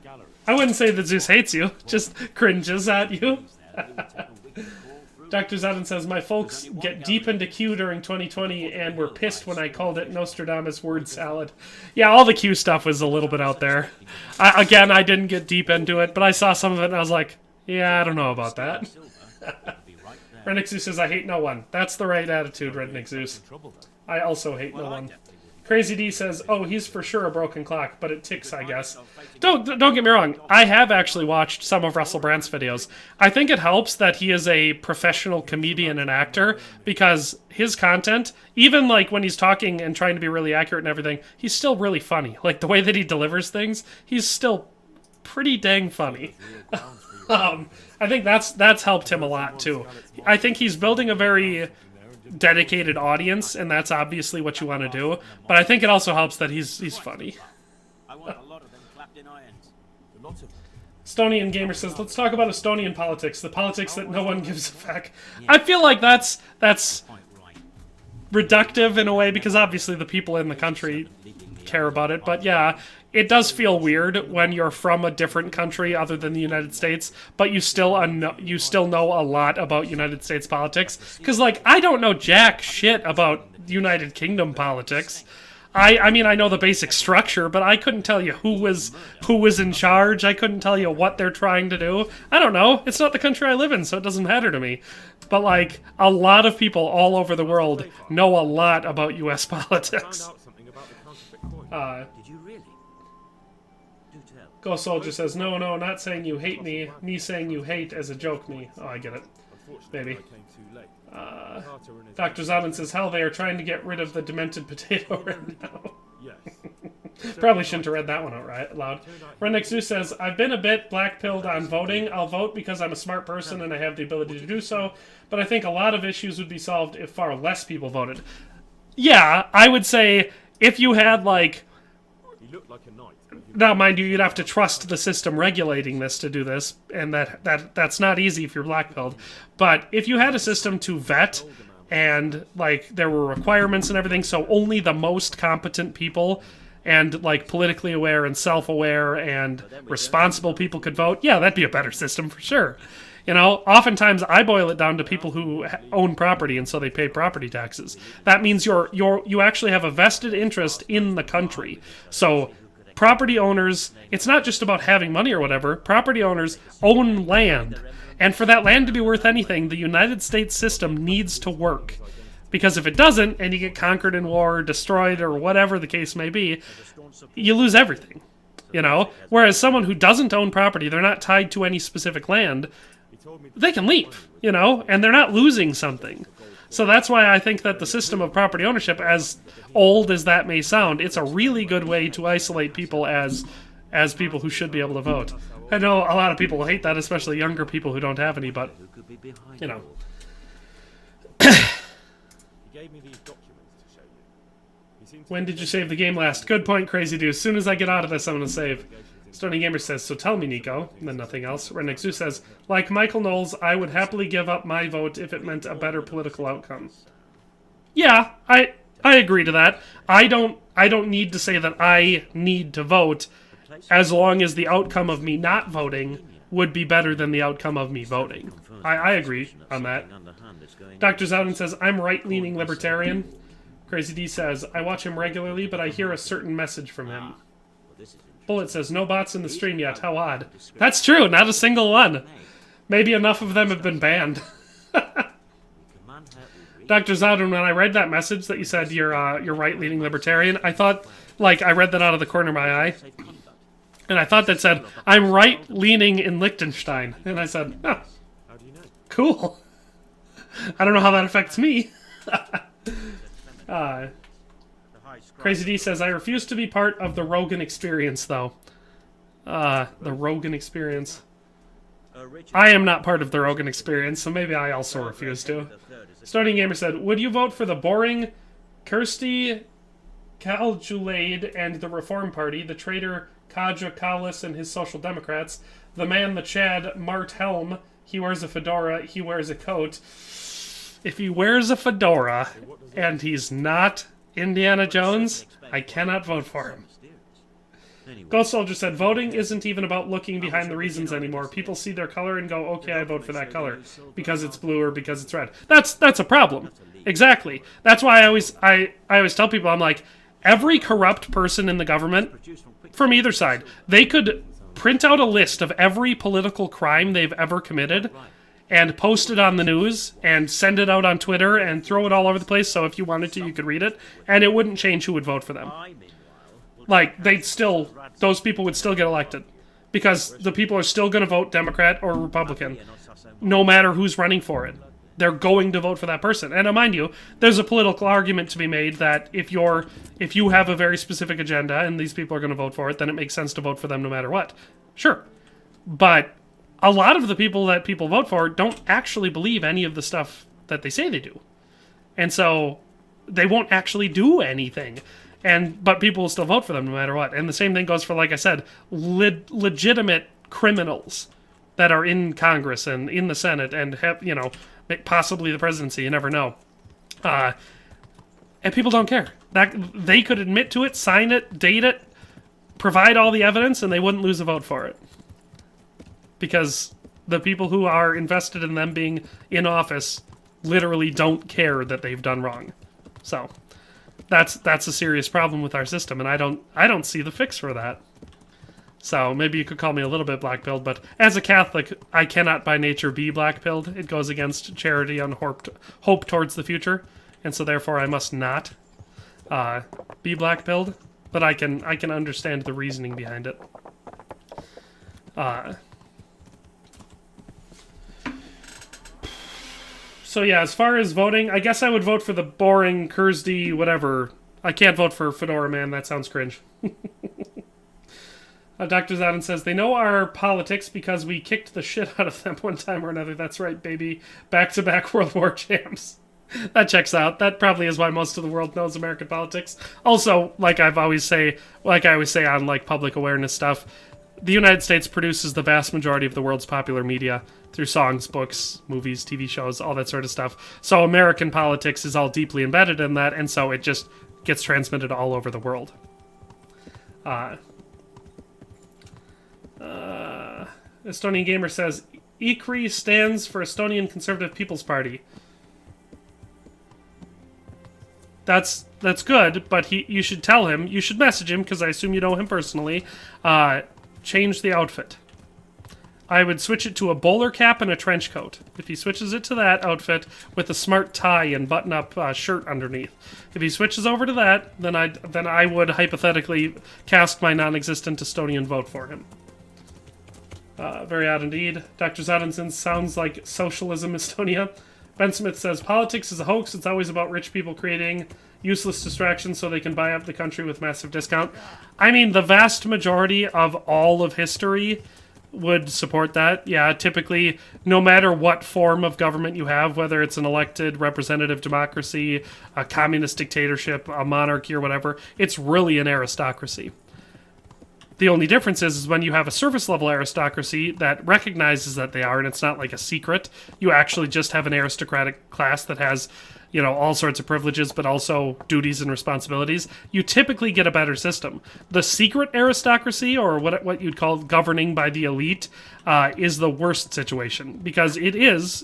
wouldn't say that Zeus hates you, just cringes at you. Dr. Zadin says, my folks get deep into Q during 2020 and were pissed when I called it Nostradamus word salad. Yeah, all the Q stuff was a little bit out there. I didn't get deep into it, but I saw some of it and I was like, yeah, I don't know about that. Renix Zeus says, I hate no one. That's the right attitude, Redneck Zeus. I also hate no one. Crazy D says, "Oh, he's for sure a broken clock, but it ticks, I guess." Don't get me wrong. I have actually watched some of Russell Brand's videos. I think it helps that he is a professional comedian and actor, because his content, even like when he's talking and trying to be really accurate and everything, he's still really funny. Like the way that he delivers things, he's still pretty dang funny. I think that's helped him a lot too. I think he's building a very dedicated audience, and that's obviously what you want to do. But I think it also helps that he's funny. I want a lot of them clapped in irons. Estonian Gamer says, "Let's talk about Estonian politics, the politics that no one gives a fuck." I feel like that's reductive in a way, because obviously the people in the country care about it. But yeah, it does feel weird when you're from a different country other than the United States, but you still know a lot about United States politics. Because, like, I don't know jack shit about United Kingdom politics. I mean, I know the basic structure, but I couldn't tell you who was in charge. I couldn't tell you what they're trying to do. I don't know. It's not the country I live in, so it doesn't matter to me. But, like, a lot of people all over the world know a lot about U.S. politics. Did you really? Do tell. Ghost Soldier says, "No, not saying you hate me. Me saying you hate as a joke me." Oh, I get it. Maybe. Dr. Zalman says, "Hell, they are trying to get rid of the demented potato right now." Probably shouldn't have read that one out loud. Redneck Zoo says, "I've been a bit black-pilled on voting. I'll vote because I'm a smart person and I have the ability to do so, but I think a lot of issues would be solved if far less people voted." Yeah, I would say if you had, like... Now, mind you, you'd have to trust the system regulating this to do this, and that's not easy if you're black-pilled. But if you had a system to vet, and, like, there were requirements and everything, so only the most competent people and, like, politically aware and self-aware and responsible people could vote, yeah, that'd be a better system for sure. You know, oftentimes I boil it down to people who own property, and so they pay property taxes. That means you actually have a vested interest in the country. So property owners, it's not just about having money or whatever. Property owners own land. And for that land to be worth anything, the United States system needs to work. Because if it doesn't, and you get conquered in war, or destroyed, or whatever the case may be, you lose everything. You know? Whereas someone who doesn't own property, they're not tied to any specific land, they can leave, you know, and they're not losing something. So that's why I think that the system of property ownership, as old as that may sound, it's a really good way to isolate people as people who should be able to vote. I know a lot of people will hate that, especially younger people who don't have any, but, you know. When did you save the game last? Good point, Crazy Dude. As soon as I get out of this, I'm going to save. Stony Gamer says, "So tell me, Nico," and then nothing else. Redneck Zoo says, "Like Michael Knowles, I would happily give up my vote if it meant a better political outcome." Yeah, I agree to that. I don't need to say that I need to vote as long as the outcome of me not voting would be better than the outcome of me voting. I agree on that. Dr. Zowden says, "I'm right-leaning libertarian." Crazy D says, "I watch him regularly, but I hear a certain message from him." Bullet says, "No bots in the stream yet. How odd." That's true. Not a single one. Maybe enough of them have been banned. Dr. Zowden, when I read that message that you said you're right-leaning libertarian, I thought, like, I read that out of the corner of my eye, and I thought that said, "I'm right-leaning in Liechtenstein." And I said, "Oh, cool. I don't know how that affects me." Crazy D says, "I refuse to be part of the Rogan experience, though." The Rogan experience. I am not part of the Rogan experience, so maybe I also refuse to. Starting Gamer said, "Would you vote for the boring Kirsty Kaljulaid and the Reform Party, the traitor Kaja Kallis and his Social Democrats, the man, the Chad, Mart Helm, he wears a fedora, he wears a coat." If he wears a fedora and he's not Indiana Jones, I cannot vote for him. Ghost Soldier said, "Voting isn't even about looking behind the reasons anymore. People see their color and go, okay, I vote for that color because it's blue or because it's red." That's a problem. Exactly. That's why I always tell people, I'm like, every corrupt person in the government from either side, they could print out a list of every political crime they've ever committed, and post it on the news and send it out on Twitter and throw it all over the place, so if you wanted to, you could read it, and it wouldn't change who would vote for them. Like, those people would still get elected. Because the people are still going to vote Democrat or Republican, no matter who's running for it. They're going to vote for that person. And mind you, there's a political argument to be made that if you have a very specific agenda and these people are going to vote for it, then it makes sense to vote for them no matter what. Sure. But a lot of the people that people vote for don't actually believe any of the stuff that they say they do. And so they won't actually do anything. But people will still vote for them no matter what. And the same thing goes for, like I said, legitimate criminals that are in Congress and in the Senate and have, possibly the presidency. You never know. And people don't care. They could admit to it, sign it, date it, provide all the evidence, and they wouldn't lose a vote for it. Because the people who are invested in them being in office literally don't care that they've done wrong. So that's a serious problem with our system, and I don't see the fix for that. So maybe you could call me a little bit black-pilled, but as a Catholic, I cannot by nature be black-pilled. It goes against charity and hope towards the future, and so therefore I must not be black-pilled. But I can understand the reasoning behind it. So yeah, as far as voting, I guess I would vote for the boring Kursdy whatever. I can't vote for Fedora Man, that sounds cringe. Dr. Zadin says, they know our politics because we kicked the shit out of them one time or another. That's right, baby. Back-to-back World War champs. That checks out. That probably is why most of the world knows American politics. Also, like I always say on like public awareness stuff, the United States produces the vast majority of the world's popular media through songs, books, movies, TV shows, all that sort of stuff. So American politics is all deeply embedded in that, and so it just gets transmitted all over the world. Estonian Gamer says, IKRI stands for Estonian Conservative People's Party. That's good, but you should tell him, you should message him, because I assume you know him personally, change the outfit. I would switch it to a bowler cap and a trench coat. If he switches it to that outfit with a smart tie and button-up shirt underneath. If he switches over to that, then I would hypothetically cast my non-existent Estonian vote for him. Very odd indeed. Dr. Zadinson sounds like socialism Estonia. Ben Smith says, politics is a hoax. It's always about rich people creating useless distractions so they can buy up the country with massive discount. I mean, the vast majority of all of history would support that. Yeah, typically, no matter what form of government you have, whether it's an elected representative democracy, a communist dictatorship, a monarchy, or whatever, it's really an aristocracy. The only difference is when you have a surface-level aristocracy that recognizes that they are, and it's not like a secret. You actually just have an aristocratic class that has, all sorts of privileges, but also duties and responsibilities. You typically get a better system. The secret aristocracy, or what you'd call governing by the elite, is the worst situation. Because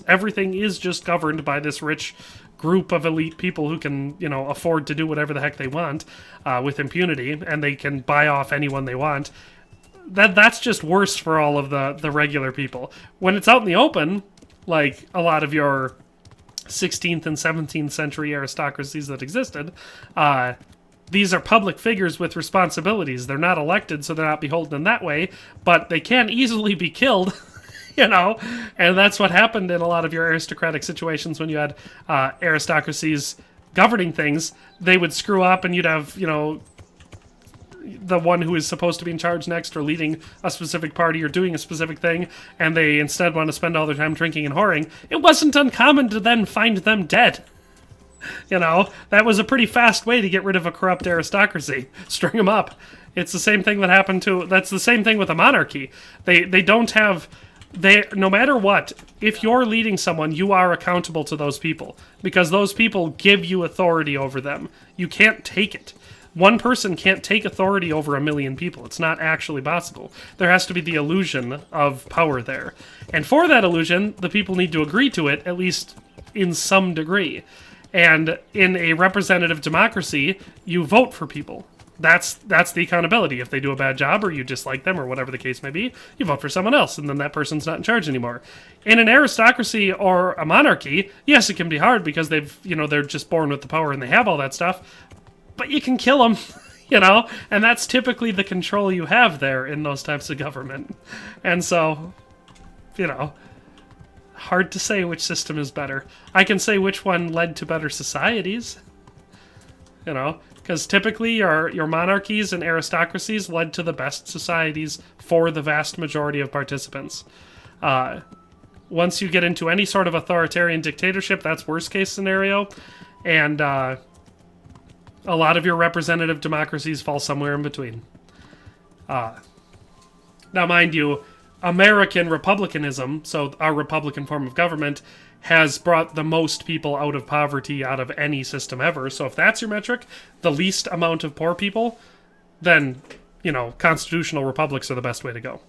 everything is just governed by this rich group of elite people who can, afford to do whatever the heck they want with impunity, and they can buy off anyone they want. That's just worse for all of the regular people. When it's out in the open, like a lot of your 16th and 17th century aristocracies that existed, these are public figures with responsibilities. They're not elected, so they're not beholden in that way, but they can easily be killed. And that's what happened in a lot of your aristocratic situations when you had aristocracies governing things. They would screw up and you'd have, the one who is supposed to be in charge next or leading a specific party or doing a specific thing, and they instead want to spend all their time drinking and whoring. It wasn't uncommon to then find them dead. That was a pretty fast way to get rid of a corrupt aristocracy. String them up. It's the same thing that's the same thing with a monarchy. They don't have... no matter what, if you're leading someone, you are accountable to those people. Because those people give you authority over them. You can't take it. One person can't take authority over 1 million people. It's not actually possible. There has to be the illusion of power there. And for that illusion, the people need to agree to it, at least in some degree. And in a representative democracy, you vote for people. That's the accountability. If they do a bad job or you dislike them or whatever the case may be, you vote for someone else, and then that person's not in charge anymore. In an aristocracy or a monarchy, yes, it can be hard because they're just born with the power and they have all that stuff, but you can kill them, and that's typically the control you have there in those types of government. And so, hard to say which system is better. I can say which one led to better societies, because typically your monarchies and aristocracies led to the best societies for the vast majority of participants. Once you get into any sort of authoritarian dictatorship, that's worst case scenario, and a lot of your representative democracies fall somewhere in between. Now, mind you, American republicanism, so our republican form of government, has brought the most people out of poverty out of any system ever. So if that's your metric, the least amount of poor people, then, constitutional republics are the best way to go.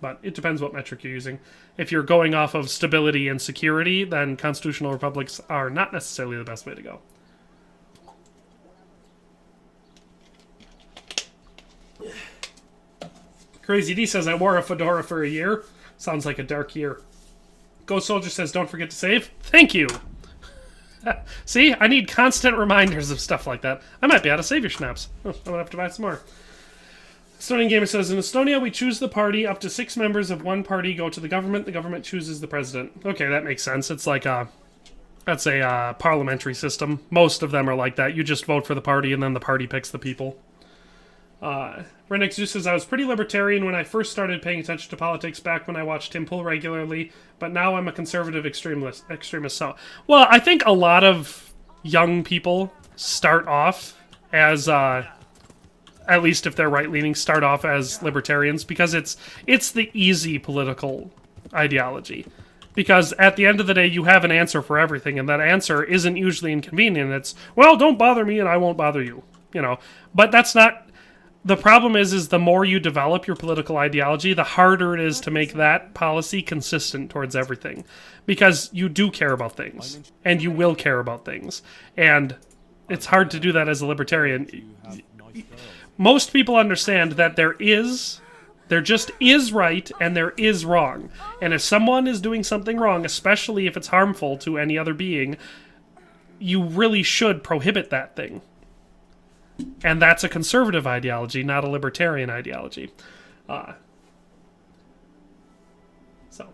But it depends what metric you're using. If you're going off of stability and security, then constitutional republics are not necessarily the best way to go. Crazy D says, I wore a fedora for a year. Sounds like a dark year. Ghost Soldier says, don't forget to save. Thank you. See, I need constant reminders of stuff like that. I might be out of savior schnapps. I'm going to have to buy some more. Estonian Gamer says, in Estonia, we choose the party. Up to 6 members of one party go to the government. The government chooses the president. Okay, that makes sense. It's like that's a parliamentary system. Most of them are like that. You just vote for the party, and then the party picks the people. Renix Zeus says, I was pretty libertarian when I first started paying attention to politics back when I watched Tim Pool regularly, but now I'm a conservative extremist. So, well, I think a lot of young people start off as, at least if they're right-leaning, start off as libertarians because it's the easy political ideology. Because at the end of the day, you have an answer for everything, and that answer isn't usually inconvenient. It's, well, don't bother me and I won't bother you, But that's not... The problem is the more you develop your political ideology, the harder it is to make that policy consistent towards everything. Because you do care about things, and you will care about things. And it's hard to do that as a libertarian. Most people understand that there just is right and there is wrong. And if someone is doing something wrong, especially if it's harmful to any other being, you really should prohibit that thing. And that's a conservative ideology, not a libertarian ideology. So,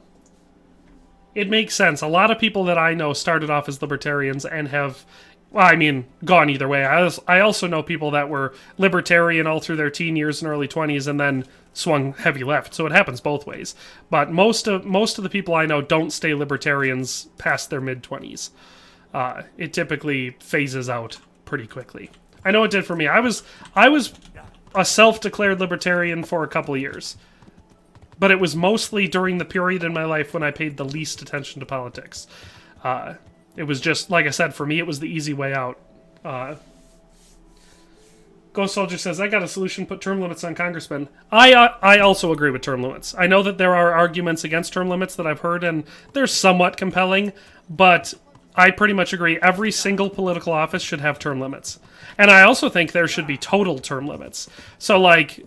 it makes sense. A lot of people that I know started off as libertarians and have, gone either way. I also know people that were libertarian all through their teen years and early 20s and then swung heavy left. So it happens both ways. But most of the people I know don't stay libertarians past their mid-20s. It typically phases out pretty quickly. I know it did for me. I was a self-declared libertarian for a couple of years. But it was mostly during the period in my life when I paid the least attention to politics. It was just, like I said, for me it was the easy way out. Ghost Soldier says, I got a solution, put term limits on congressmen. I also agree with term limits. I know that there are arguments against term limits that I've heard, and they're somewhat compelling, but I pretty much agree. Every single political office should have term limits. And I also think there should be total term limits. So, like,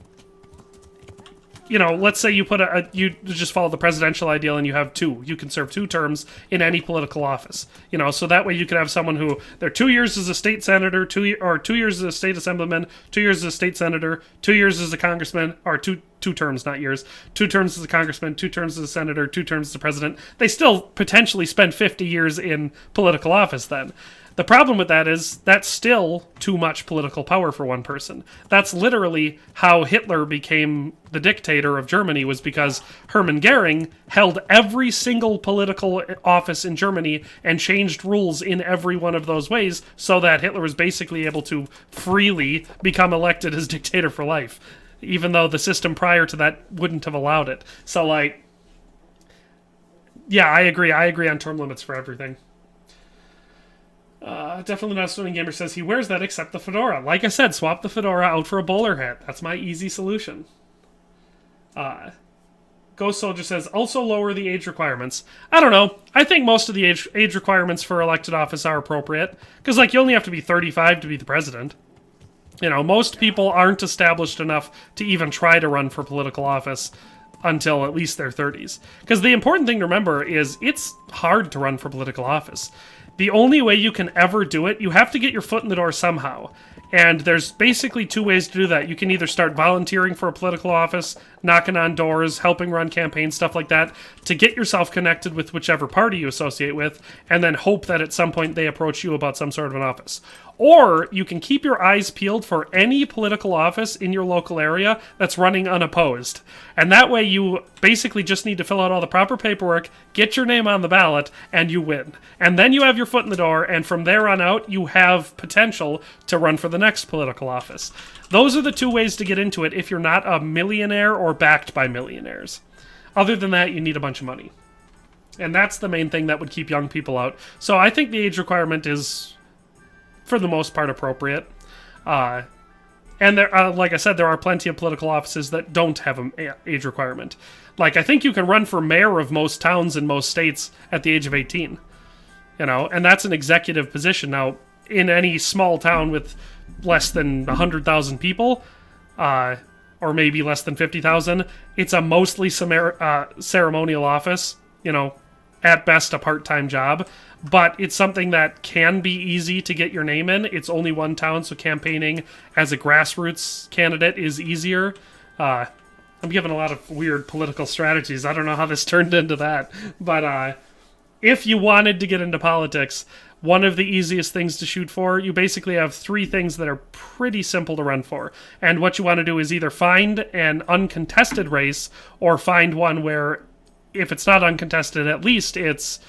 let's say you you just follow the presidential ideal and you have 2. You can serve 2 terms in any political office. So that way you could have someone who, they're 2 years as a state senator, 2 years as a state assemblyman, 2 years as a state senator, 2 years as a congressman, or 2 terms, not years, 2 terms as a congressman, 2 terms as a senator, 2 terms as a president. They still potentially spend 50 years in political office then. The problem with that is that's still too much political power for one person. That's literally how Hitler became the dictator of Germany, was because Hermann Goering held every single political office in Germany and changed rules in every one of those ways so that Hitler was basically able to freely become elected as dictator for life, even though the system prior to that wouldn't have allowed it. So, like, yeah, I agree. I agree on term limits for everything. Definitely Not Stoning Gamer says he wears that except the fedora. Like I said, swap the fedora out for a bowler hat. That's my easy solution. Ghost Soldier says, also lower the age requirements. I don't know. I think most of the age requirements for elected office are appropriate. Because, like, you only have to be 35 to be the president. You know, most people aren't established enough to even try to run for political office until at least their 30s. Because the important thing to remember is it's hard to run for political office. The only way you can ever do it, you have to get your foot in the door somehow. And there's basically two ways to do that. You can either start volunteering for a political office, knocking on doors, helping run campaigns, stuff like that, to get yourself connected with whichever party you associate with, and then hope that at some point they approach you about some sort of an office. Or you can keep your eyes peeled for any political office in your local area that's running unopposed. And that way you basically just need to fill out all the proper paperwork, get your name on the ballot, and you win. And then you have your foot in the door, and from there on out, you have potential to run for the next political office. Those are the two ways to get into it if you're not a millionaire or backed by millionaires. Other than that, you need a bunch of money. And that's the main thing that would keep young people out. So I think the age requirement is, for the most part, appropriate. And there, like I said, there are plenty of political offices that don't have an age requirement. Like, I think you can run for mayor of most towns in most states at the age of 18. You know, and that's an executive position. Now, in any small town with less than 100,000 people, or maybe less than 50,000, it's a mostly ceremonial office, you know, at best a part-time job, but it's something that can be easy to get your name in. It's only one town, so campaigning as a grassroots candidate is easier. I'm giving a lot of weird political strategies. I don't know how this turned into that, but if you wanted to get into politics, one of the easiest things to shoot for, you basically have three things that are pretty simple to run for. And what you want to do is either find an uncontested race or find one where, if it's not uncontested, at least it's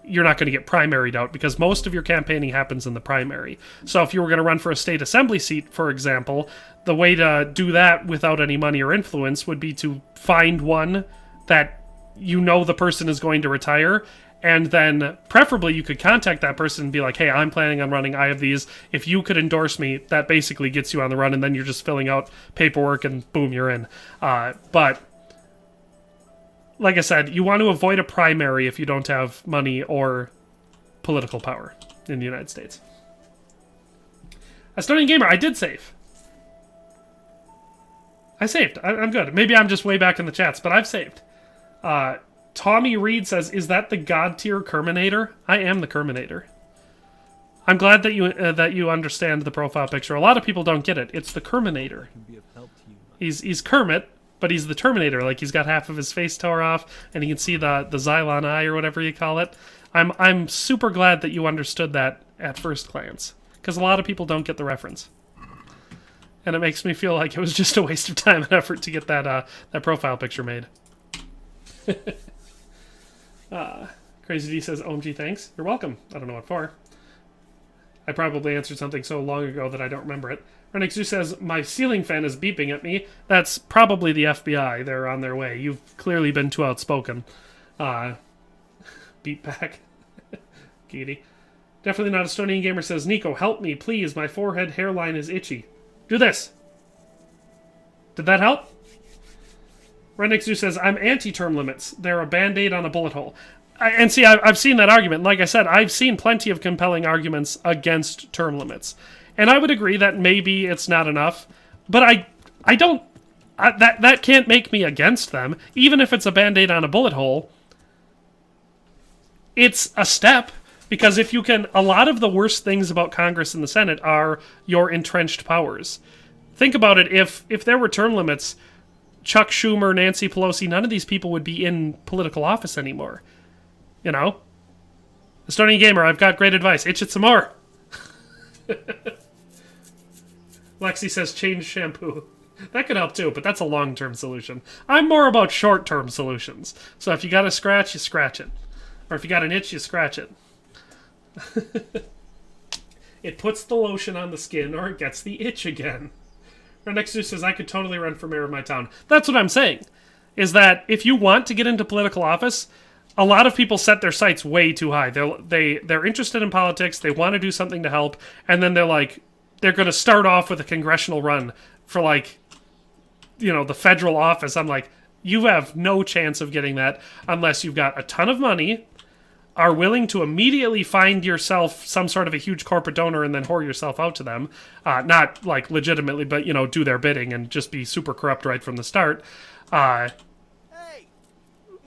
you're not going to get primaried out, because most of your campaigning happens in the primary. So if you were going to run for a state assembly seat, for example, the way to do that without any money or influence would be to find one that you know the person is going to retire, and then preferably you could contact that person and be like, hey, I'm planning on running, I have these, if you could endorse me, that basically gets you on the run, and then you're just filling out paperwork and boom, you're in. But like I said, you want to avoid a primary if you don't have money or political power in the United States. Estonian Gamer, I did save. I saved. I'm good. Maybe I'm just way back in the chats, but I've saved. Tommy Reed says, is that the God tier Kerminator? I am the Kerminator. I'm glad that you understand the profile picture. A lot of people don't get it. It's the Kerminator. He's Kermit, but he's the Terminator. Like, he's got half of his face tore off, and you can see the Xylon eye or whatever you call it. I'm super glad that you understood that at first glance, because a lot of people don't get the reference. And it makes me feel like it was just a waste of time and effort to get that profile picture made. Crazy D says, OMG, thanks. You're welcome. I don't know what for. I probably answered something so long ago that I don't remember it. Renixu says, my ceiling fan is beeping at me. That's probably the FBI. They're on their way. You've clearly been too outspoken. Beat back. Giddy. Definitely not Estonian Gamer says, Nico, help me, please. My forehead hairline is itchy. Do this. Did that help? Renixu says, I'm anti-term limits. They're a band-aid on a bullet hole. And see, I've seen that argument. Like I said, I've seen plenty of compelling arguments against term limits. And I would agree that maybe it's not enough. But I don't... that can't make me against them. Even if it's a band-aid on a bullet hole, it's a step. Because if you can... A lot of the worst things about Congress and the Senate are your entrenched powers. Think about it. If there were term limits, Chuck Schumer, Nancy Pelosi, none of these people would be in political office anymore. You know? Estonian Gamer, I've got great advice. Itch it some more. Lexi says change shampoo. That could help too, but that's a long-term solution. I'm more about short-term solutions. So if you got a scratch, you scratch it. Or if you got an itch, you scratch it. It puts the lotion on the skin, or it gets the itch again. Renexu says, I could totally run for mayor of my town. That's what I'm saying. Is that if you want to get into political office, a lot of people set their sights way too high. They're interested in politics, they want to do something to help, and then they're like, they're going to start off with a congressional run for, like, you know, the federal office. I'm like, you have no chance of getting that unless you've got a ton of money, are willing to immediately find yourself some sort of a huge corporate donor and then whore yourself out to them, not like legitimately, but, you know, do their bidding and just be super corrupt right from the start,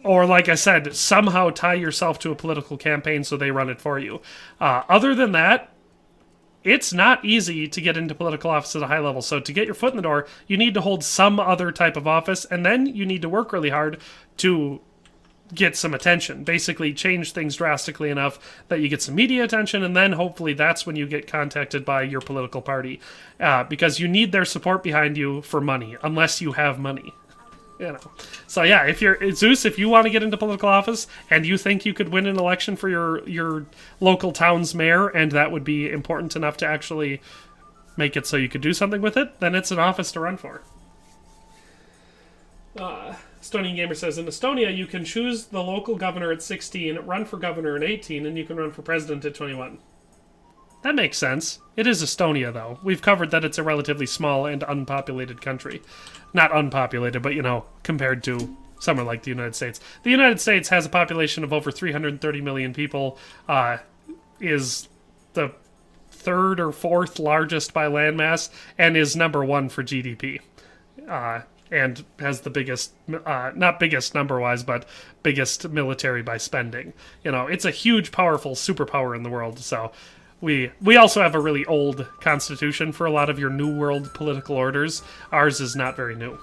or, like I said, somehow tie yourself to a political campaign so they run it for you. Other than that, it's not easy to get into political office at a high level. So to get your foot in the door, you need to hold some other type of office, and then you need to work really hard to get some attention. Basically change things drastically enough that you get some media attention, and then hopefully that's when you get contacted by your political party. Because you need their support behind you for money, unless you have money. You know. So yeah, if you're Zeus, if you want to get into political office and you think you could win an election for your local town's mayor, and that would be important enough to actually make it so you could do something with it, then it's an office to run for. Estonian Gamer says, in Estonia, you can choose the local governor at 16, run for governor at 18, and you can run for president at 21. That makes sense. It is Estonia, though. We've covered that it's a relatively small and unpopulated country. Not unpopulated, but, you know, compared to somewhere like the United States. The United States has a population of over 330 million people, is the third or fourth largest by landmass, and is number one for GDP. And has the biggest, not biggest number-wise, but biggest military by spending. You know, it's a huge, powerful superpower in the world, so we also have a really old constitution for a lot of your New World political orders. Ours is not very new.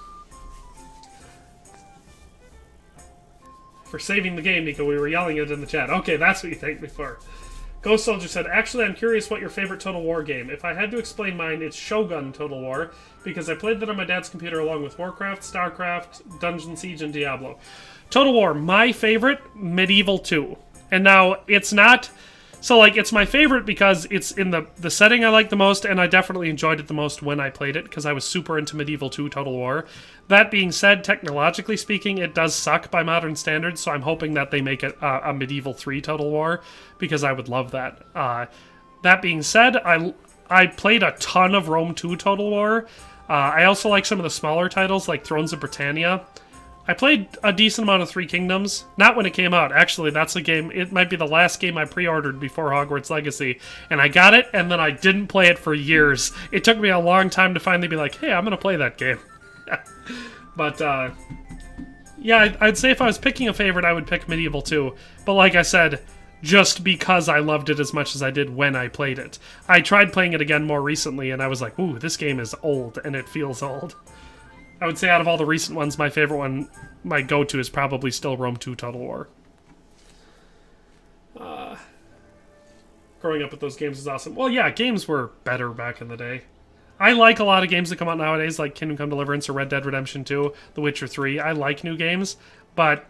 For saving the game, Nico, we were yelling it in the chat. Okay, that's what you thanked me for. Ghost Soldier said, actually, I'm curious what your favorite Total War game. If I had to explain mine, it's Shogun Total War, because I played that on my dad's computer along with Warcraft, StarCraft, Dungeon Siege, and Diablo. Total War, my favorite, Medieval 2. And now, it's not... So, like, it's my favorite because it's in the setting I like the most, and I definitely enjoyed it the most when I played it, because I was super into Medieval 2 Total War. That being said, technologically speaking, it does suck by modern standards, so I'm hoping that they make it a Medieval 3 Total War, because I would love that. That being said, I played a ton of Rome 2 Total War. I also like some of the smaller titles, like Thrones of Britannia. I played a decent amount of Three Kingdoms. Not when it came out. Actually, that's a game... It might be the last game I pre-ordered before Hogwarts Legacy. And I got it, and then I didn't play it for years. It took me a long time to finally be like, hey, I'm going to play that game. But, yeah, I'd say if I was picking a favorite, I would pick Medieval 2. But like I said, just because I loved it as much as I did when I played it. I tried playing it again more recently, and I was like, ooh, this game is old, and it feels old. I would say out of all the recent ones, my favorite one, my go-to, is probably still Rome 2 Total War. Growing up with those games is awesome. Well, yeah, games were better back in the day. I like a lot of games that come out nowadays, like Kingdom Come Deliverance or Red Dead Redemption 2, The Witcher 3. I like new games, but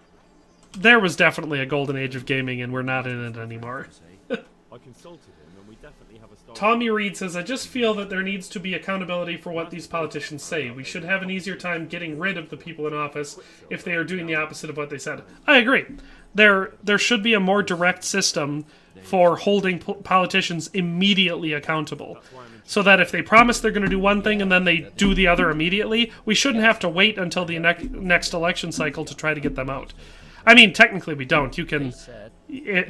there was definitely a golden age of gaming, and we're not in it anymore. I consulted him, and we definitely have a start. Tommy Reed says, I just feel that there needs to be accountability for what these politicians say. We should have an easier time getting rid of the people in office if they are doing the opposite of what they said. I agree. There should be a more direct system for holding politicians immediately accountable. So that if they promise they're going to do one thing and then they do the other immediately, we shouldn't have to wait until the next election cycle to try to get them out. I mean, technically we don't. You can...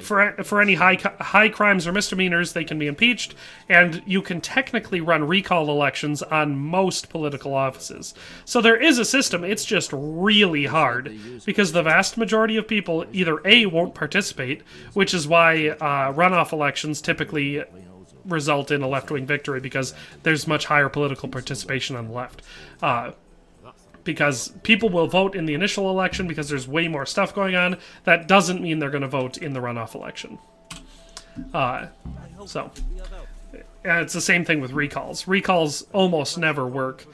For any high crimes or misdemeanors, they can be impeached, and you can technically run recall elections on most political offices. So there is a system, it's just really hard, because the vast majority of people either A, won't participate, which is why runoff elections typically result in a left-wing victory, because there's much higher political participation on the left. Because people will vote in the initial election because there's way more stuff going on. That doesn't mean they're going to vote in the runoff election. And it's the same thing with recalls. Recalls almost never work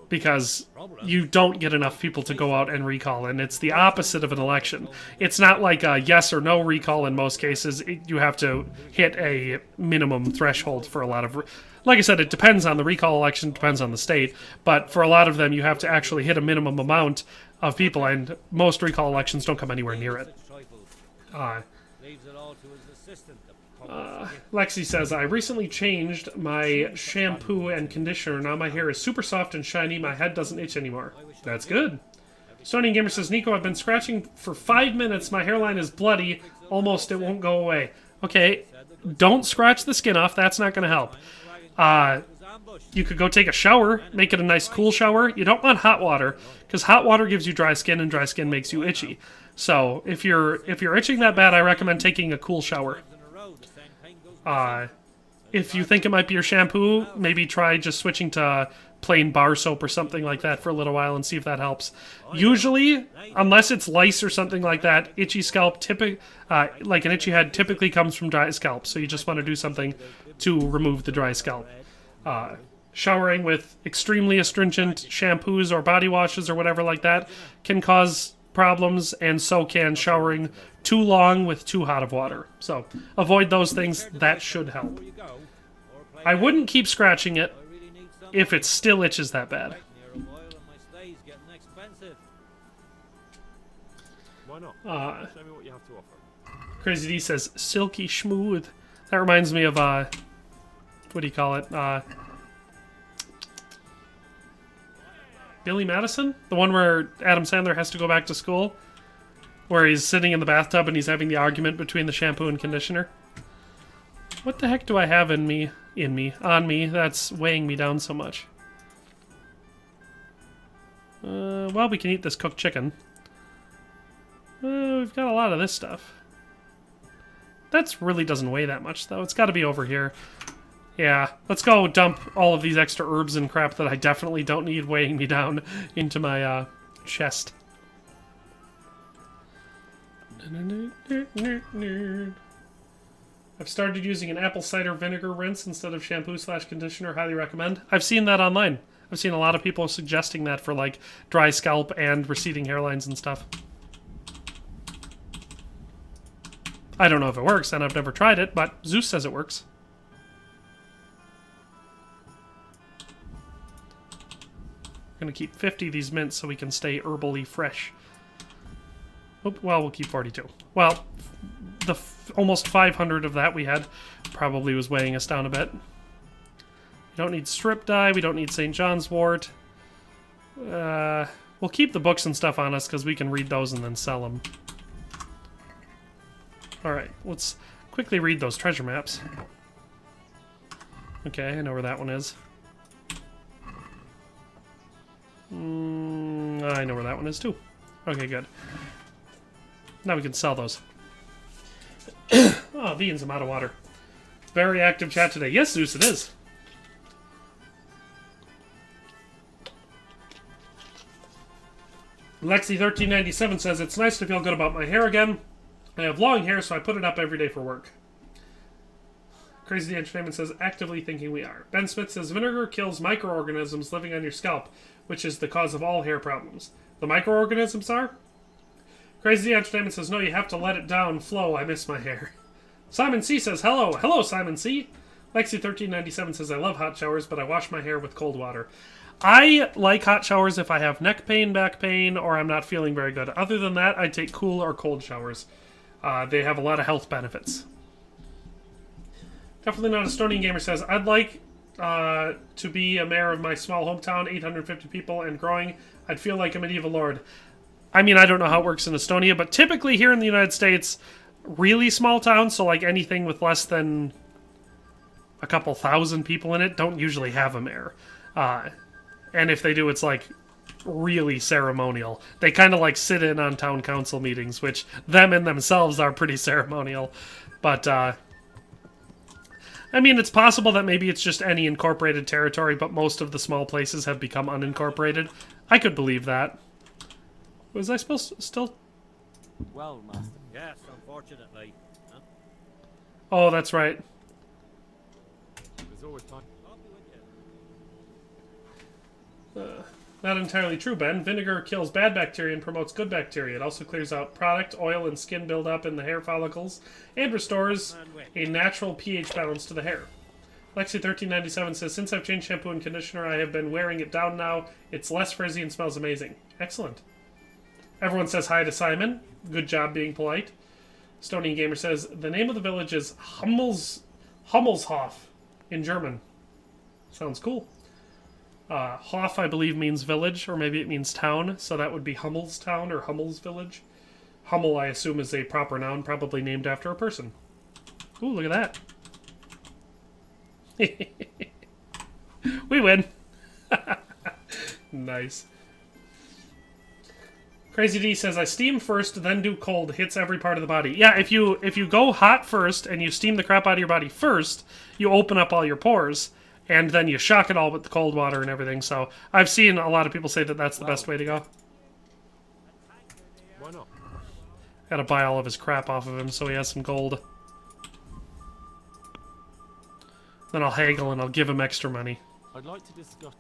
because you don't get enough people to go out and recall, and it's the opposite of an election. It's not like a yes or no recall in most cases. You have to hit a minimum threshold for a lot of... Like I said, it depends on the recall election, depends on the state, but for a lot of them you have to actually hit a minimum amount of people, and most recall elections don't come anywhere near it. Lexi says, I recently changed my shampoo and conditioner. Now my hair is super soft and shiny. My head doesn't itch anymore. That's good. Stony Gamer says, Nico, I've been scratching for 5 minutes. My hairline is bloody. Almost it won't go away. Okay, don't scratch the skin off. That's not going to help. You could go take a shower. Make it a nice cool shower. You don't want hot water, because hot water gives you dry skin, and dry skin makes you itchy. So if you're itching that bad, I recommend taking a cool shower. If you think it might be your shampoo, maybe try just switching to plain bar soap or something like that for a little while and see if that helps. Usually, unless it's lice or something like that, itchy scalp, like an itchy head, typically comes from dry scalp. So you just want to do something to remove the dry scalp. Showering with extremely astringent shampoos or body washes or whatever like that can cause problems, and so can showering too long with too hot of water. So avoid those things. That should help. I wouldn't keep scratching it if it still itches that bad. Why not? Show me what you have to offer. Crazy D says, silky schmooth. That reminds me of, what do you call it? Billy Madison? The one where Adam Sandler has to go back to school? Where he's sitting in the bathtub and he's having the argument between the shampoo and conditioner? What the heck do I have on me, that's weighing me down so much? Well, we can eat this cooked chicken. We've got a lot of this stuff. That really doesn't weigh that much, though. It's got to be over here. Yeah, let's go dump all of these extra herbs and crap that I definitely don't need weighing me down into my chest. I've started using an apple cider vinegar rinse instead of shampoo/conditioner. Highly recommend. I've seen that online. I've seen a lot of people suggesting that for like dry scalp and receding hairlines and stuff. I don't know if it works, and I've never tried it, but Zeus says it works. I'm going to keep 50 of these mints so we can stay herbally fresh. Oh, well, we'll keep 42. Well, the almost 500 of that we had probably was weighing us down a bit. We don't need strip dye. We don't need St. John's wort. We'll keep the books and stuff on us because we can read those and then sell them. Alright, let's quickly read those treasure maps. Okay, I know where that one is. I know where that one is too. Okay, good. Now we can sell those. Oh, beans, I'm out of water. Very active chat today. Yes, Zeus, it is. Lexi1397 says, it's nice to feel good about my hair again. I have long hair, so I put it up every day for work. Crazy D Entertainment says, actively thinking we are. Ben Smith says, vinegar kills microorganisms living on your scalp, which is the cause of all hair problems. The microorganisms are? Crazy D Entertainment says, no, you have to let it down, flow, I miss my hair. Simon C says, hello. Hello, Simon C. Lexi1397 says, I love hot showers, but I wash my hair with cold water. I like hot showers if I have neck pain, back pain, or I'm not feeling very good. Other than that, I take cool or cold showers. They have a lot of health benefits. Definitely Not a Stony Gamer says, I'd like to be a mayor of my small hometown, 850 people and growing. I'd feel like a medieval lord. I mean, I don't know how it works in Estonia, but typically here in the United States, really small towns, so like anything with less than a couple thousand people in it, don't usually have a mayor. And if they do, it's like really ceremonial. They kind of like sit in on town council meetings, which them in themselves are pretty ceremonial. But, I mean, it's possible that maybe it's just any incorporated territory, but most of the small places have become unincorporated. I could believe that. Was I supposed to still... Well, Master. Yes, unfortunately. Huh? Oh, that's right. There's always time. Not entirely true, Ben. Vinegar kills bad bacteria and promotes good bacteria. It also clears out product, oil, and skin buildup in the hair follicles, and restores a natural pH balance to the hair. Lexi1397 says, since I've changed shampoo and conditioner, I have been wearing it down now. It's less frizzy and smells amazing. Excellent. Everyone says hi to Simon. Good job being polite. Stony Gamer says, the name of the village is Hummelshof in German. Sounds cool. Hof, I believe, means village, or maybe it means town, so that would be Hummel's town or Hummel's village. Hummel, I assume, is a proper noun, probably named after a person. Ooh, look at that. We win. Nice. Crazy D says, I steam first, then do cold. Hits every part of the body. Yeah, if you go hot first and you steam the crap out of your body first, you open up all your pores, and then you shock it all with the cold water and everything. So I've seen a lot of people say that that's the best way to go. Why not? Gotta buy all of his crap off of him so he has some gold. Then I'll haggle and I'll give him extra money. I'd like to discuss...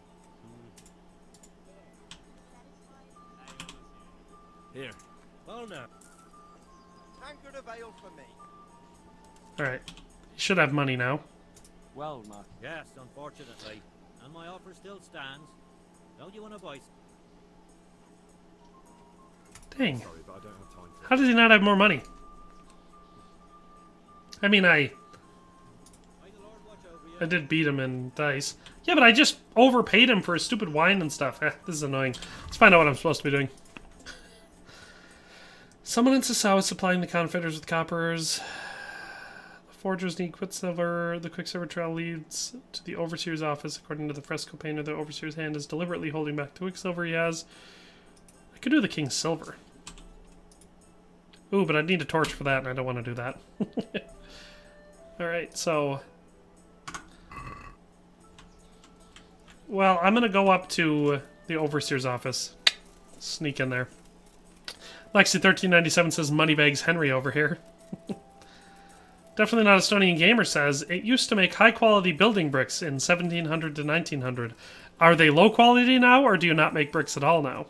Here. Well now. Tankard of ale for me. Alright. He should have money now. Well, Mark. Yes, unfortunately. And my offer still stands. Don't you want to buy... Dang. Sorry, but I don't have time for How does he not have more money? I mean, I did beat him in dice. Yeah, but I just overpaid him for his stupid wine and stuff. This is annoying. Let's find out what I'm supposed to be doing. Someone in Sasau is supplying the Confederates with coppers. The forgers need quicksilver. The quicksilver trail leads to the overseer's office. According to the fresco painter, the overseer's hand is deliberately holding back the quicksilver he has. I could do the king's silver. Ooh, but I need a torch for that, and I don't want to do that. Alright, so... Well, I'm going to go up to the overseer's office. Sneak in there. Lexi1397 says, Moneybags Henry over here. Definitely Not a Estonian Gamer says, it used to make high-quality building bricks in 1700 to 1900. Are they low quality now, or do you not make bricks at all now?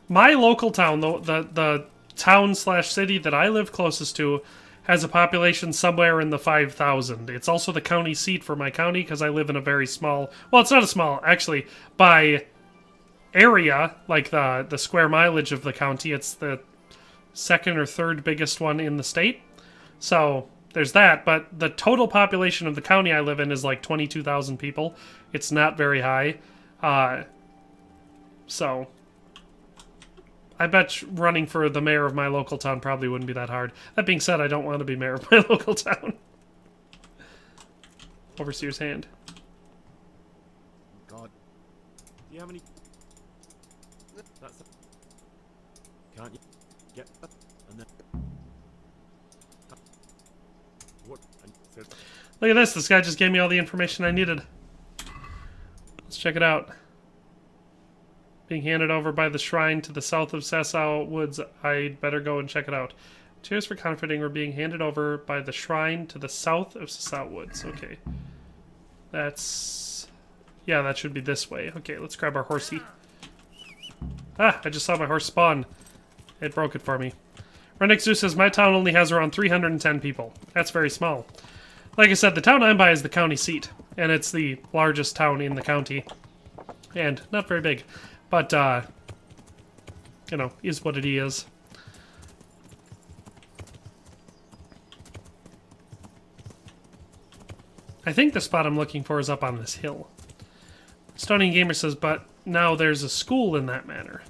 My local town, the town/city that I live closest to, has a population somewhere in the 5,000. It's also the county seat for my county because I live in a very small... Well, it's not a small, actually. By area, like the square mileage of the county, it's the second or third biggest one in the state. So there's that, but the total population of the county I live in is like 22,000 people. It's not very high. So... I bet running for the mayor of my local town probably wouldn't be that hard. That being said, I don't want to be mayor of my local town. Overseer's hand. God. Do you have any... That's... Can't you get... And then... What? Look at this. This guy just gave me all the information I needed. Let's check it out. Being handed over by the shrine to the south of Sasau Woods. I'd better go and check it out. Cheers for Confronting. We're being handed over by the shrine to the south of Sasau Woods. Okay. That's... Yeah, that should be this way. Okay, let's grab our horsey. Ah, I just saw my horse spawn. It broke it for me. Renix Zeus says, my town only has around 310 people. That's very small. Like I said, the town I'm by is the county seat. And it's the largest town in the county. And not very big. But, you know, is what it is. I think the spot I'm looking for is up on this hill. Estonian Gamer says, but now there's a school in that manor.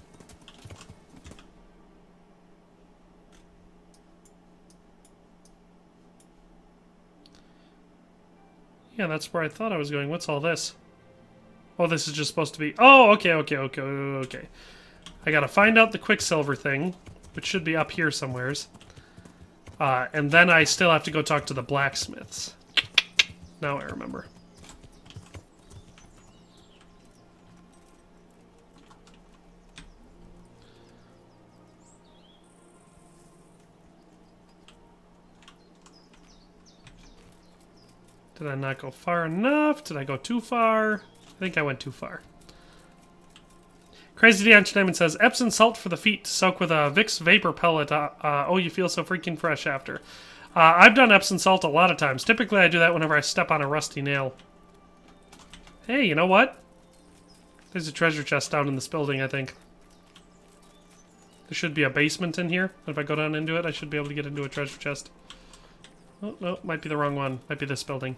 Yeah, that's where I thought I was going. What's all this? Oh, this is just supposed to be... Oh, okay. I gotta find out the Quicksilver thing, which should be up here somewheres. And then I still have to go talk to the blacksmiths. Now I remember. Did I not go far enough? Did I go too far? I think I went too far. Crazy D Diamond says, Epsom salt for the feet to soak with a Vicks vapor pellet. Oh, you feel so freaking fresh after. I've done Epsom salt a lot of times. Typically, I do that whenever I step on a rusty nail. Hey, you know what? There's a treasure chest down in this building, I think. There should be a basement in here. If I go down into it, I should be able to get into a treasure chest. Oh, no, might be the wrong one. Might be this building.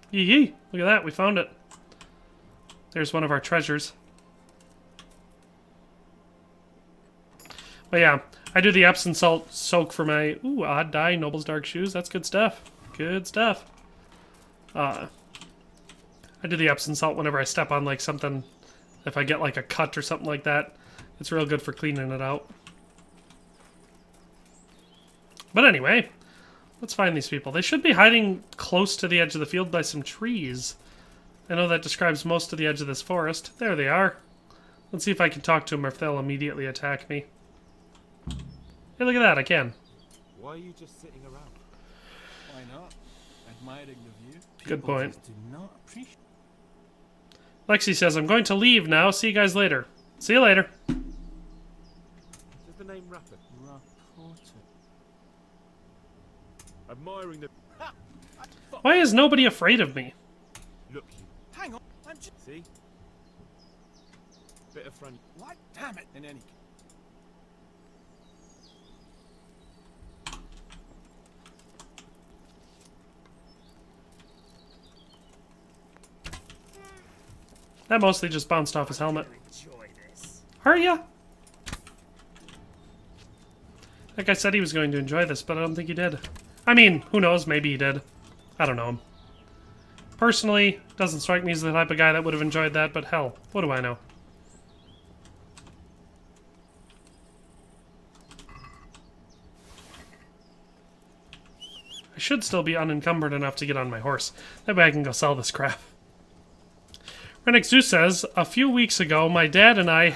Yee-yee! Look at that, we found it. There's one of our treasures. But yeah, I do the Epsom salt soak for my... Ooh, odd dye, Noble's Dark Shoes. That's good stuff. Good stuff. I do the Epsom salt whenever I step on, like, something... If I get, like, a cut or something like that. It's real good for cleaning it out. But anyway, let's find these people. They should be hiding close to the edge of the field by some trees. I know that describes most of the edge of this forest. There they are. Let's see if I can talk to them or if they'll immediately attack me. Hey, look at that, I can. Why are you just sitting around? Why not? Admiring the view. Good point. Do not appreciate. Lexi says, I'm going to leave now. See you guys later. See you later. Does the name Rapper? Admiring the... Why is nobody afraid of me? Look, you... Hang on, I'm just... See? Bit of friend... What? Damn it, in any case. That mostly just bounced off his helmet. Are ya? Like I said he was going to enjoy this, but I don't think he did. I mean, who knows? Maybe he did. I don't know him. Personally, doesn't strike me as the type of guy that would have enjoyed that, but hell, what do I know? I should still be unencumbered enough to get on my horse. That way I can go sell this crap. Rennick Zeus says, a few weeks ago, my dad and I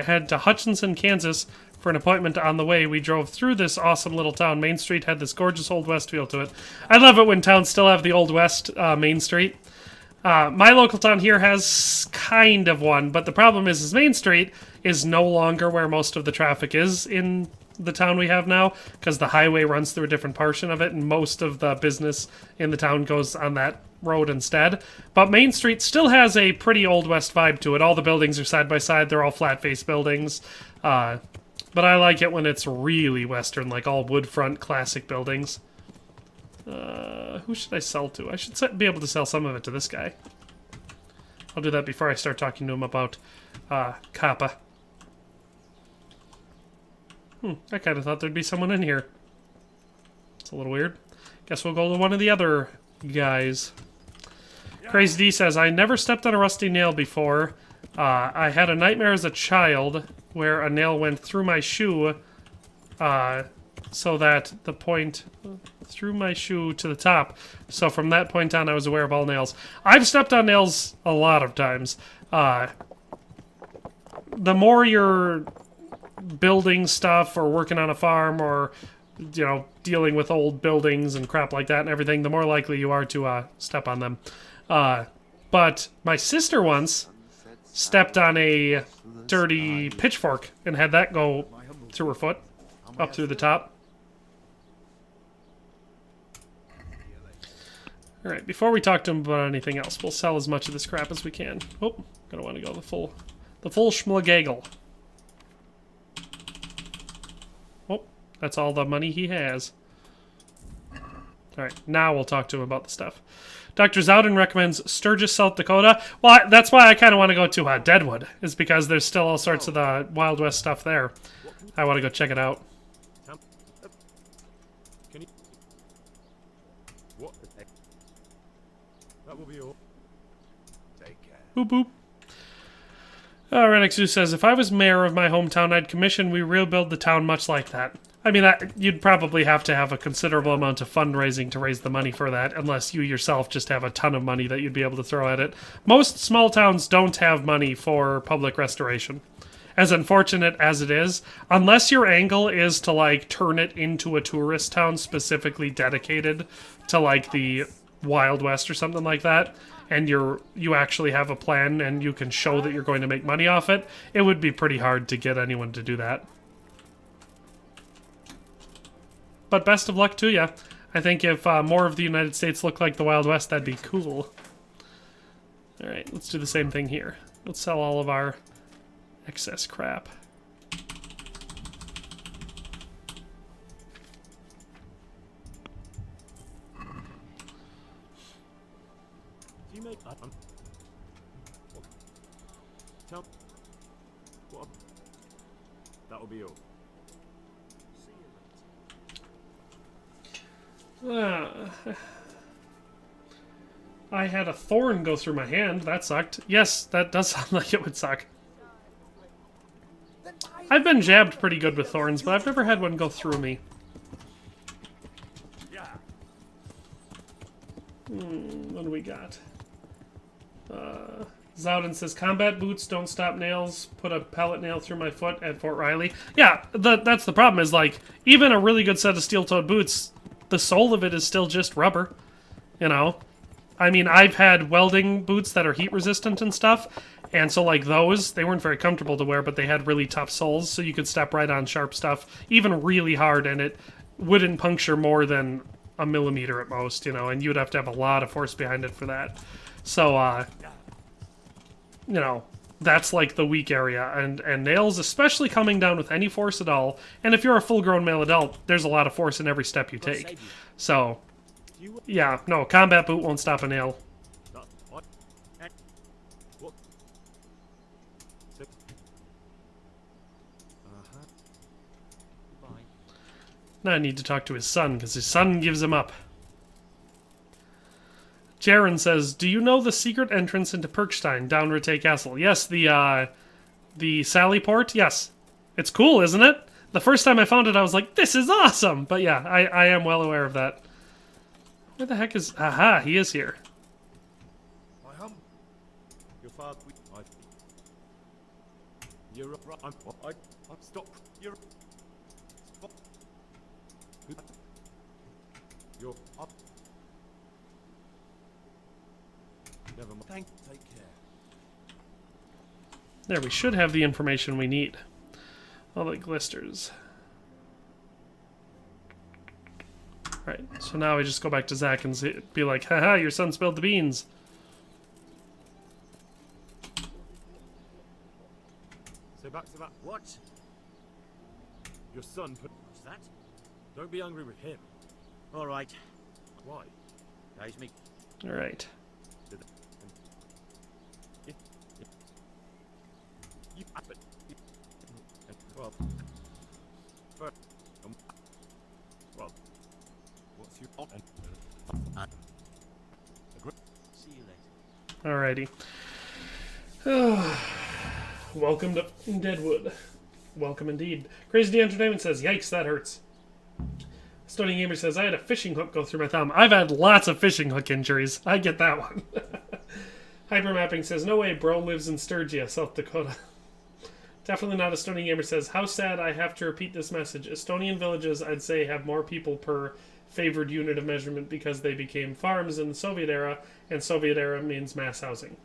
head to Hutchinson, Kansas for an appointment. On the way, we drove through this awesome little town. Main Street had this gorgeous Old West feel to it. I love it when towns still have the Old West Main Street. My local town here has kind of one, but the problem is Main Street is no longer where most of the traffic is in the town we have now, because the highway runs through a different portion of it, and most of the business in the town goes on that road instead. But Main Street still has a pretty Old West vibe to it. All the buildings are side by side. They're all flat-faced buildings. But I like it when it's really Western, like all wood front classic buildings. Who should I sell to? I should be able to sell some of it to this guy. I'll do that before I start talking to him about Kappa. I kind of thought there'd be someone in here. It's a little weird. Guess we'll go to one of the other guys. Crazy D says, I never stepped on a rusty nail before. I had a nightmare as a child where a nail went through my shoe so that the point through my shoe to the top. So from that point on, I was aware of all nails. I've stepped on nails a lot of times. The more you're building stuff or working on a farm or, you know, dealing with old buildings and crap like that and everything, the more likely you are to step on them. But my sister once stepped on a dirty pitchfork and had that go through her foot, up through the top. Alright, before we talk to him about anything else, we'll sell as much of this crap as we can. Oh, gonna want to go the full schmlagagel. Oh, that's all the money he has. Alright, now we'll talk to him about the stuff. Dr. Zowden recommends Sturgis, South Dakota. Well, that's why I kind of want to go to Deadwood, is because there's still all sorts of the Wild West stuff there. I want to go check it out. Can you... What? That will be all. Take care. Boop boop. Renixu says, if I was mayor of my hometown, I'd commission we rebuild the town much like that. I mean, you'd probably have to have a considerable amount of fundraising to raise the money for that, unless you yourself just have a ton of money that you'd be able to throw at it. Most small towns don't have money for public restoration. As unfortunate as it is, unless your angle is to, like, turn it into a tourist town specifically dedicated to, like, the Wild West or something like that, and you actually have a plan and you can show that you're going to make money off it, it would be pretty hard to get anyone to do that. But best of luck to you. I think if more of the United States looked like the Wild West, that'd be cool. Alright, let's do the same thing here. Let's sell all of our excess crap. Do you make... Tell... What? That'll be all. I had a thorn go through my hand. That sucked. Yes, that does sound like it would suck. I've been jabbed pretty good with thorns, but I've never had one go through me. What do we got? Zowden says, combat boots don't stop nails. Put a pellet nail through my foot at Fort Riley. Yeah, that's the problem is, like, even a really good set of steel-toed boots, the sole of it is still just rubber. You know? I mean, I've had welding boots that are heat-resistant and stuff, and so, like, those, they weren't very comfortable to wear, but they had really tough soles, so you could step right on sharp stuff, even really hard, and it wouldn't puncture more than a millimeter at most, you know, and you'd have to have a lot of force behind it for that. So, you know, that's like the weak area, and nails, especially coming down with any force at all, and if you're a full-grown male adult, there's a lot of force in every step you take. So, yeah, no, combat boot won't stop a nail. Now I need to talk to his son, because his son gives him up. Jaren says, do you know the secret entrance into Perkstein, down Rete Castle? Yes, the Sally Port? Yes. It's cool, isn't it? The first time I found it, I was like, this is awesome! But yeah, I am well aware of that. Where the heck is... Aha, he is here. Your father... You're... I'm... Stop. You're... You're up. Never mind. Take care. There, we should have the information we need. All the Glisters. Right, so now we just go back to Zach and be like, haha, your son spilled the beans. So back to that. What? Your son put... What's that? Don't be angry with him. All right. Why? Guys, me. All right. Well, what's your... See you later. Alrighty. Welcome to Deadwood. Welcome indeed. Crazy D Entertainment says, yikes, that hurts. Stony Gamer says, I had a fishing hook go through my thumb. I've had lots of fishing hook injuries. I get that one. Hypermapping says, no way, bro lives in Sturgia, South Dakota. Definitely not. A Stony Gamer says, how sad I have to repeat this message. Estonian villages, I'd say, have more people per favored unit of measurement because they became farms in the Soviet era, and Soviet era means mass housing.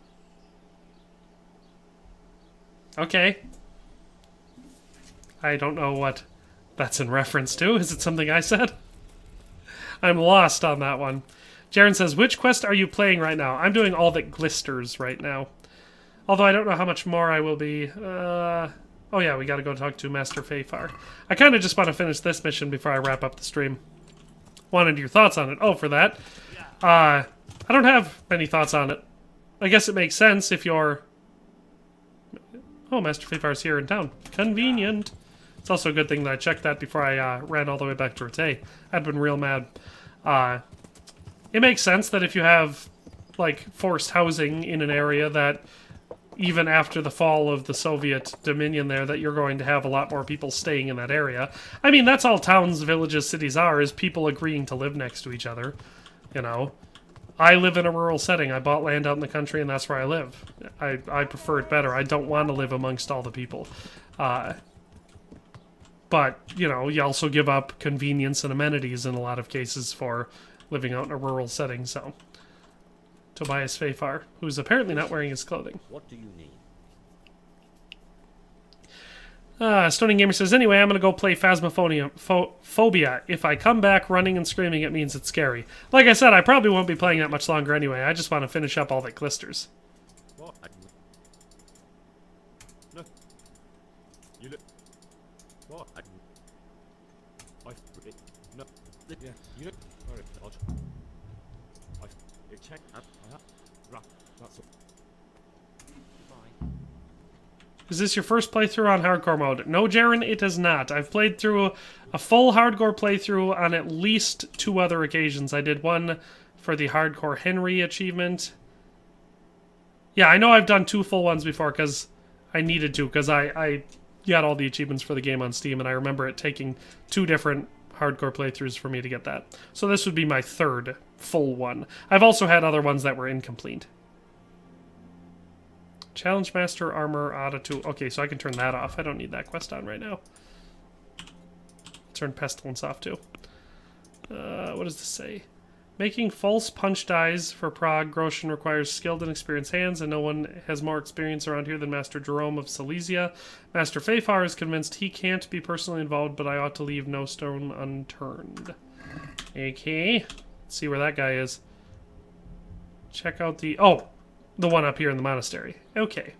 Okay. I don't know what that's in reference to. Is it something I said? I'm lost on that one. Jaren says, which quest are you playing right now? I'm doing all the Glisters right now. Although I don't know how much more I will be. Oh yeah, we gotta go talk to Master Fayfar. I kind of just want to finish this mission before I wrap up the stream. Wanted your thoughts on it. Oh, for that? I don't have many thoughts on it. I guess it makes sense if you're... Oh, Master Fayfar's here in town. Convenient. It's also a good thing that I checked that before I ran all the way back to Rete. I'd been real mad. It makes sense that if you have, like, forced housing in an area that, even after the fall of the Soviet dominion there, that you're going to have a lot more people staying in that area. I mean, that's all towns, villages, cities are, is people agreeing to live next to each other. You know? I live in a rural setting. I bought land out in the country, and that's where I live. I prefer it better. I don't want to live amongst all the people. But, you know, you also give up convenience and amenities in a lot of cases for living out in a rural setting, so... Tobias Fayfar, who's apparently not wearing his clothing. What do you need? Stoning Gamer says, anyway, I'm going to go play Phasmophobia. If I come back running and screaming, it means it's scary. Like I said, I probably won't be playing that much longer anyway. I just want to finish up all the Glisters. No. You look. What? No. Yeah. You look very odd. It checked. That's all. Bye. Is this your first playthrough on hardcore mode? No, Jaren, it is not. I've played through a full hardcore playthrough on at least 2 other occasions. I did one for the hardcore Henry achievement. Yeah, I know I've done 2 full ones before because I needed to, because I got all the achievements for the game on Steam, and I remember it taking 2 different hardcore playthroughs for me to get that. So this would be my 3rd full one. I've also had other ones that were incomplete. Challenge Master Armor Auto 2. Okay, so I can turn that off. I don't need that quest on right now. Turn Pestilence off too. What does this say? Making false punch dies for Prague Groshen requires skilled and experienced hands, and no one has more experience around here than Master Jerome of Silesia. Master Fafar is convinced he can't be personally involved, but I ought to leave no stone unturned. Okay. Let's see where that guy is. Check out the... Oh! The one up here in the monastery. Okay.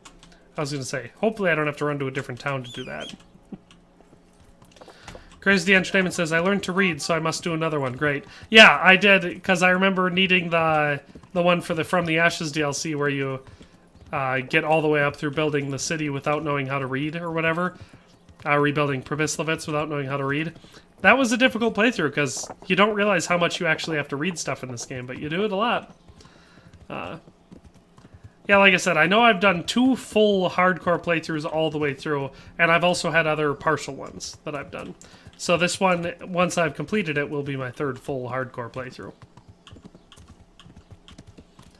I was going to say, hopefully I don't have to run to a different town to do that. Crazy the Entertainment says, I learned to read, so I must do another one. Great. Yeah, I did, because I remember needing the one for the From the Ashes DLC where you get all the way up through building the city without knowing how to read or whatever. Rebuilding Probislavitz without knowing how to read. That was a difficult playthrough, because you don't realize how much you actually have to read stuff in this game, but you do it a lot. Yeah, like I said, I know I've done 2 full hardcore playthroughs all the way through, and I've also had other partial ones that I've done. So this one, once I've completed it, will be my 3rd full hardcore playthrough.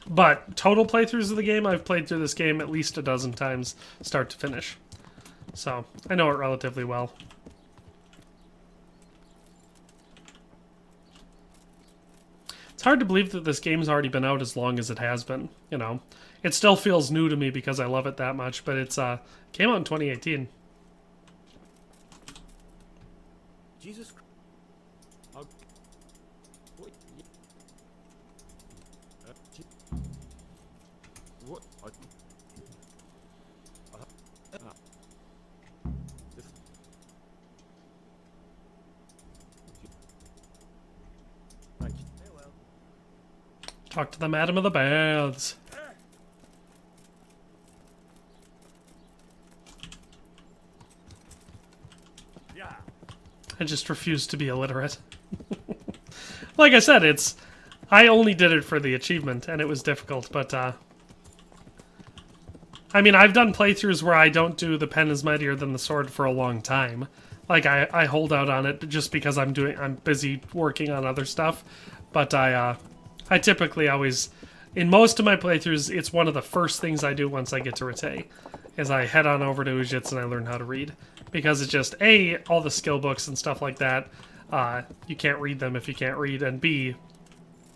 But total playthroughs of the game, I've played through this game at least a dozen times, start to finish. So, I know it relatively well. It's hard to believe that this game's already been out as long as it has been, you know. It still feels new to me because I love it that much, but it's came out in 2018. Jesus Christ. What? Talk to the Madam of the Baths. I just refuse to be illiterate. Like I said, I only did it for the achievement, and it was difficult, but, I mean, I've done playthroughs where I don't do the pen is mightier than the sword for a long time. Like, I hold out on it just because I'm busy working on other stuff, but I typically always, in most of my playthroughs, it's one of the first things I do once I get to Rite, is I head on over to Ujits and I learn how to read. Because it's just, A, all the skill books and stuff like that, you can't read them if you can't read, and B,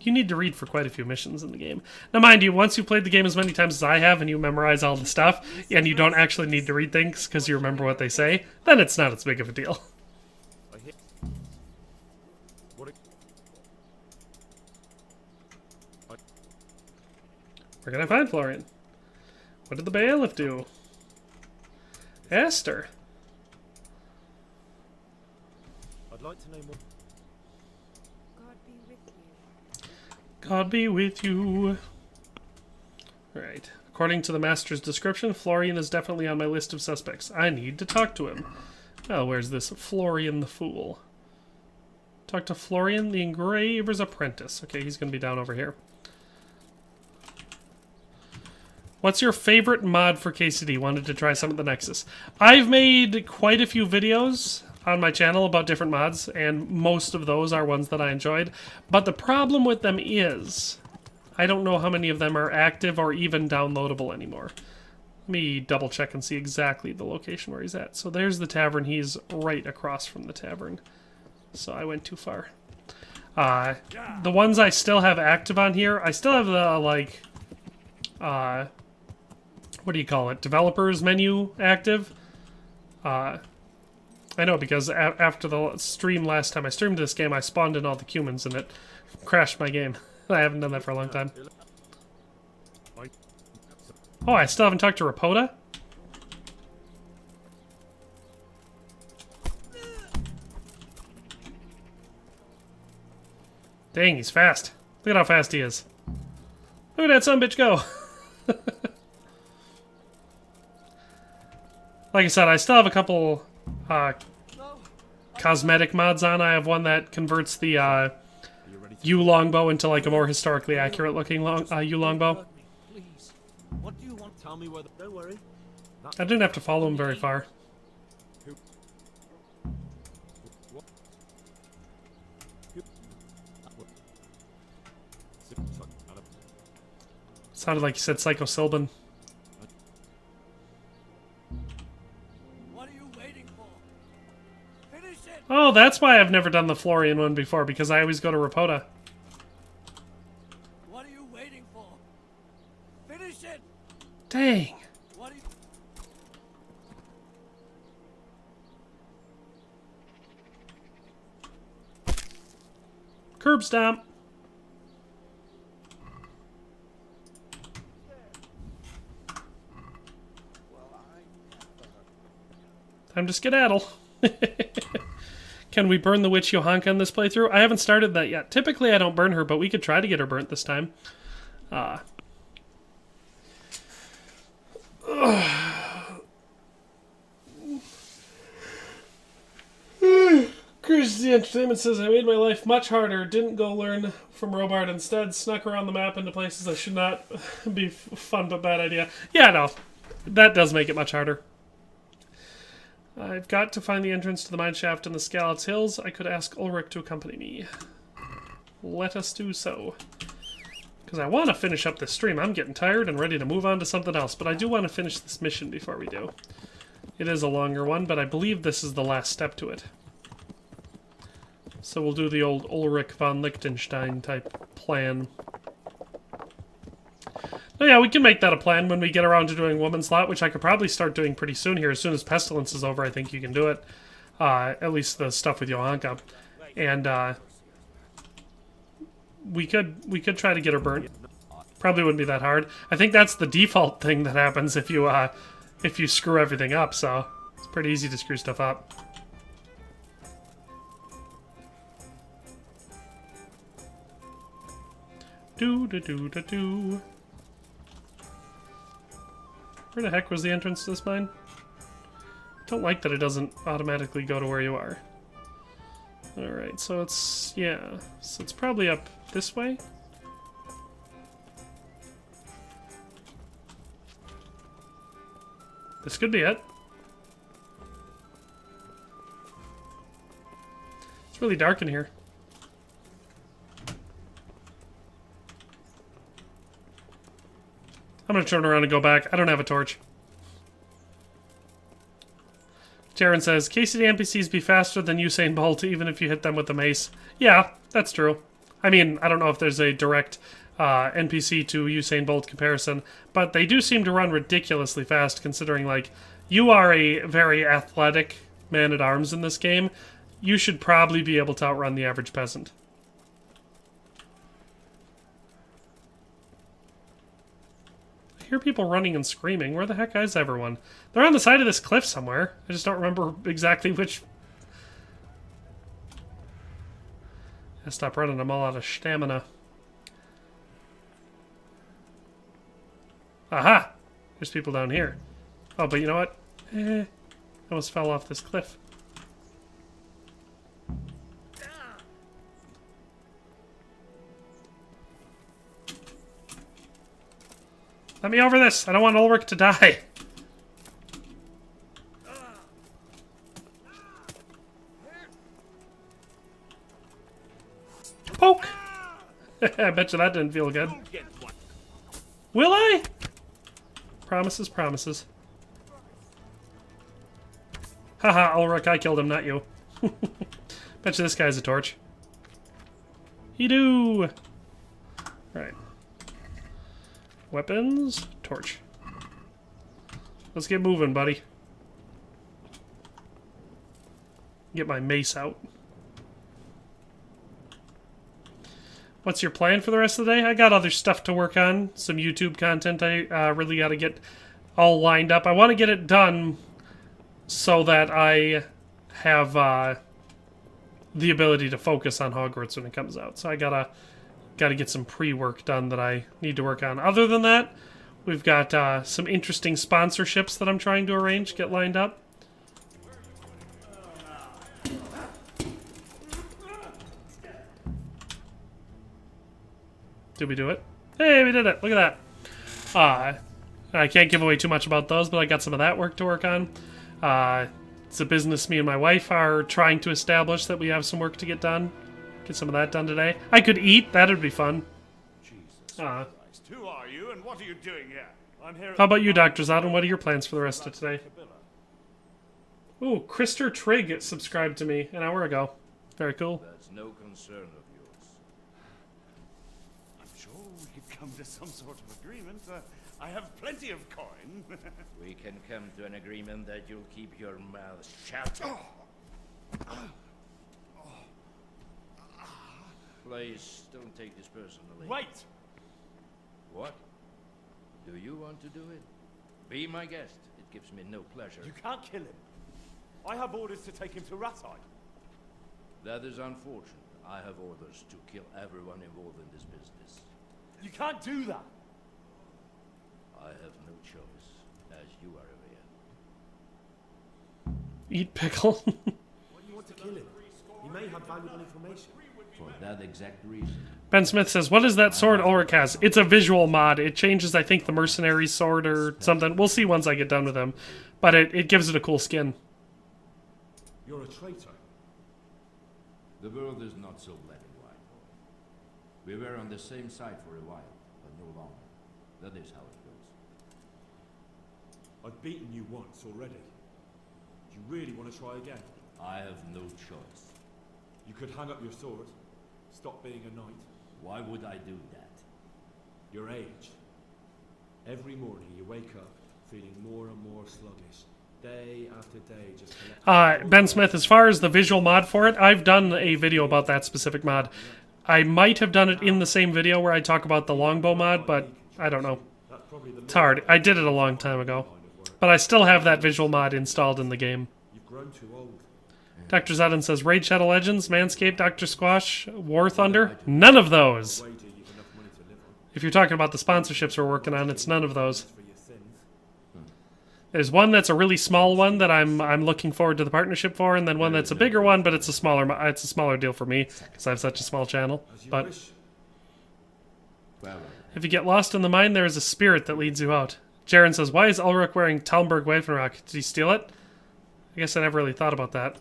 you need to read for quite a few missions in the game. Now, mind you, once you played the game as many times as I have and you memorize all the stuff, and you don't actually need to read things because you remember what they say, then it's not as big of a deal. Where can I find Florian? What did the bailiff do? Esther. I'd like to know more. God be with you. God be with you. Right. According to the master's description, Florian is definitely on my list of suspects. I need to talk to him. Well, where's this Florian the Fool? Talk to Florian the Engraver's Apprentice. Okay, he's going to be down over here. What's your favorite mod for KCD? Wanted to try some at the Nexus. I've made quite a few videos on my channel about different mods, and most of those are ones that I enjoyed. But the problem with them is, I don't know how many of them are active or even downloadable anymore. Let me double check and see exactly the location where he's at. So there's the tavern. He's right across from the tavern. So I went too far. The ones I still have active on here, I still have the, like, what do you call it? Developers menu active. I know because after the stream last time I streamed this game, I spawned in all the humans and it crashed my game. I haven't done that for a long time. Oh, I still haven't talked to Rapoda? Dang, he's fast. Look at how fast he is. Look at that sumbitch go. Like I said, I still have a couple cosmetic mods on. I have one that converts the yew longbow into like a more historically accurate looking yew longbow. Please. What do you want? Tell me where the... Don't worry. I didn't have to follow him very far. Sounded like you said Psycho Sylvan. What are you waiting for? Finish it! Oh, that's why I've never done the Florian one before, because I always go to Rapoda. What are you waiting for? Finish it! Dang. What are you... Curb stomp. Time to skedaddle. Can we burn the witch Johanka in this playthrough? I haven't started that yet. Typically I don't burn her, but we could try to get her burnt this time. Cruise the Entertainment says, I made my life much harder. Didn't go learn from Robart instead. Snuck around the map into places I should not. Be fun but bad idea. Yeah, no. That does make it much harder. I've got to find the entrance to the mine shaft in the Skalitz Hills. I could ask Ulrich to accompany me. Let us do so. Because I want to finish up this stream. I'm getting tired and ready to move on to something else, but I do want to finish this mission before we do. It is a longer one, but I believe this is the last step to it. So we'll do the old Ulrich von Liechtenstein type plan. Oh yeah, we can make that a plan when we get around to doing Woman's Lot, which I could probably start doing pretty soon here. As soon as Pestilence is over, I think you can do it. At least the stuff with Johanka. And we could try to get her burnt. Probably wouldn't be that hard. I think that's the default thing that happens if you screw everything up, so it's pretty easy to screw stuff up. Do. Where the heck was the entrance to this mine? I don't like that it doesn't automatically go to where you are. Alright, so it's... yeah. So it's probably up this way? This could be it. It's really dark in here. I'm gonna turn around and go back. I don't have a torch. Jaren says, Casey, the NPCs be faster than Usain Bolt even if you hit them with the mace. Yeah, that's true. I mean, I don't know if there's a direct NPC to Usain Bolt comparison, but they do seem to run ridiculously fast considering, like, you are a very athletic man-at-arms in this game. You should probably be able to outrun the average peasant. I hear people running and screaming. Where the heck is everyone? They're on the side of this cliff somewhere. I just don't remember exactly which... I stop running. I'm all out of stamina. Aha! There's people down here. Oh, but you know what? I almost fell off this cliff. Let me over this. I don't want Ulrich to die. Poke! I bet you that didn't feel good. Will I? Promises, promises. Haha, Ulrich, I killed him, not you. Bet you this guy's a torch. He do! Right. Weapons, torch. Let's get moving, buddy. Get my mace out. What's your plan for the rest of the day? I got other stuff to work on. Some YouTube content I really got to get all lined up. I want to get it done so that I have the ability to focus on Hogwarts when it comes out. So I gotta get some pre-work done that I need to work on. Other than that, we've got some interesting sponsorships that I'm trying to arrange, get lined up. Did we do it? Hey, we did it. Look at that. I can't give away too much about those, but I got some of that work to work on. It's a business me and my wife are trying to establish that we have some work to get done. Get some of that done today. I could eat. That would be fun. Jesus Christ. Who are you and what are you doing here? I'm here. How about you, Dr. Zodden? What are your plans for the rest of today? Ooh, Krister Trigg subscribed to me an hour ago. Very cool. That's no concern of yours. I'm sure we could come to some sort of agreement. I have plenty of coin. We can come to an agreement that you'll keep your mouth shut. Please, don't take this personally. Wait! What? Do you want to do it? Be my guest. It gives me no pleasure. You can't kill him. I have orders to take him to Radzig. That is unfortunate. I have orders to kill everyone involved in this business. You can't do that. I have no choice, as you are aware. Eat pickle. Why do you want to kill him? He may have valuable information. For that exact reason. Ben Smith says, what is that sword Ulrich has? It's a visual mod. It changes, I think, the mercenary sword or something. We'll see once I get done with him. But it gives it a cool skin. You're a traitor. The world is not so black and white. We were on the same side for a while, but no longer. That is how it goes. I've beaten you once already. Do you really want to try again? I have no choice. You could hang up your sword, stop being a knight. Why would I do that? Your age. Every morning you wake up feeling more and more sluggish. Day after day, just Ben Smith, as far as the visual mod for it, I've done a video about that specific mod. I might have done it in the same video where I talk about the longbow mod, but I don't know. It's hard. I did it a long time ago. But I still have that visual mod installed in the game. You've grown too old. Dr. Zodden says, Raid Shadow Legends, Manscaped, Dr. Squash, War Thunder. None of those. If you're talking about the sponsorships we're working on, it's none of those. There's one that's a really small one that I'm looking forward to the partnership for, and then one that's a bigger one, but it's a smaller deal for me because I have such a small channel. But if you get lost in the mine, there is a spirit that leads you out. Jaren says, why is Ulrich wearing Talmberg Waffenrock? Did he steal it? I guess I never really thought about that.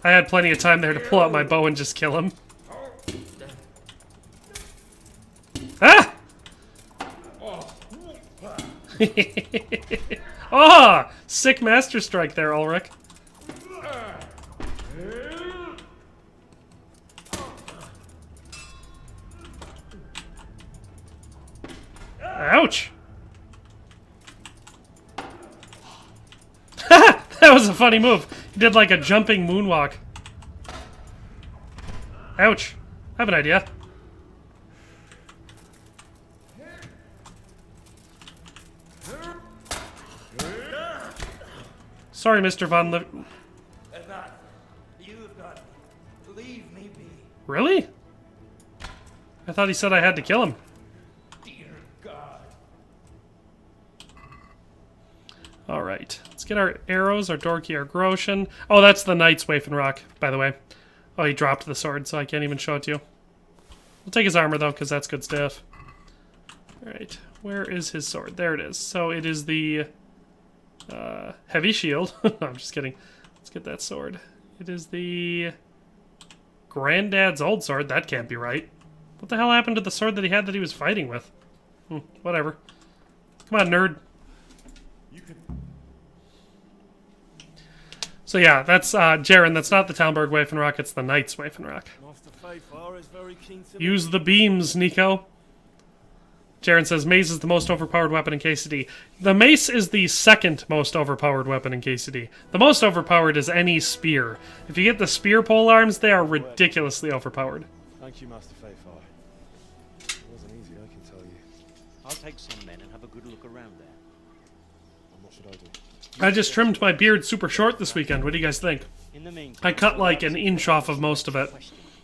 I had plenty of time there to pull out my bow and just kill him. Ah! Oh, sick master strike there, Ulrich. Ouch. That was a funny move. He did like a jumping moonwalk. Ouch. I have an idea. Sorry, Mr. Von Liv... Enough. You've got to leave me be. Really? I thought he said I had to kill him. Dear God. Alright. Let's get our arrows, our Dorky, our Groshen. Oh, that's the Knight's Waffenrock, by the way. Oh, he dropped the sword, so I can't even show it to you. We'll take his armor, though, because that's good stuff. Alright. Where is his sword? There it is. So it is the... heavy shield. No, I'm just kidding. Let's get that sword. It is the Granddad's old sword. That can't be right. What the hell happened to the sword that he had that he was fighting with? Whatever. Come on, nerd. So yeah, that's Jaren. That's not the Talmberg Waffenrock. It's the Knight's Waffenrock. Use the beams, Nico. Jaren says, mace is the most overpowered weapon in KCD. The mace is the second most overpowered weapon in KCD. The most overpowered is any spear. If you get the spear pole arms, they are ridiculously overpowered. Thank you, Master Fayfar. It wasn't easy, I can tell you. I'll take some men and have a good look around there. And what should I do? I just trimmed my beard super short this weekend. What do you guys think? In the meantime, I cut like an inch off of most of it.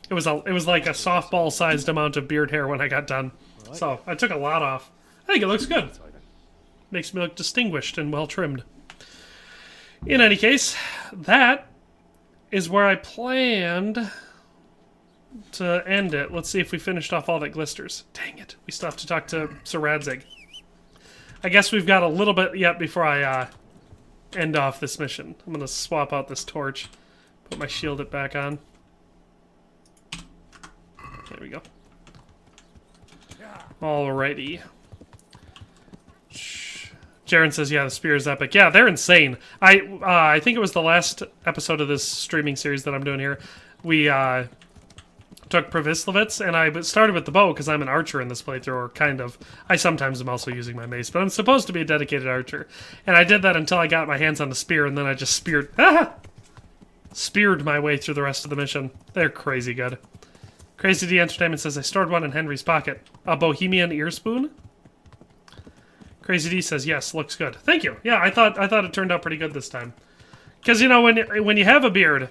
It was like a softball-sized amount of beard hair when I got done. So I took a lot off. I think it looks good. Makes me look distinguished and well-trimmed. In any case, that is where I planned to end it. Let's see if we finished off all that Glisters. Dang it. We still have to talk to Sir Radzig. I guess we've got a little bit yet before I end off this mission. I'm going to swap out this torch. Put my shield it back on. There we go. Alrighty. Jaren says, yeah, the spear is epic. Yeah, they're insane. I think it was the last episode of this streaming series that I'm doing here. We took Previslavitz, and I started with the bow because I'm an archer in this playthrough, or kind of. I sometimes am also using my mace, but I'm supposed to be a dedicated archer. And I did that until I got my hands on the spear, and then I just speared my way through the rest of the mission. They're crazy good. Crazy D Entertainment says, I stored one in Henry's pocket. A Bohemian ear spoon? Crazy D says, yes, looks good. Thank you. Yeah, I thought it turned out pretty good this time. Because, you know, when you have a beard,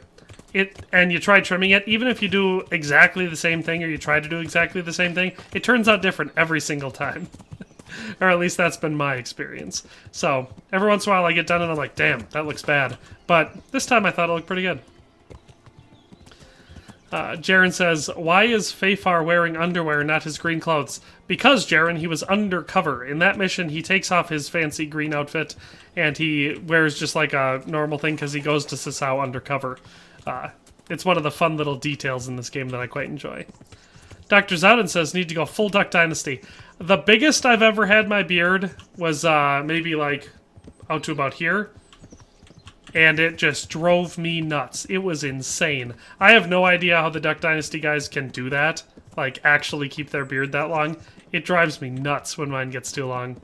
and you try trimming it, even if you do exactly the same thing, or you try to do exactly the same thing, it turns out different every single time. Or at least that's been my experience. So, every once in a while I get done and I'm like, damn, that looks bad. But this time I thought it looked pretty good. Jaren says, why is Fafar wearing underwear, not his green clothes? Because, Jaren, he was undercover. In that mission, he takes off his fancy green outfit, and he wears just like a normal thing because he goes to Sisao undercover. It's one of the fun little details in this game that I quite enjoy. Dr. Zowden says, need to go full Duck Dynasty. The biggest I've ever had my beard was maybe like out to about here. And it just drove me nuts. It was insane. I have no idea how the Duck Dynasty guys can do that. Like, actually keep their beard that long. It drives me nuts when mine gets too long.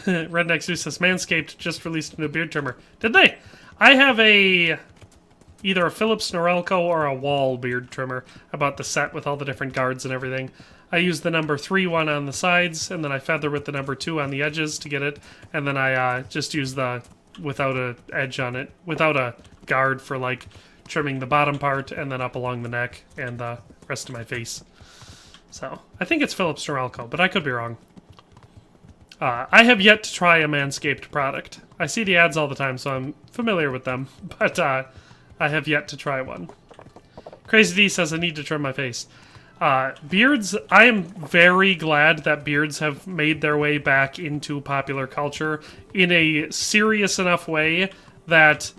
Redneck Zeus says, Manscaped just released a new beard trimmer. Did they? I have either a Philips Norelco or a Wall beard trimmer. I bought the set with all the different guards and everything. I use the number 3 one on the sides, and then I feather with the number 2 on the edges to get it, and then I just use the without a edge on it, without a guard for like trimming the bottom part, and then up along the neck and the rest of my face. So I think it's Philips Norelco, but I could be wrong. I have yet to try a Manscaped product. I see the ads all the time, so I'm familiar with them, but I have yet to try one. Crazy D says I need to trim my face. Beards, I am very glad that beards have made their way back into popular culture in a serious enough way that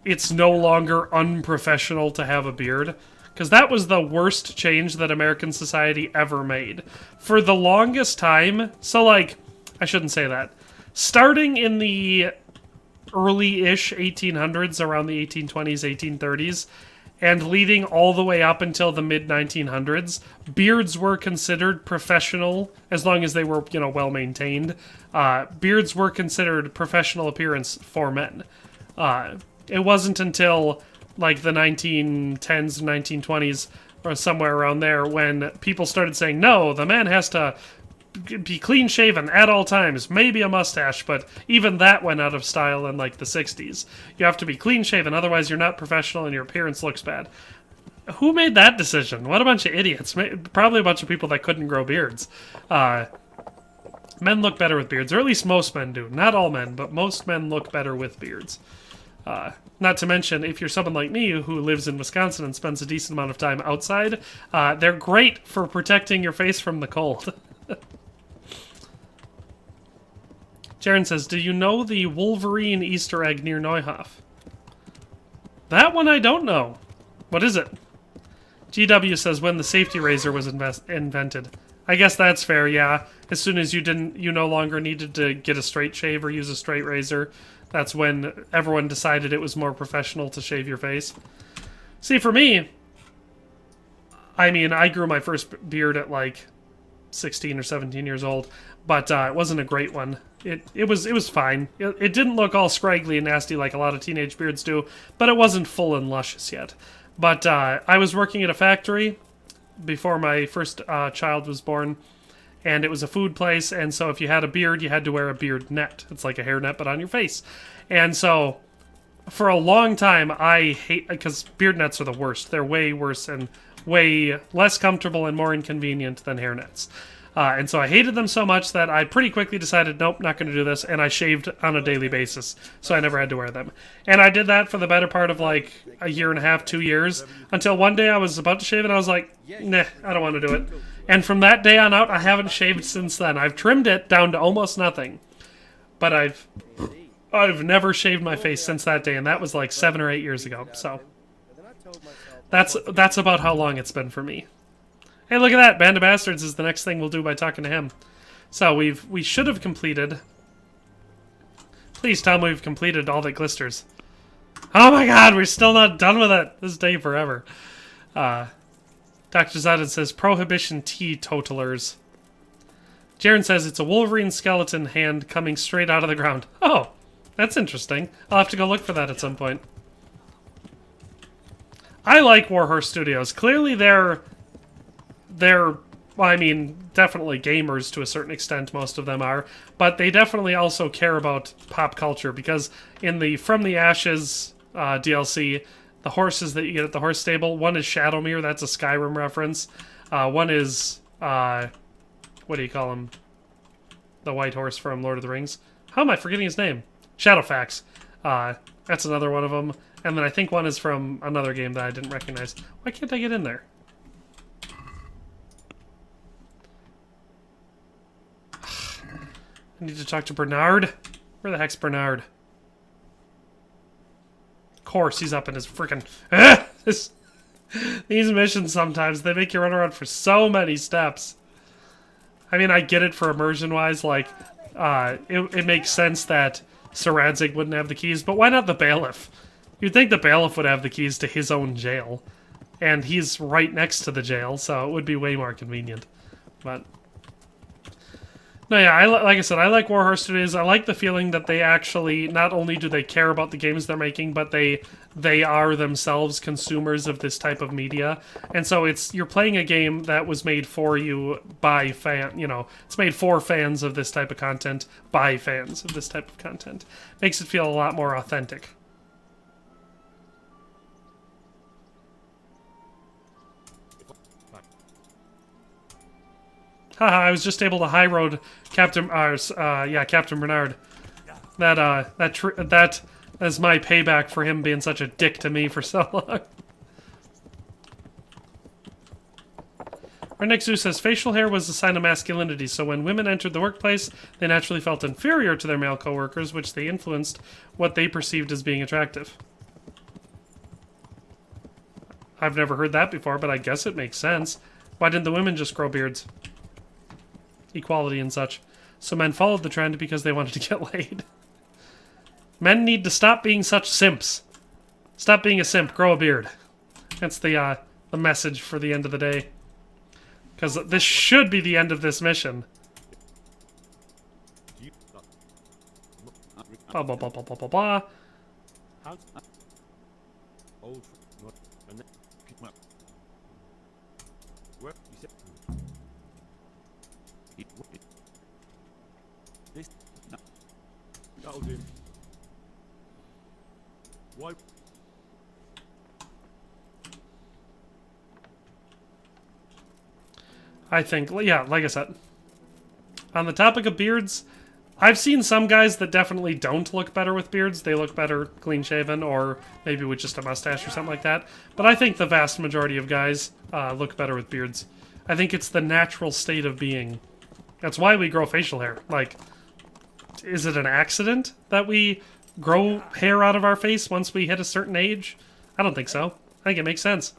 it's no longer unprofessional to have a beard. Because that was the worst change that American society ever made. For the longest time, so like, I shouldn't say that. Starting in the early-ish 1800s, around the 1820s, 1830s, and leading all the way up until the mid-1900s, beards were considered professional, as long as they were, you know, well-maintained. Beards were considered professional appearance for men. It wasn't until, like, the 1910s, 1920s, or somewhere around there, when people started saying, no, the man has to be clean-shaven at all times, maybe a mustache, but even that went out of style in, like, the 60s. You have to be clean-shaven, otherwise you're not professional and your appearance looks bad. Who made that decision? What a bunch of idiots. Probably a bunch of people that couldn't grow beards. Men look better with beards, or at least most men do. Not all men, but most men look better with beards. Not to mention, if you're someone like me who lives in Wisconsin and spends a decent amount of time outside, they're great for protecting your face from the cold. Jaren says, do you know the Wolverine Easter egg near Neuhof? That one I don't know. What is it? GW says, when the safety razor was invented. I guess that's fair, yeah. As soon as you no longer needed to get a straight shave or use a straight razor, that's when everyone decided it was more professional to shave your face. See, for me, I mean, I grew my first beard at like 16 or 17 years old, but it wasn't a great one. It was fine. It didn't look all scraggly and nasty like a lot of teenage beards do, but it wasn't full and luscious yet. But I was working at a factory before my first child was born, and it was a food place, and so if you had a beard, you had to wear a beard net. It's like a hair net, but on your face. And so, for a long time, I hate... because beard nets are the worst. They're way worse and way less comfortable and more inconvenient than hair nets. And so I hated them so much that I pretty quickly decided, nope, not going to do this, and I shaved on a daily basis, so I never had to wear them. And I did that for the better part of like a year and a half, 2 years, until one day I was about to shave and I was like, nah, I don't want to do it. And from that day on out, I haven't shaved since then. I've trimmed it down to almost nothing, but I've never shaved my face since that day, and that was like 7 or 8 years ago, so that's about how long it's been for me. Hey, look at that! Band of Bastards is the next thing we'll do by talking to him. So we should have completed... Please tell me we've completed all the Glisters. Oh my god, we're still not done with it! This is taking forever. Dr. Zodin says, Prohibition teetotalers. Jaren says, it's a Wolverine skeleton hand coming straight out of the ground. Oh, that's interesting. I'll have to go look for that at some point. I like Warhorse Studios. Clearly they're, well, I mean, definitely gamers to a certain extent, most of them are, but they definitely also care about pop culture, because in the From the Ashes DLC, the horses that you get at the horse stable, one is Shadowmere, that's a Skyrim reference. One is, what do you call him? The white horse from Lord of the Rings. How am I forgetting his name? Shadowfax. That's another one of them. And then I think one is from another game that I didn't recognize. Why can't I get in there? I need to talk to Bernard. Where the heck's Bernard? Of course, he's up in his freaking... These missions sometimes, they make you run around for so many steps. I mean, I get it for immersion-wise, like, it makes sense that Sir Radzig wouldn't have the keys, but why not the bailiff? You'd think the bailiff would have the keys to his own jail. And he's right next to the jail, so it would be way more convenient. But... no, yeah, like I said, I like Warhorse Studios. I like the feeling that they actually, not only do they care about the games they're making, but they are themselves consumers of this type of media. And so you're playing a game that was made for you by it's made for fans of this type of content, by fans of this type of content. Makes it feel a lot more authentic. Haha, I was just able to high road Captain Bernard. That is my payback for him being such a dick to me for so long. Our next Zeus says, facial hair was a sign of masculinity, so when women entered the workplace, they naturally felt inferior to their male co-workers, which they influenced what they perceived as being attractive. I've never heard that before, but I guess it makes sense. Why didn't the women just grow beards? Equality and such. So men followed the trend because they wanted to get laid. Men need to stop being such simps. Stop being a simp, grow a beard. That's the message for the end of the day. Because this should be the end of this mission. Blah, blah, blah, blah, blah, blah, blah. That'll do. Why? I think, yeah, like I said, on the topic of beards, I've seen some guys that definitely don't look better with beards. They look better clean-shaven or maybe with just a mustache or something like that. But I think the vast majority of guys look better with beards. I think it's the natural state of being. That's why we grow facial hair. Like, is it an accident that we grow hair out of our face once we hit a certain age? I don't think so. I think it makes sense.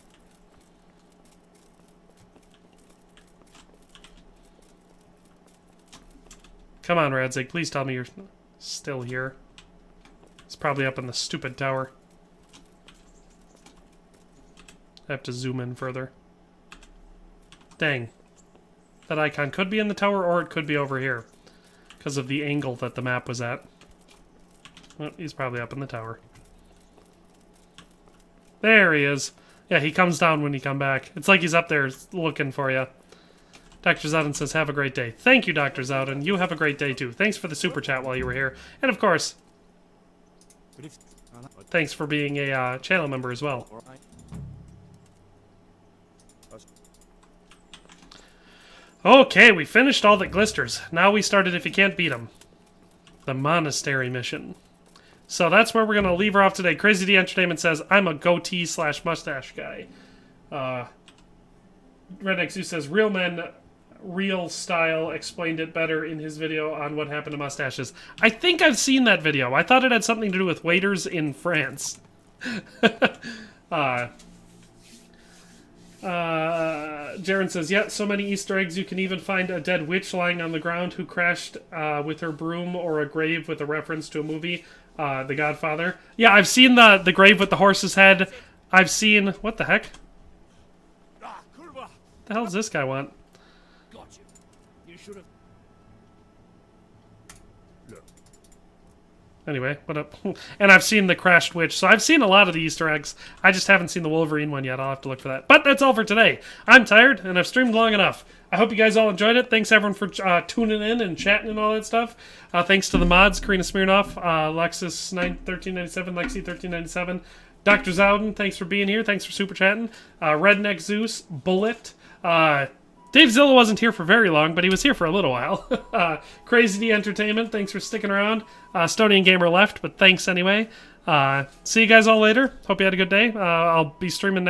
Come on, Radzig, please tell me you're still here. It's probably up in the stupid tower. I have to zoom in further. Dang. That icon could be in the tower, or it could be over here. Because of the angle that the map was at. Well, he's probably up in the tower. There he is. Yeah, he comes down when you come back. It's like he's up there looking for you. Dr. Zowden says, have a great day. Thank you, Dr. Zowden. You have a great day, too. Thanks for the super chat while you were here. And, of course, thanks for being a channel member as well. Okay, we finished all the Glisters. Now we started If You Can't Beat 'Em. The Monastery mission. So that's where we're going to leave her off today. Crazy D Entertainment says, I'm a goatee/mustache guy. Redneck Zoo says, real men, real style explained it better in his video on what happened to mustaches. I think I've seen that video. I thought it had something to do with waiters in France. Jaren says, yeah, so many Easter eggs. You can even find a dead witch lying on the ground who crashed with her broom, or a grave with a reference to a movie, The Godfather. Yeah, I've seen the grave with the horse's head. I've seen... What the heck? What the hell does this guy want? Got you. You should have. Anyway, what up? And I've seen the crashed witch, so I've seen a lot of the Easter eggs. I just haven't seen the Wolverine one yet. I'll have to look for that. But that's all for today. I'm tired, and I've streamed long enough. I hope you guys all enjoyed it. Thanks, everyone, for tuning in and chatting and all that stuff. Thanks to the mods, Karina Smirnoff, Lexus1397, Lexi1397, Dr. Zowden, thanks for being here. Thanks for super chatting. Redneck Zeus, Bullet, Dave Zilla wasn't here for very long, but he was here for a little while. Crazy D Entertainment, thanks for sticking around. Stonian Gamer left, but thanks anyway. See you guys all later. Hope you had a good day. I'll be streaming next